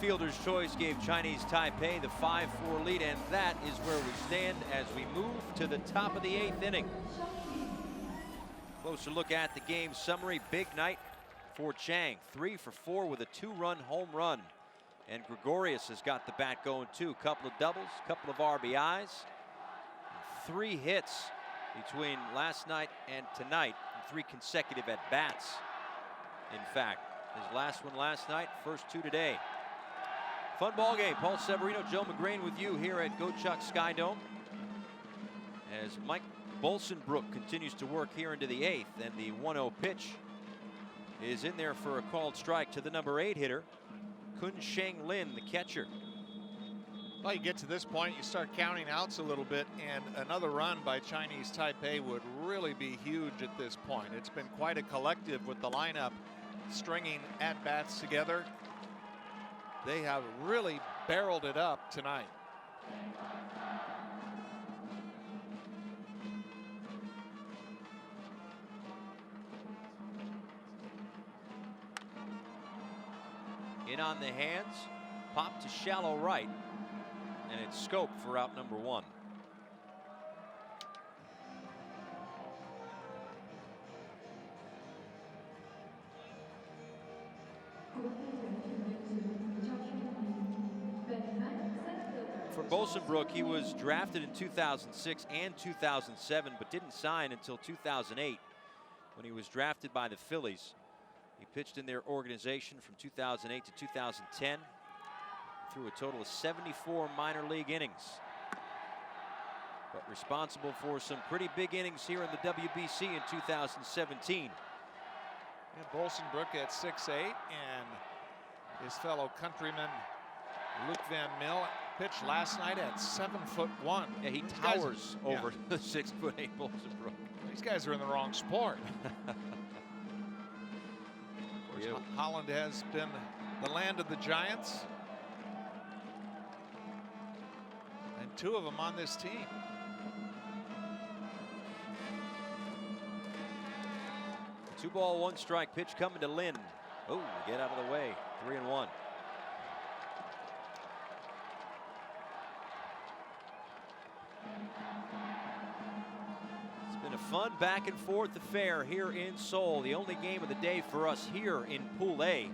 fielder's choice gave Chinese Taipei the 5-4 lead, and that is where we stand as we move to the top of the 8th inning. Closer look at the game summary. Big night for Chang. 3 for 4 with a 2-run home run. And Gregorius has got the bat going too. Couple of doubles, couple of RBIs. 3 hits between last night and tonight. 3 consecutive at-bats. In fact, his last one last night, first 2 today. Fun ball game. Paul Severino, Joe McGrain with you here at Go-Chuck Sky Dome. As Mike Bolsenbrook continues to work here into the 8th, and the 1-0 pitch is in there for a called strike to the number 8 hitter, Kun Sheng Lin, the catcher. Well, you get to this point, you start counting outs a little bit, and another run by Chinese Taipei would really be huge at this point. It's been quite a collective with the lineup stringing at-bats together. They have really barreled it up tonight. In on the hands, pop to shallow right, and it's Scope for out number 1. For Bolsenbrook, he was drafted in 2006 and 2007, but didn't sign until 2008 when he was drafted by the Phillies. He pitched in their organization from 2008 to 2010, threw a total of 74 minor league innings, but responsible for some pretty big innings here in the WBC in 2017. And Bolsenbrook at 6'8", and his fellow countryman Luke Van Mill pitched last night at 7'1". Yeah, he towers over the 6'8" Bolsenbrook. These guys are in the wrong sport. Holland has been the land of the Giants, and 2 of them on this team. Two ball, 1 strike pitch coming to Lin. Oh, get out of the way. 3-1. It's been a fun back and forth affair here in Seoul. The only game of the day for us here in Pool A.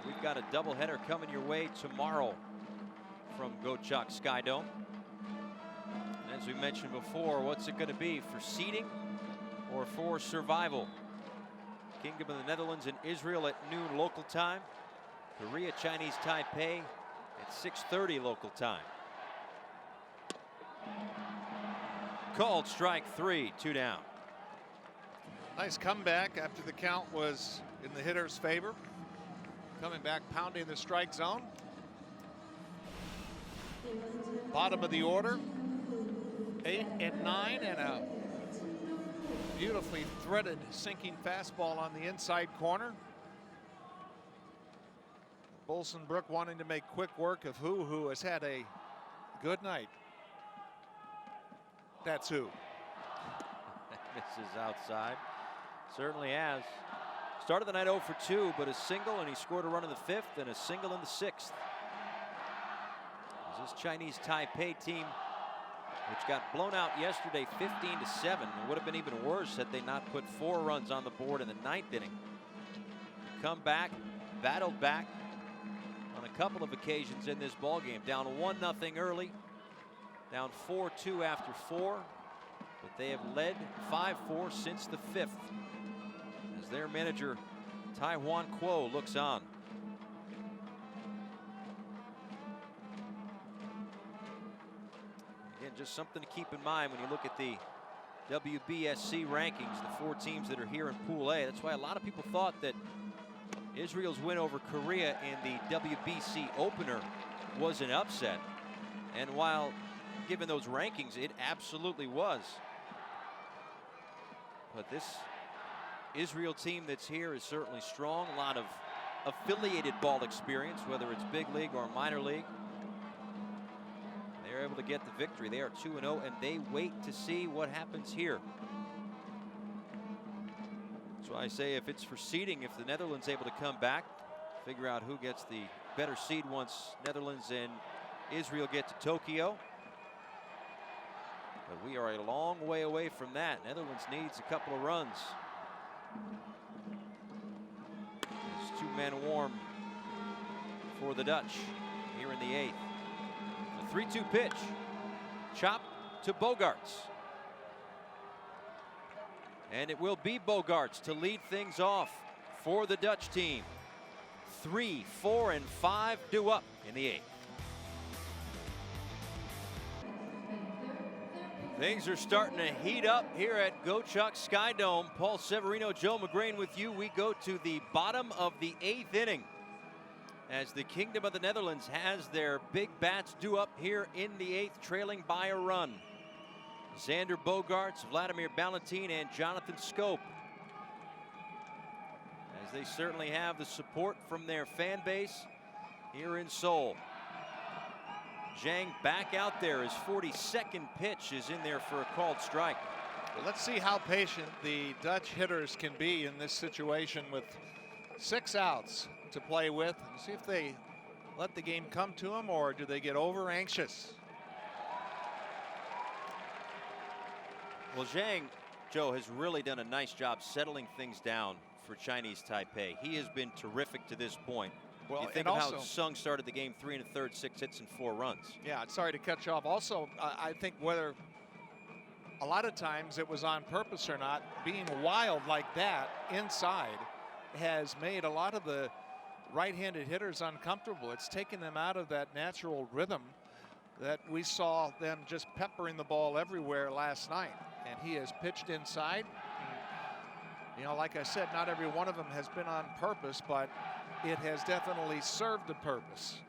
We've got a doubleheader coming your way tomorrow from Go-Chuck Sky Dome. As we mentioned before, what's it going to be, for seeding or for survival? Kingdom of the Netherlands and Israel at noon local time. Korea, Chinese Taipei at 6:30 local time. Called strike 3, 2 down. Nice comeback after the count was in the hitter's favor. Coming back, pounding the strike zone. Bottom of the order. 8 and 9, and a beautifully threaded sinking fastball on the inside corner. Bolsenbrook wanting to make quick work of who has had a good night. That's who. Misses outside. Certainly has. Started the night 0 for 2, but a single, and he scored a run in the 5th and a single in the 6th. As this Chinese Taipei team which got blown out yesterday 15-7. It would have been even worse had they not put 4 runs on the board in the 9th inning. Come back, battled back on a couple of occasions in this ball game. Down 1-0 early, down 4-2 after 4, but they have led 5-4 since the 5th as their manager Taiwan Kuo looks on. Again, just something to keep in mind when you look at the WBSC rankings, the 4 teams that are here in Pool A. That's why a lot of people thought that Israel's win over Korea in the WBC opener was an upset. And while given those rankings, it absolutely was. But this Israel team that's here is certainly strong. A lot of affiliated ball experience, whether it's big league or minor league. They're able to get the victory. They are 2-0, and they wait to see what happens here. So I say if it's for seeding, if the Netherlands able to come back, figure out who gets the better seed once Netherlands and Israel get to Tokyo. But we are a long way away from that. Netherlands needs a couple of runs. It's 2 men warm for the Dutch here in the 8th. The 3-2 pitch, chop to Bogaerts. And it will be Bogaerts to lead things off for the Dutch team. 3, 4, and 5 due up in the 8th. Things are starting to heat up here at Go-Chuck Sky Dome. Paul Severino, Joe McGrain with you. We go to the bottom of the 8th inning as the Kingdom of the Netherlands has their big bats due up here in the 8th, trailing by a run. Xander Bogaerts, Vladimir Ballantyne, and Jonathan Schoop, as they certainly have the support from their fan base here in Seoul. Zhang back out there. His 42nd pitch is in there for a called strike. Well, let's see how patient the Dutch hitters can be in this situation with 6 outs to play with, and see if they let the game come to them or do they get over anxious. Well, Zhang, Joe, has really done a nice job settling things down for Chinese Taipei. He has been terrific to this point. Well, you think of how Sung started the game, 3 1/3, 6 hits and 4 runs. Yeah, sorry to cut you off. Also, I think whether a lot of times it was on purpose or not, being wild like that inside has made a lot of the right-handed hitters uncomfortable. It's taken them out of that natural rhythm that we saw them just peppering the ball everywhere last night. And he has pitched inside. You know, like I said, not every one of them has been on purpose, but it has definitely served the purpose.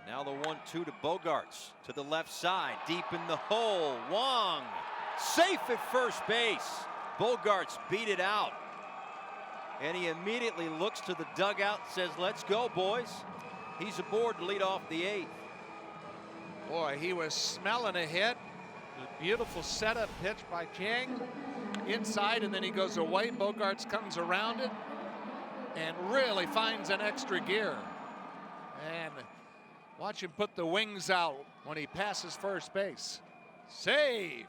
Now the 1-2 to Bogaerts to the left side, deep in the hole. Wong safe at first base. Bogaerts beat it out. And he immediately looks to the dugout and says, let's go, boys. He's aboard to lead off the 8th. Boy, he was smelling a hit. A beautiful setup pitch by Chang. Inside, and then he goes away. Bogaerts comes around it and really finds an extra gear. And watch him put the wings out when he passes first base. Save.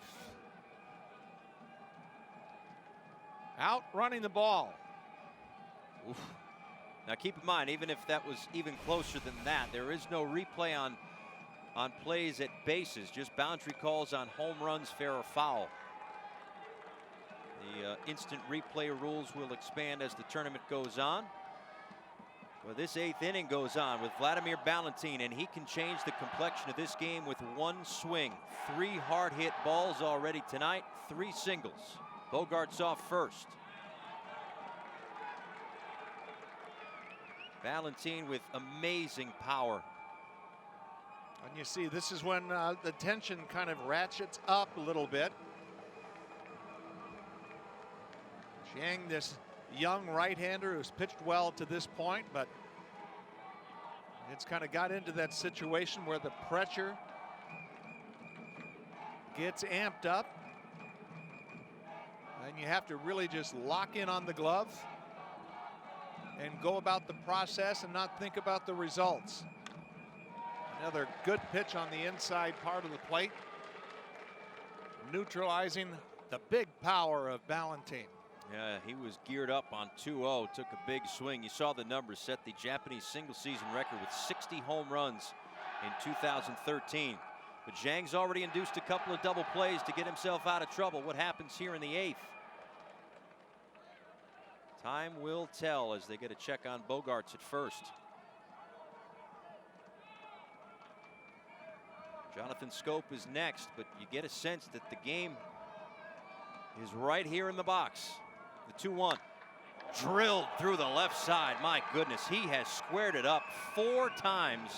Out running the ball. Oof. Now keep in mind, even if that was even closer than that, there is no replay on plays at bases, just boundary calls on home runs, fair or foul. The instant replay rules will expand as the tournament goes on. Well, this 8th inning goes on with Vladimir Ballantyne, and he can change the complexion of this game with 1 swing. 3 hard hit balls already tonight, 3 singles. Bogaerts off first. Ballantyne with amazing power. And you see, this is when the tension kind of ratchets up a little bit. Chiang, this young right-hander who's pitched well to this point, but it's kind of got into that situation where the pressure gets amped up. And you have to really just lock in on the glove and go about the process and not think about the results. Another good pitch on the inside part of the plate, neutralizing the big power of Ballantine. Yeah, he was geared up on 2-0, took a big swing. You saw the numbers, set the Japanese single-season record with 60 home runs in 2013. But Zhang's already induced a couple of double plays to get himself out of trouble. What happens here in the 8th? Time will tell as they get a check on Bogaerts at first. Jonathan Schoop is next, but you get a sense that the game is right here in the box. The 2-1 drilled through the left side. My goodness, he has squared it up 4 times.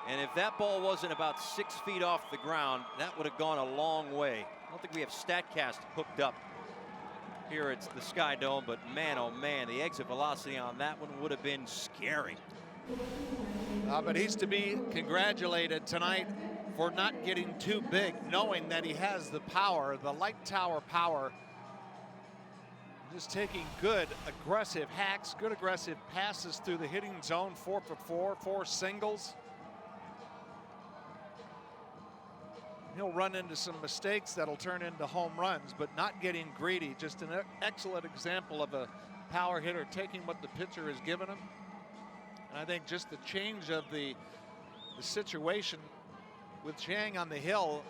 And if that ball wasn't about 6 feet off the ground, that would have gone a long way. I don't think we have StatCast hooked up here at the Sky Dome, but man, oh man, the exit velocity on that one would have been scary. But he's to be congratulated tonight for not getting too big, knowing that he has the power, the light tower power. Just taking good aggressive hacks, good aggressive passes through the hitting zone. 4 for 4 singles. He'll run into some mistakes that'll turn into home runs, but not getting greedy. Just an excellent example of a power hitter taking what the pitcher has given him. And I think just the change of the situation with Zhang on the hill,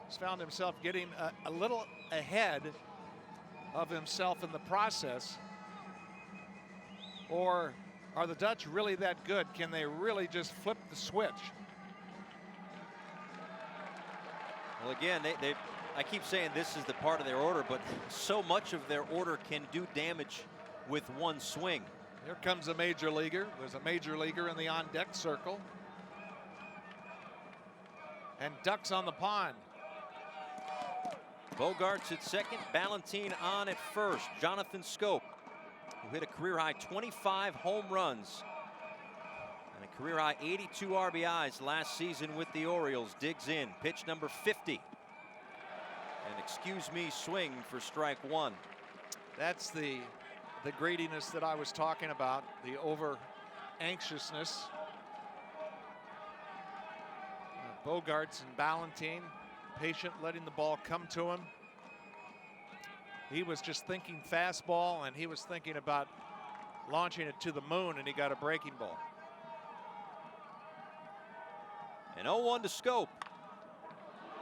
has found himself getting a little ahead of himself in the process. Or are the Dutch really that good? Can they really just flip the switch? Well, again, I keep saying this is the part of their order, but so much of their order can do damage with one swing. Here comes a major leaguer. There's a major leaguer in the on-deck circle. And ducks on the pond. Bogaerts at second, Ballantine on at first. Jonathan Schoop, who hit a career-high 25 home runs and a career-high 82 RBIs last season with the Orioles, digs in. Pitch number 50. And excuse me, swing for strike 1. That's the greediness that I was talking about, the over-anxiousness. Bogaerts and Ballantine, patient, letting the ball come to him. He was just thinking fastball, and he was thinking about launching it to the moon, and he got a breaking ball. And 0-1 to Schoop.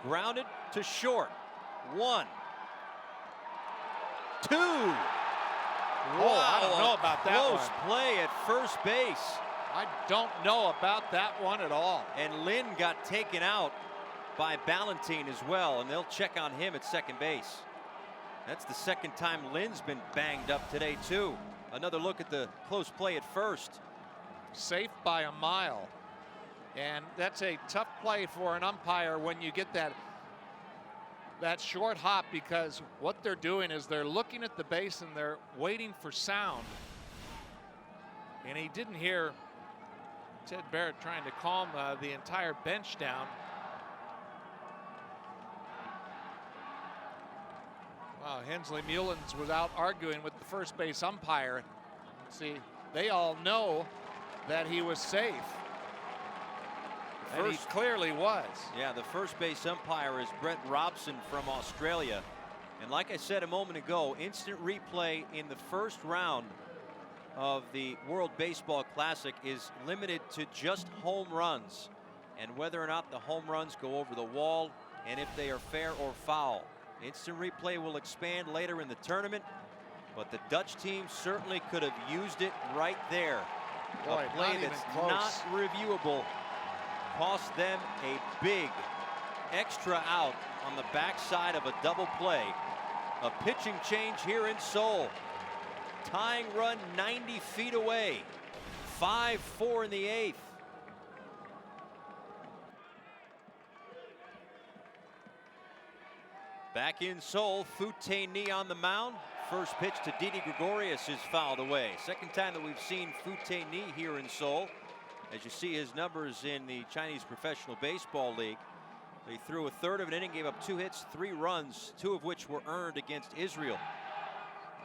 Grounded to short. 1, 2. Whoa, I don't know about that close one. Play at first base. I don't know about that one at all. And Lynn got taken out by Ballantine as well, and they'll check on him at second base. That's the second time Lynn's been banged up today, too. Another look at the close play at first. Safe by a mile. And that's a tough play for an umpire when you get that short hop, because what they're doing is they're looking at the base and they're waiting for sound. And he didn't hear Ted Barrett trying to calm the entire bench down. Wow, Hensley Mullins was out arguing with the first base umpire. See, they all know that he was safe. And he clearly was. Yeah, the first base umpire is Brett Robson from Australia. And like I said a moment ago, instant replay in the first round of the World Baseball Classic is limited to just home runs, and whether or not the home runs go over the wall and if they are fair or foul. Instant replay will expand later in the tournament, but the Dutch team certainly could have used it right there. Boy, a play that's not reviewable cost them a big extra out on the backside of a double play. A pitching change here in Seoul. Tying run 90 feet away. 5-4 in the 8th. Back in Seoul, Fouteyni on the mound. First pitch to Didi Gregorius is fouled away. Second time that we've seen Fouteyni here in Seoul. As you see his numbers in the Chinese Professional Baseball League. He threw a third of an inning, gave up 2 hits, 3 runs, 2 of which were earned against Israel.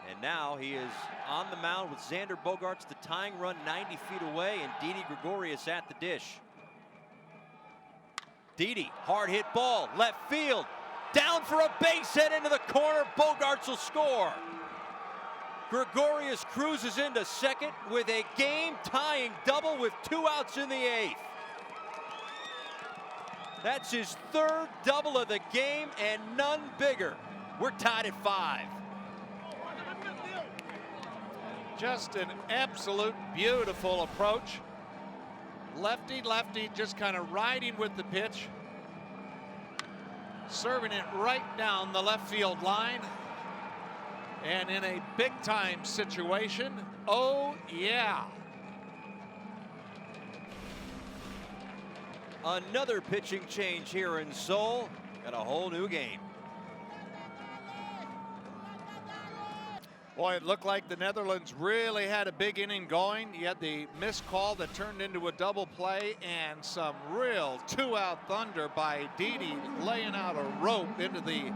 And now he is on the mound with Xander Bogaerts, the tying run 90 feet away, and Didi Gregorius at the dish. Didi, hard hit ball, left field, down for a base hit into the corner. Bogaerts will score. Gregorius cruises into second with a game-tying double with 2 outs in the 8th. That's his 3rd double of the game and none bigger. We're tied at 5. Just an absolute beautiful approach. Lefty just kind of riding with the pitch, serving it right down the left field line. And in a big time situation, oh yeah. Another pitching change here in Seoul. Got a whole new game. Boy, it looked like the Netherlands really had a big inning going. You had the missed call that turned into a double play and some real 2-out thunder by Didi, laying out a rope into the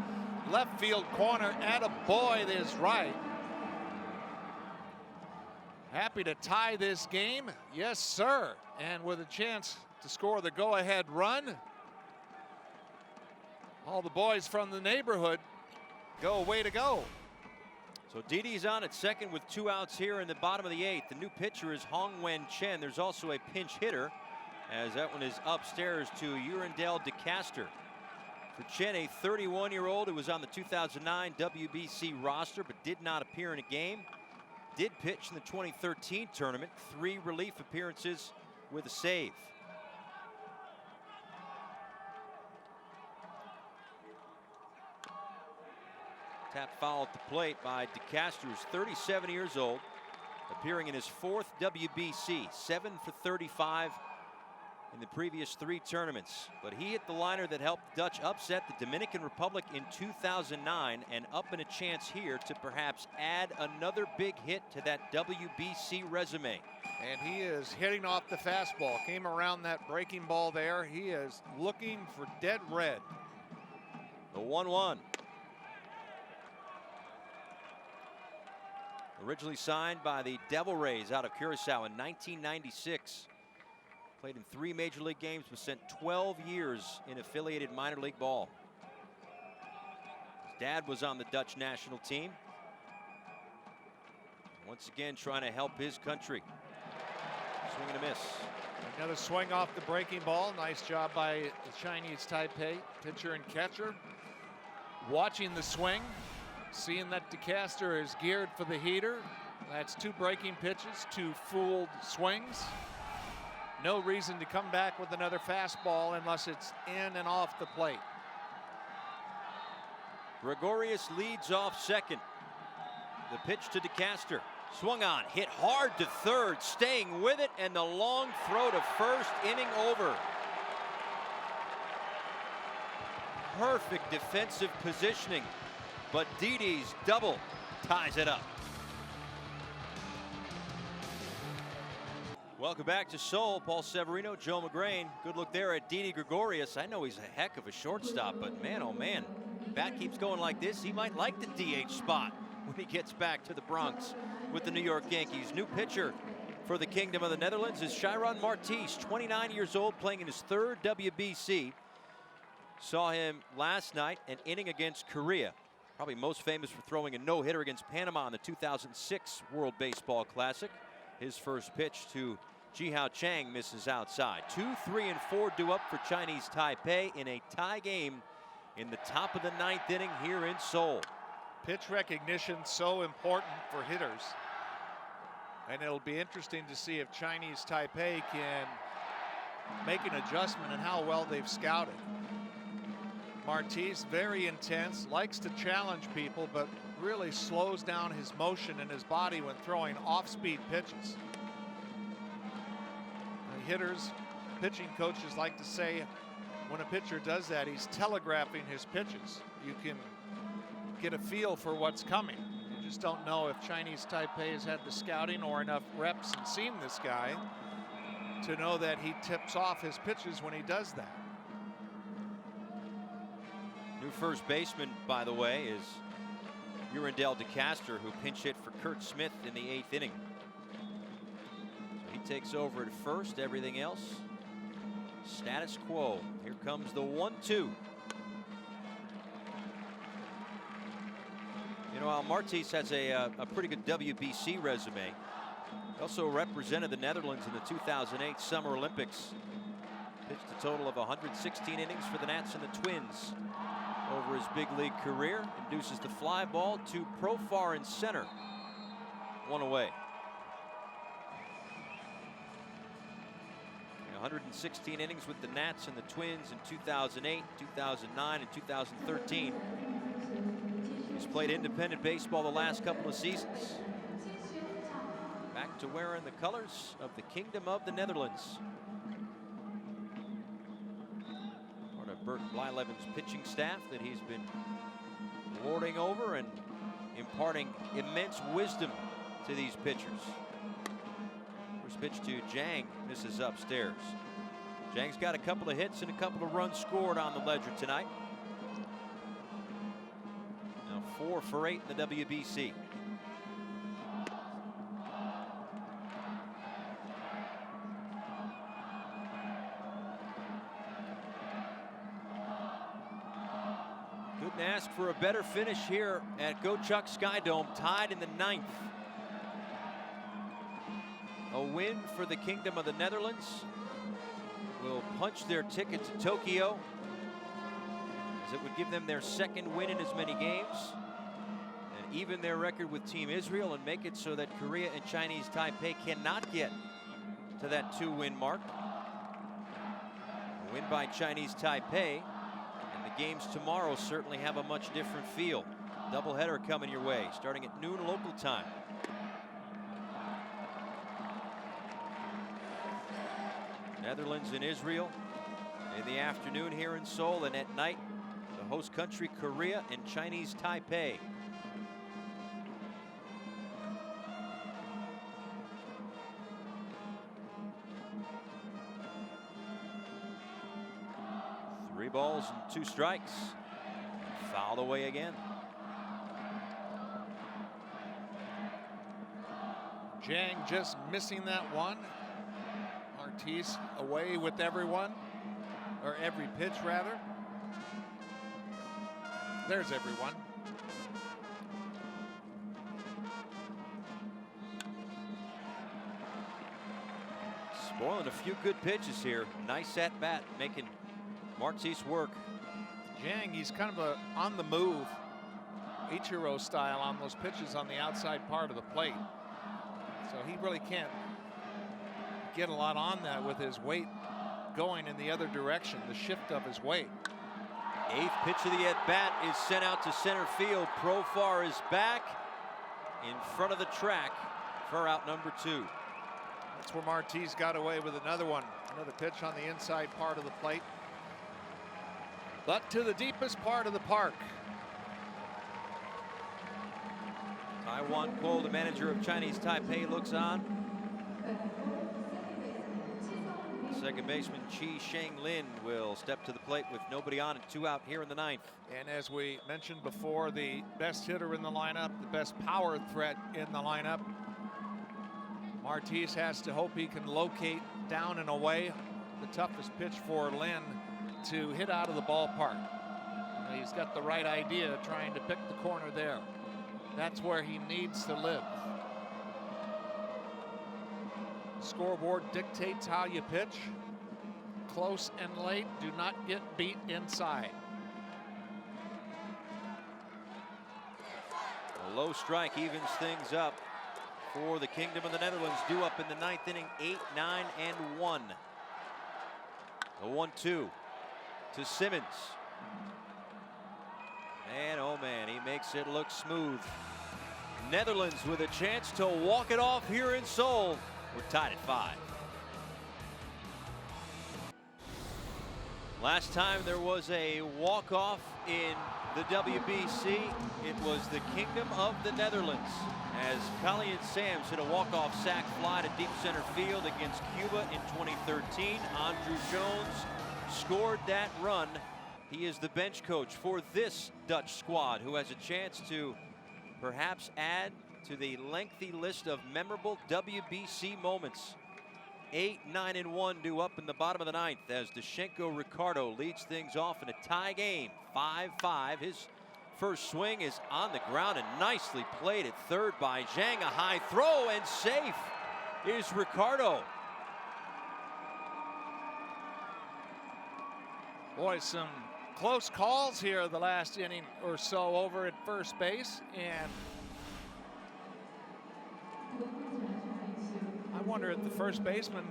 left field corner. Attaboy, that is right. Happy to tie this game. Yes, sir. And with a chance to score the go-ahead run. All the boys from the neighborhood go way to go. So Didi's on at second with 2 outs here in the bottom of the 8th. The new pitcher is Hong Wen Chen. There's also a pinch hitter, as that one is upstairs to Urindale DeCaster. For Chen, a 31-year-old who was on the 2009 WBC roster but did not appear in a game. Did pitch in the 2013 tournament, 3 relief appearances with a save. Tap foul at the plate by DeCaster, who's 37 years old, appearing in his 4th WBC, 7 for 35 in the previous 3 tournaments. But he hit the liner that helped the Dutch upset the Dominican Republic in 2009 and up in a chance here to perhaps add another big hit to that WBC resume. And he is hitting off the fastball. Came around that breaking ball there. He is looking for dead red. The 1-1. Originally signed by the Devil Rays out of Curacao in 1996. Played in 3 major league games, but spent 12 years in affiliated minor league ball. His dad was on the Dutch national team. Once again, trying to help his country. Swing and a miss. Another swing off the breaking ball. Nice job by the Chinese Taipei pitcher and catcher. Watching the swing. Seeing that DeCaster is geared for the heater. That's 2 breaking pitches, 2 fooled swings. No reason to come back with another fastball unless it's in and off the plate. Gregorius leads off second. The pitch to DeCaster. Swung on, hit hard to third, staying with it, and the long throw to first, inning over. Perfect defensive positioning. But Didi's double ties it up. Welcome back to Seoul. Paul Severino, Joe McGrain. Good look there at Didi Gregorius. I know he's a heck of a shortstop, but man, oh man, bat keeps going like this. He might like the DH spot when he gets back to the Bronx with the New York Yankees. New pitcher for the Kingdom of the Netherlands is Chiron Martis, 29 years old, playing in his 3rd WBC. Saw him last night, an inning against Korea. Probably most famous for throwing a no-hitter against Panama in the 2006 World Baseball Classic. His first pitch to Ji-Hao Chang misses outside. 2, 3, and 4 due up for Chinese Taipei in a tie game in the top of the 9th inning here in Seoul. Pitch recognition so important for hitters. And it'll be interesting to see if Chinese Taipei can make an adjustment in how well they've scouted. Martis, very intense, likes to challenge people, but really slows down his motion and his body when throwing off-speed pitches. The hitters, pitching coaches like to say when a pitcher does that, he's telegraphing his pitches. You can get a feel for what's coming. You just don't know if Chinese Taipei has had the scouting or enough reps and seen this guy to know that he tips off his pitches when he does that. New first baseman, by the way, is Urandel DeCaster, who pinch hit for Kurt Smith in the 8th inning. So he takes over at first. Everything else status quo. Here comes the 1-2. You know, Al Martis has a pretty good WBC resume. He also represented the Netherlands in the 2008 Summer Olympics. Pitched a total of 116 innings for the Nats and the Twins over his big league career. Induces the fly ball to Profar in center. 1 away. 116 innings with the Nats and the Twins in 2008, 2009, and 2013. He's played independent baseball the last couple of seasons. Back to wearing the colors of the Kingdom of the Netherlands. Part of Bert Blyleven's pitching staff that he's been lording over and imparting immense wisdom to these pitchers. First pitch to Jang, misses upstairs. Jang's got a couple of hits and a couple of runs scored on the ledger tonight. Now 4 for 8 in the WBC. Couldn't ask for a better finish here at Go-Chuck Skydome, tied in the 9th. A win for the Kingdom of the Netherlands will punch their ticket to Tokyo, as it would give them their 2nd win in as many games and even their record with Team Israel, and make it so that Korea and Chinese Taipei cannot get to that 2-win mark. A win by Chinese Taipei, and the games tomorrow certainly have a much different feel. Doubleheader coming your way, starting at noon local time. Netherlands and Israel in the afternoon here in Seoul, and at night the host country Korea and Chinese Taipei. Three balls and 2 strikes. Fouled away again. Jang just missing that one. Martis away with everyone, or every pitch rather. There's everyone. Spoiling a few good pitches here. Nice at bat, making Martis work. Jang, he's kind of on the move, Ichiro style on those pitches on the outside part of the plate. So he really can't get a lot on that with his weight going in the other direction, the shift of his weight. 8th pitch of the at-bat is sent out to center field. Profar is back in front of the track for out number 2. That's where Martis got away with another one. Another pitch on the inside part of the plate, but to the deepest part of the park. Taiwan Kuo, the manager of Chinese Taipei, looks on. Second baseman Chi Sheng-lin will step to the plate with nobody on and 2 out here in the 9th. And as we mentioned before, the best hitter in the lineup, the best power threat in the lineup. Martis has to hope he can locate down and away the toughest pitch for Lin to hit out of the ballpark. He's got the right idea, trying to pick the corner there. That's where he needs to live. Scoreboard dictates how you pitch. Close and late, do not get beat inside. A low strike evens things up for the Kingdom of the Netherlands, due up in the 9th inning, 8, 9, and 1. The 1-2 to Simmons. And oh man, he makes it look smooth. Netherlands with a chance to walk it off here in Seoul. We're tied at 5. Last time there was a walk-off in the WBC, it was the Kingdom of the Netherlands, as Kalian Sams hit a walk-off sac fly to deep center field against Cuba in 2013. Andrew Jones scored that run. He is the bench coach for this Dutch squad, who has a chance to perhaps add to the lengthy list of memorable WBC moments. 8-9-1 due up in the bottom of the ninth as Dashenko Ricardo leads things off in a tie game. 5-5. His first swing is on the ground and nicely played at third by Zhang. A high throw and safe is Ricardo. Boy, some close calls here the last inning or so over at first base, and I wonder if the first baseman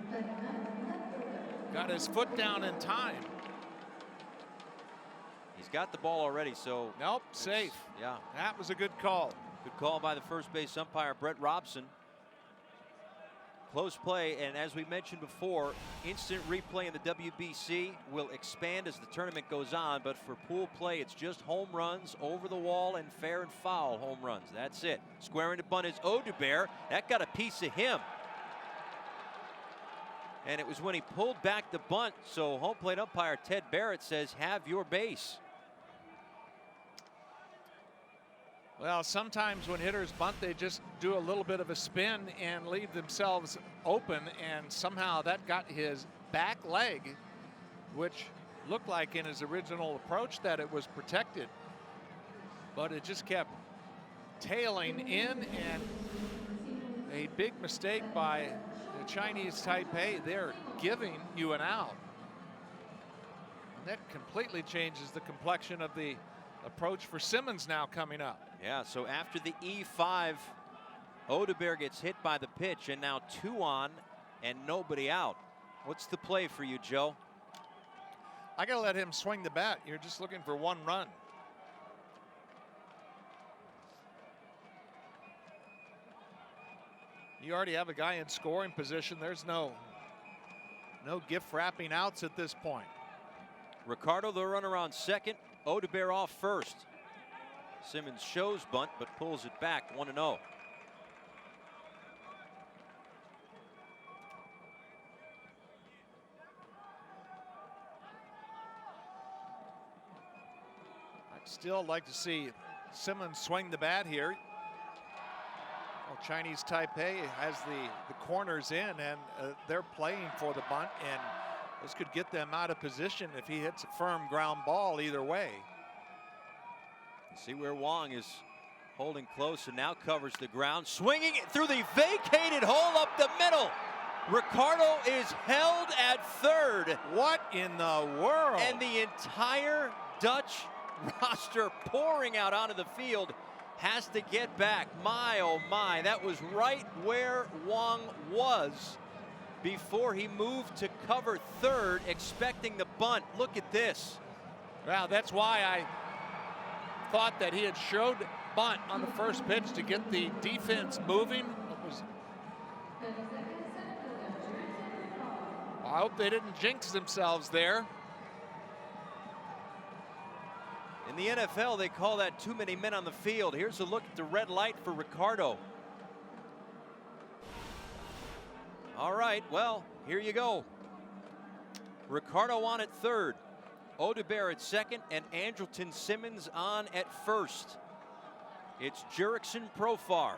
got his foot down in time. He's got the ball already, so nope, safe. Yeah, that was a good call. Good call by the first base umpire, Brett Robson. Close play, and as we mentioned before, instant replay in the WBC will expand as the tournament goes on, but for pool play, it's just home runs, over the wall, and fair and foul home runs. That's it. Squaring to bunt is Audubert. That got a piece of him. And it was when he pulled back the bunt, so home plate umpire Ted Barrett says, have your base. Well, sometimes when hitters bunt, they just do a little bit of a spin and leave themselves open, and somehow that got his back leg, which looked like in his original approach that it was protected, but it just kept tailing in, and a big mistake by the Chinese Taipei. They're giving you an out. And that completely changes the complexion of the approach for Simmons now coming up. Yeah, so after the E5, Audubert gets hit by the pitch, and now 2 on and nobody out. What's the play for you, Joe? I gotta let him swing the bat. You're just looking for 1 run. You already have a guy in scoring position. There's no gift wrapping outs at this point. Ricardo, the runner on second. Audubert off first. Simmons shows bunt, but pulls it back 1-0. I'd still like to see Simmons swing the bat here. Well, Chinese Taipei has the corners in, and they're playing for the bunt, and this could get them out of position if he hits a firm ground ball either way. See where Wong is holding close and now covers the ground, swinging it through the vacated hole up the middle. Ricardo is held at third. What in the world? And the entire Dutch roster pouring out onto the field has to get back. My, oh my, that was right where Wong was before he moved to cover third, expecting the bunt. Look at this. Well, that's why I thought that he had showed bunt on the first pitch to get the defense moving. I hope they didn't jinx themselves there. In the NFL, they call that too many men on the field. Here's a look at the red light for Ricardo. All right, well, here you go. Ricardo on at third. Audubert at second, and Andrelton Simmons on at first. It's Jurickson Profar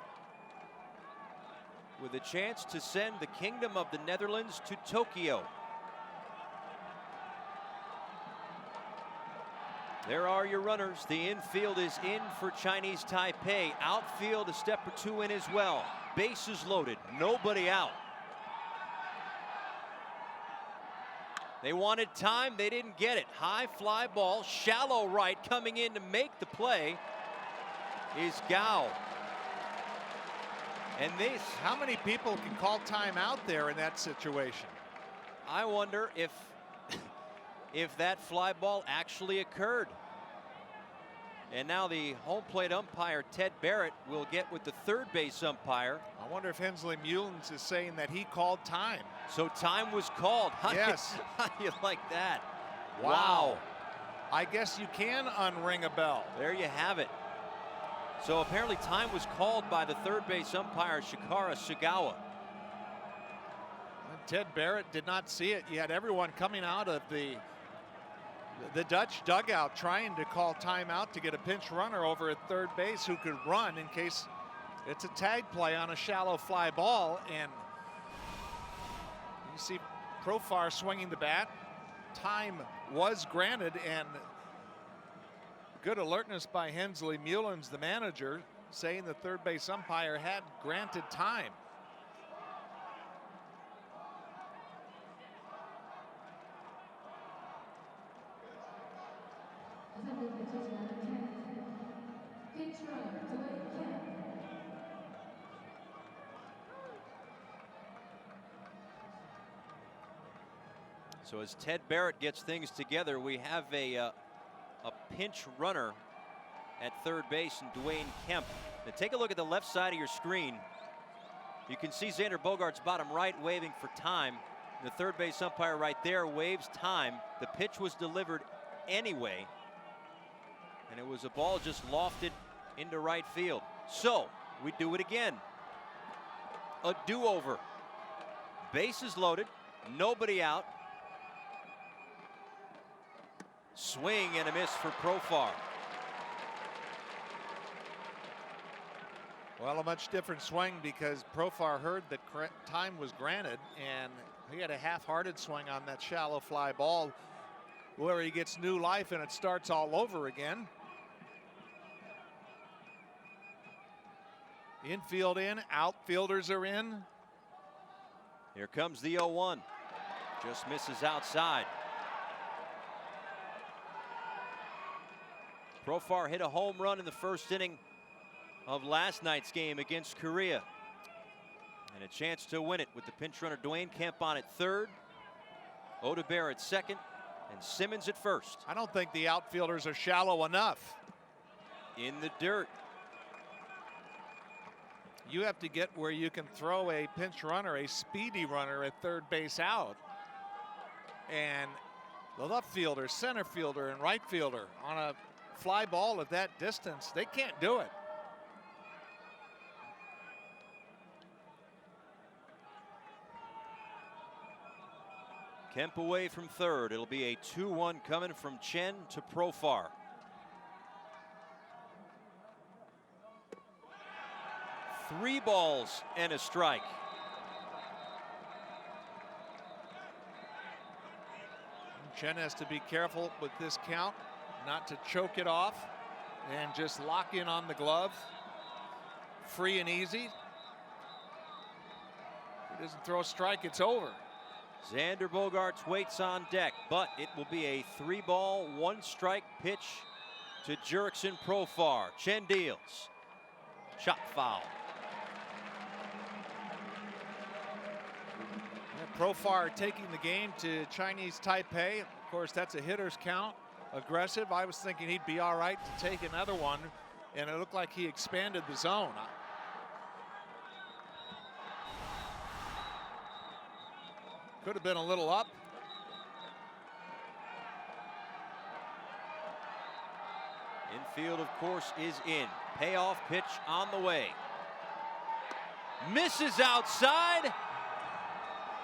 with a chance to send the Kingdom of the Netherlands to Tokyo. There are your runners. The infield is in for Chinese Taipei. Outfield a step or 2 in as well. Bases loaded, nobody out. They wanted time, they didn't get it. High fly ball, shallow right, coming in to make the play is Gao. And this, how many people can call time out there in that situation? I wonder if that fly ball actually occurred. And now the home plate umpire, Ted Barrett, will get with the third base umpire. I wonder if Hensley Mullins is saying that he called time. So time was called. Yes. How do you like that? Wow. I guess you can unring a bell. There you have it. So apparently time was called by the third base umpire, Shikara Sugawa. Ted Barrett did not see it. You had everyone coming out of the The Dutch dugout trying to call timeout to get a pinch runner over at third base who could run in case it's a tag play on a shallow fly ball. And you see Profar swinging the bat. Time was granted, and good alertness by Hensley Mullins, the manager, saying the third base umpire had granted time. So as Ted Barrett gets things together, we have a pinch runner at third base, and Dwayne Kemp. Now take a look at the left side of your screen. You can see Xander Bogaerts bottom right waving for time. The third base umpire right there waves time. The pitch was delivered anyway, and it was a ball just lofted into right field. So we do it again. A do-over. Bases loaded, nobody out. Swing and a miss for Profar. Well, a much different swing because Profar heard that time was granted, and he had a half-hearted swing on that shallow fly ball where he gets new life and it starts all over again. Infield in, outfielders are in. Here comes the 0-1. Just misses outside. Profar hit a home run in the first inning of last night's game against Korea. And a chance to win it with the pinch runner Dwayne Kemp on at third, Odebear at second, and Simmons at first. I don't think the outfielders are shallow enough. In the dirt. You have to get where you can throw a pinch runner, a speedy runner at third base out. And the left fielder, center fielder, and right fielder on a fly ball at that distance, they can't do it. Kemp away from third. It'll be a 2-1 coming from Chen to Profar. Three balls and a strike. Chen has to be careful with this count not to choke it off and just lock in on the glove. Free and easy. If he doesn't throw a strike, it's over. Xander Bogaerts waits on deck, but it will be a 3-ball, 1-strike pitch to Jurickson Profar. Chen deals. Chop foul. Profar taking the game to Chinese Taipei. Of course, that's a hitter's count. Aggressive. I was thinking he'd be all right to take another one, and it looked like he expanded the zone. Could have been a little up. Infield, of course, is in. Payoff pitch on the way. Misses outside.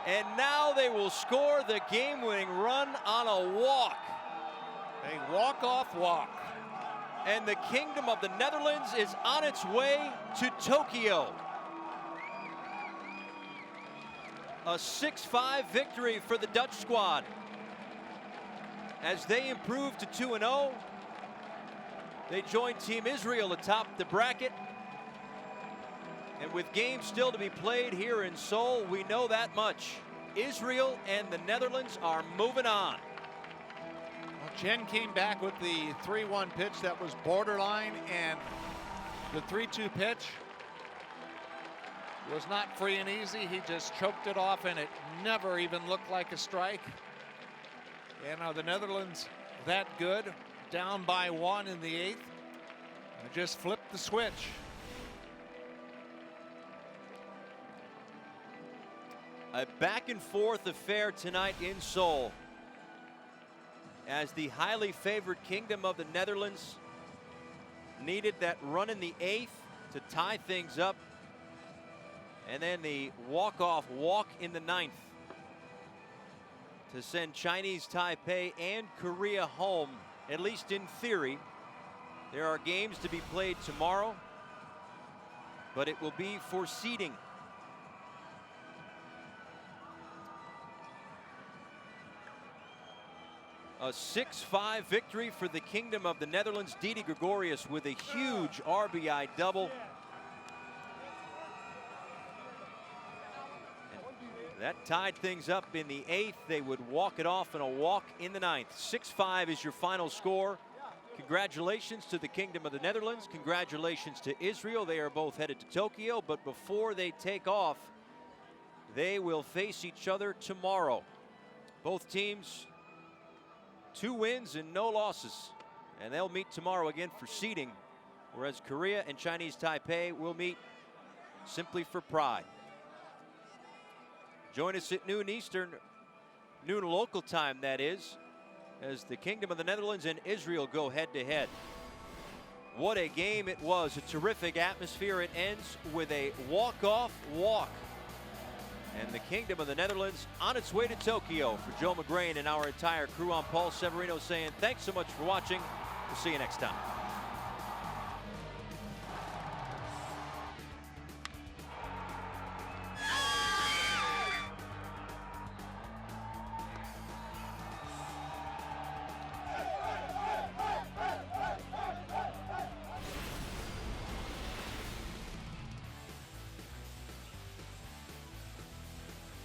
And now they will score the game-winning run on a walk. A walk-off walk. And the Kingdom of the Netherlands is on its way to Tokyo. A 6-5 victory for the Dutch squad as they improve to 2-0. They join Team Israel atop the bracket. And with games still to be played here in Seoul, we know that much. Israel and the Netherlands are moving on. Well, Chen came back with the 3-1 pitch that was borderline, and the 3-2 pitch was not free and easy. He just choked it off, and it never even looked like a strike. And the Netherlands that good, down by 1 in the 8th, and just flipped the switch. A back-and-forth affair tonight in Seoul as the highly favored Kingdom of the Netherlands needed that run in the 8th to tie things up, and then the walk-off walk in the 9th. to send Chinese Taipei and Korea home, at least in theory. There are games to be played tomorrow, but it will be for seeding. A 6-5 victory for the Kingdom of the Netherlands. Didi Gregorius with a huge RBI double. And that tied things up in the 8th. They would walk it off in a walk in the 9th. 6-5 is your final score. Congratulations to the Kingdom of the Netherlands. Congratulations to Israel. They are both headed to Tokyo, but before they take off, they will face each other tomorrow. Both teams 2 wins and no losses, and they'll meet tomorrow again for seeding, whereas Korea and Chinese Taipei will meet simply for pride. Join us at noon Eastern, noon local time, that is, as the Kingdom of the Netherlands and Israel go head-to-head. What a game it was, a terrific atmosphere. It ends with a walk-off walk. And the Kingdom of the Netherlands on its way to Tokyo. For Joe McGrain and our entire crew, I'm Paul Severino saying thanks so much for watching. We'll see you next time.